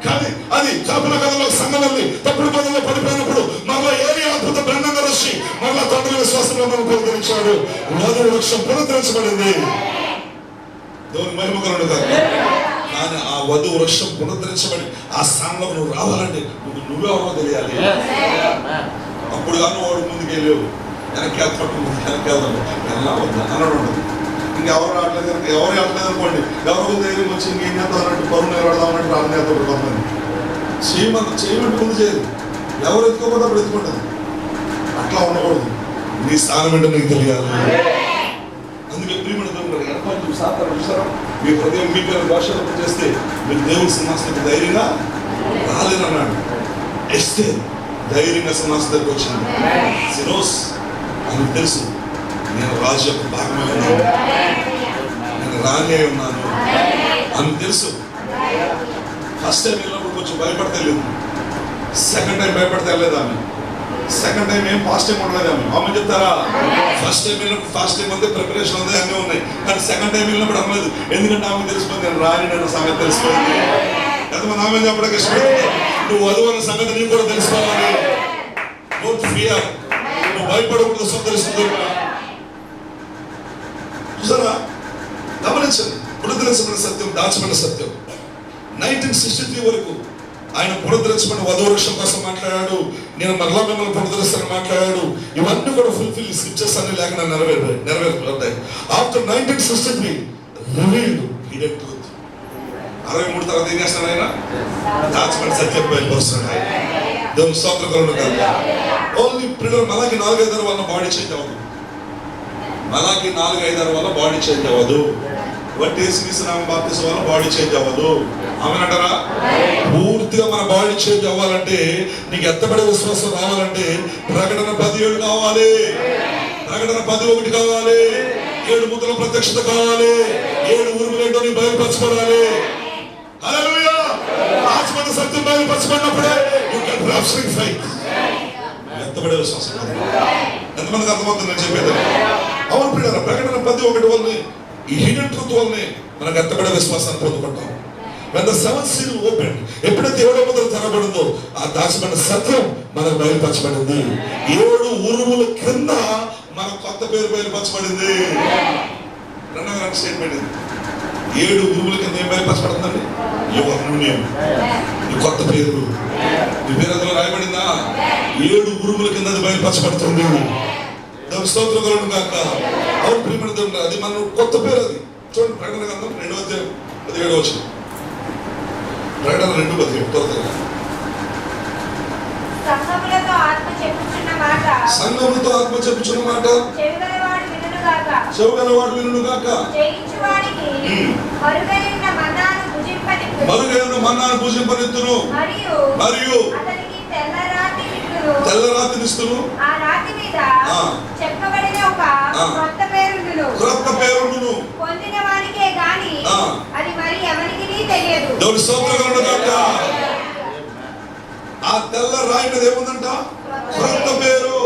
కానీ అది కల్పన కథలో సంఘాలని తప్పుడు పదంలో పడిపోయినప్పుడు మరలా ఏది అద్భుత బ్రహ్మంగా వచ్చి మరలా తండ్రి విశ్వాసంలో మనం పునరుద్ధరించాడు. వధువు వృక్షం పునరుద్ధరించబడింది. దేవుని మహిమ కలుగును గాక. కానీ ఆ వధువు వృక్షం పునరుద్ధరించబడి ఆ స్థానంలో నువ్వు రావాలంటే నువ్వెవరో తెలియాలి. అప్పుడు కానీ వాడు ముందుకెళ్ళేవు, వెనక్కి వెళ్తాం ఎలా వద్దా అనడం ఉండదు. ఇంకెవరు రావట్లేదు, ఎవరు వెళ్ళట్లేదు అనుకోండి, ఎవరు ధైర్యం వచ్చి ఇంకేం చేద్దాం అన్నట్టు, పరువు నిలబడదాం అన్నట్టు రాజనేత కొంతమంది చేయమంటే ముందు చేయదు. ఎవరు ఎత్తుకోకపోతే అప్పుడు ఎత్తుకుంటుంది. అట్లా ఉండకూడదు. నీ స్థానం ఏంటో నీకు తెలియాలి. అందుకే ప్రియమైన చూసారా, మీ హృదయం మీ పేరు భాషలో చేస్తే మీరు దేవుని సింహాసనానికి ధైర్యంగా రాలేనన్నాడు. ఎస్తేర్ ధైర్యంగా సింహాసనం దగ్గరికి వచ్చింది. సిరోస్ అని తెలుసు, నేను రాజు యొక్క భాగమే ఉన్నాను, నేను రాణి అయి ఉన్నాను అని తెలుసు. ఫస్ట్ టైం వెళ్ళినప్పుడు కొంచెం భయపడితే లేదు. సెకండ్ టైం భయపడితే వెళ్ళలేదు ఆమె. సెకండ్ టైం ఏం ఫాస్ట్ టైం ఉండలేదు ఆమె. ఆమె చెప్తారా? ఫస్ట్ టైం వెళ్ళినప్పుడు ఫాస్ట్ టైం ఉంది, ప్రిపరేషన్ ఉంది, అన్నీ ఉన్నాయి. కానీ సెకండ్ టైం వెళ్ళినప్పుడు అమ్మలేదు. ఎందుకంటే ఆమె తెలిసిపోయింది నేను రాని అన్న సంగతి తెలిసిపోయింది. ఎంతమంది ఆమె చెప్పడానికి ఇష్టపడుతుంది? నువ్వు వధువు అన్న సంగతి నీకు కూడా తెలుసుకోవాలి. Don't fear. నువ్వు భయపడకూడదు. సంతరిస్తుంది. చూసారా? గమనించండి. పునరుద్ధరించబడిన సత్యం, దాచబడిన సత్యం. 1963 వరకు ఆయన పునరుద్ధరించబడిన వధువు వృక్షం కోసం మాట్లాడాడు. నేను మరలా మిమ్మల్ని పునరుద్ధరిస్తానని మాట్లాడాడు. ఇవన్నీ కూడా ఫుల్ఫిల్, స్క్రిప్చర్స్ అన్ని లేకుండా నెరవేరుతాయి. After 1963 revealed hidden truth. 63 తర్వాత ఏం చేస్తాడు ఆయన? దాచబడిన సత్యం బయలుపరుస్తున్నాడు ఆయన. దేవుని స్తోత్రం కలుగును గాక. ఓన్లీ ప్రియులారా, మలాకి 4-5 వల్ల బాడీ చేంజ్ అవ్వదు. మలాకి 4-5 వల్ల బాడీ చేంజ్ అవ్వదు. వట్టి యేసుక్రీస్తు బాప్తిసం వల్ల బాడీ చేంజ్ అవ్వదు. అవునంటారా? పూర్తిగా మన బాడీ చేంజ్ అవ్వాలంటే, నీకు ఎత్తబడే విశ్వాసం రావాలంటే ప్రకటన 10:7 కావాలి. ప్రకటన 10:1 కావాలి. 7 ముద్రల ప్రత్యక్షత కావాలి. 7 ఉరుములేంటో నీ బయలుపరచబడాలి. హల్లెలూయా! ఆత్మని సత్యం బయలుపరచబడినప్పుడే యు కెన్ రాప్చరింగ్ ఫెయిత్. ఎత్తబడే విశ్వాసం. ఎంతమందికి అర్థమవుతుంది నేను చెప్పేది? అవును ప్రియులారా, ప్రకటన 10:1 వల్లే, ఈ హిడెన్ ట్రూత్ వల్లనే మనకు ఎత్తబడే విశ్వాసాన్ని పొందుకుంటాం. When the seventh seal opened, ఎప్పుడైతే 7వ ముద్ర తెరబడిందో ఆ దాచబడిన సత్యం మనకు బయలుపరచబడింది. 7 ఉరుముల కింద మన కొత్త పేరు బయలుపరచబడింది. రెండవ స్టేట్మెంట్ ఇది. 7 ఉరుముల కింద ఏం బయలుపరచబడుతుందండి? యువర్ న్యూనేమ్, నీ కొత్త పేరు. నీ పేరు అందులో రాయబడిందా? 7 ఉరుముల కింద అది బయలుపరచబడుతుంది. దేవుని స్తోత్రం కలుగును గాక. అవును ప్రియమైన దేవుని, అది మన కొత్త పేరు. అది చూడండి, ప్రకటన గ్రంథం 2:17. ప్రకటన 2:17 త్వరగా. సంఘములతో ఆత్మ చెప్పుచున్న మాట, సంఘములతో ఆత్మ చెప్పుచున్న మాట, చెవిగలవాడు వినుగాక. చెవిగలవాడు వినుగాక. జయించువానికి మరుగైన మన్నాను భుజింపనిత్తును. మరుగైన మన్నాను భుజింపనిత్తును. మరియు అతనికి తెల్ల రాతి ఇత్తును. తెల్ల రాతినిస్తును. ఆ రాతి మీద చెప్పబడిన ఒక కొత్త పేరుండును. క్రొత్త పేరుండును. పొందిన వానికే గాని అది మరి ఎవరికి తెలియదు. దేవుని స్తోత్రం కలుగును గాక. ఆ తెల్ల రాయి మీద ఏముందంట? క్రొత్త పేరు.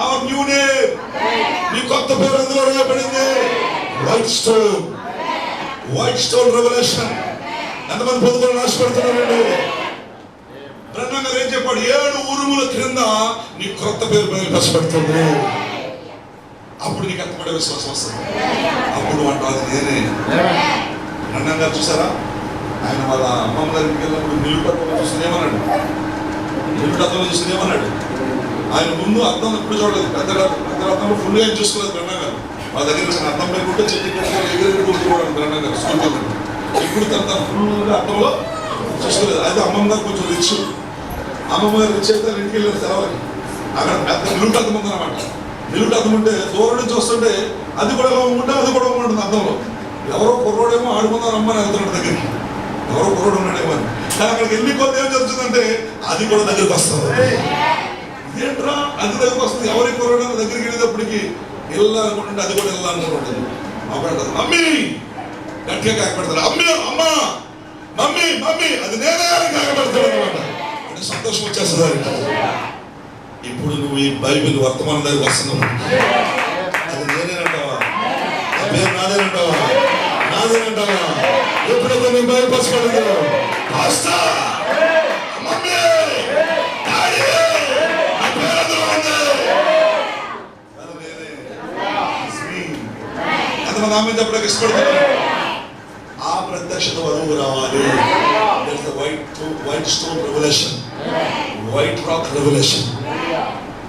Our new name. నీ కొత్త పేరు అందులో రాయబడింది. White stone. White stone revolution. ఎంతమంది పొందుకొని ఆశపడుతున్నారండి? బ్రహ్మ గారు ఏం చెప్పాడు? 7 ఉరుముల క్రింద నీ క్రొత్త పేరు బయలుపరచబడుతుంది. అప్పుడు నీకు ఎత్తబడే విశ్వాసం వస్తుంది. అప్పుడు అంటారు నేనే. బ్రహ్మ గారు చూసారా? ఆయన వాళ్ళ అమ్మమ్మ గారి ఇంటికి వెళ్ళినప్పుడు నిలుటత్వంలో చూసి ఏమన్నాడు? నిలుటత్వంలో చూసి ఏమన్నాడు? ఆయన ముందు అర్థం ఎప్పుడు చూడలేదు. పెద్ద అర్థంలో ఫుల్గా ఏం చూసుకోలేదు బ్రహ్మ గారు. మా దగ్గర వచ్చిన అర్థం లేకుంటే చెట్టు ఎగిరి కూర్చోవడం బ్రహ్మ గారు స్కూల్కి. ఇప్పుడు తన ఫుల్గా అర్థంలో చూసుకోలేదు. అయితే అమ్మమ్మ గారు కొంచెం రిచ్. అమ్మమ్మ గారు రిచ్ అయితే ఇంటికి వెళ్ళారు సెలవులకి. అక్కడ పెద్ద నిలుటత్వం ఉందన్నమాట. నిలుటత్వం ఉంటే దూరం నుంచి వస్తుంటే అది కూడా ఉంటే అది కూడా ఉంటుంది అర్థంలో. ఎవరో కుర్రోడేమో ఆడుకుందాం రమ్మని వెళ్తున్నాడు దగ్గరికి. ఎవరో కుర్రోడు ఉన్నాడేమో అని. కానీ అక్కడికి వెళ్ళి కొద్ది ఏం జరుగుతుందంటే అది కూడా దగ్గరికి వస్తుంది. ఇదేంట్రా అది దగ్గరికి వస్తుంది? ఎవరి కుర్రోడు దగ్గరికి వెళ్ళేటప్పటికి వెళ్ళాలనుకుంటుంటే అది కూడా వెళ్ళాలనుకుంటుంది. అప్పుడు అంటారు మమ్మీ, గట్టిగా కాకపడతారు. అమ్మ అమ్మ మమ్మీ మమ్మీ, అది నేనే కాకపడతాడు అనమాట. అంటే సంతోషం వచ్చేస్తుంది. ఇప్పుడు నువ్వు ఈ బైబిల్ వర్తమానం దగ్గరికి వస్తున్నావు. అది నేనేనంటావా? ఆ పేరు నాదేనంటావా? నాదేనంటావా? ఎప్పుడైతే నేను బయలుపరచబడదు ఎంతమంది ఆమె చెప్పడానికి ఇష్టపడుతున్నారు? ఆ ప్రత్యక్షత వధువు రావాలి. White stone revolution, white rock revolution.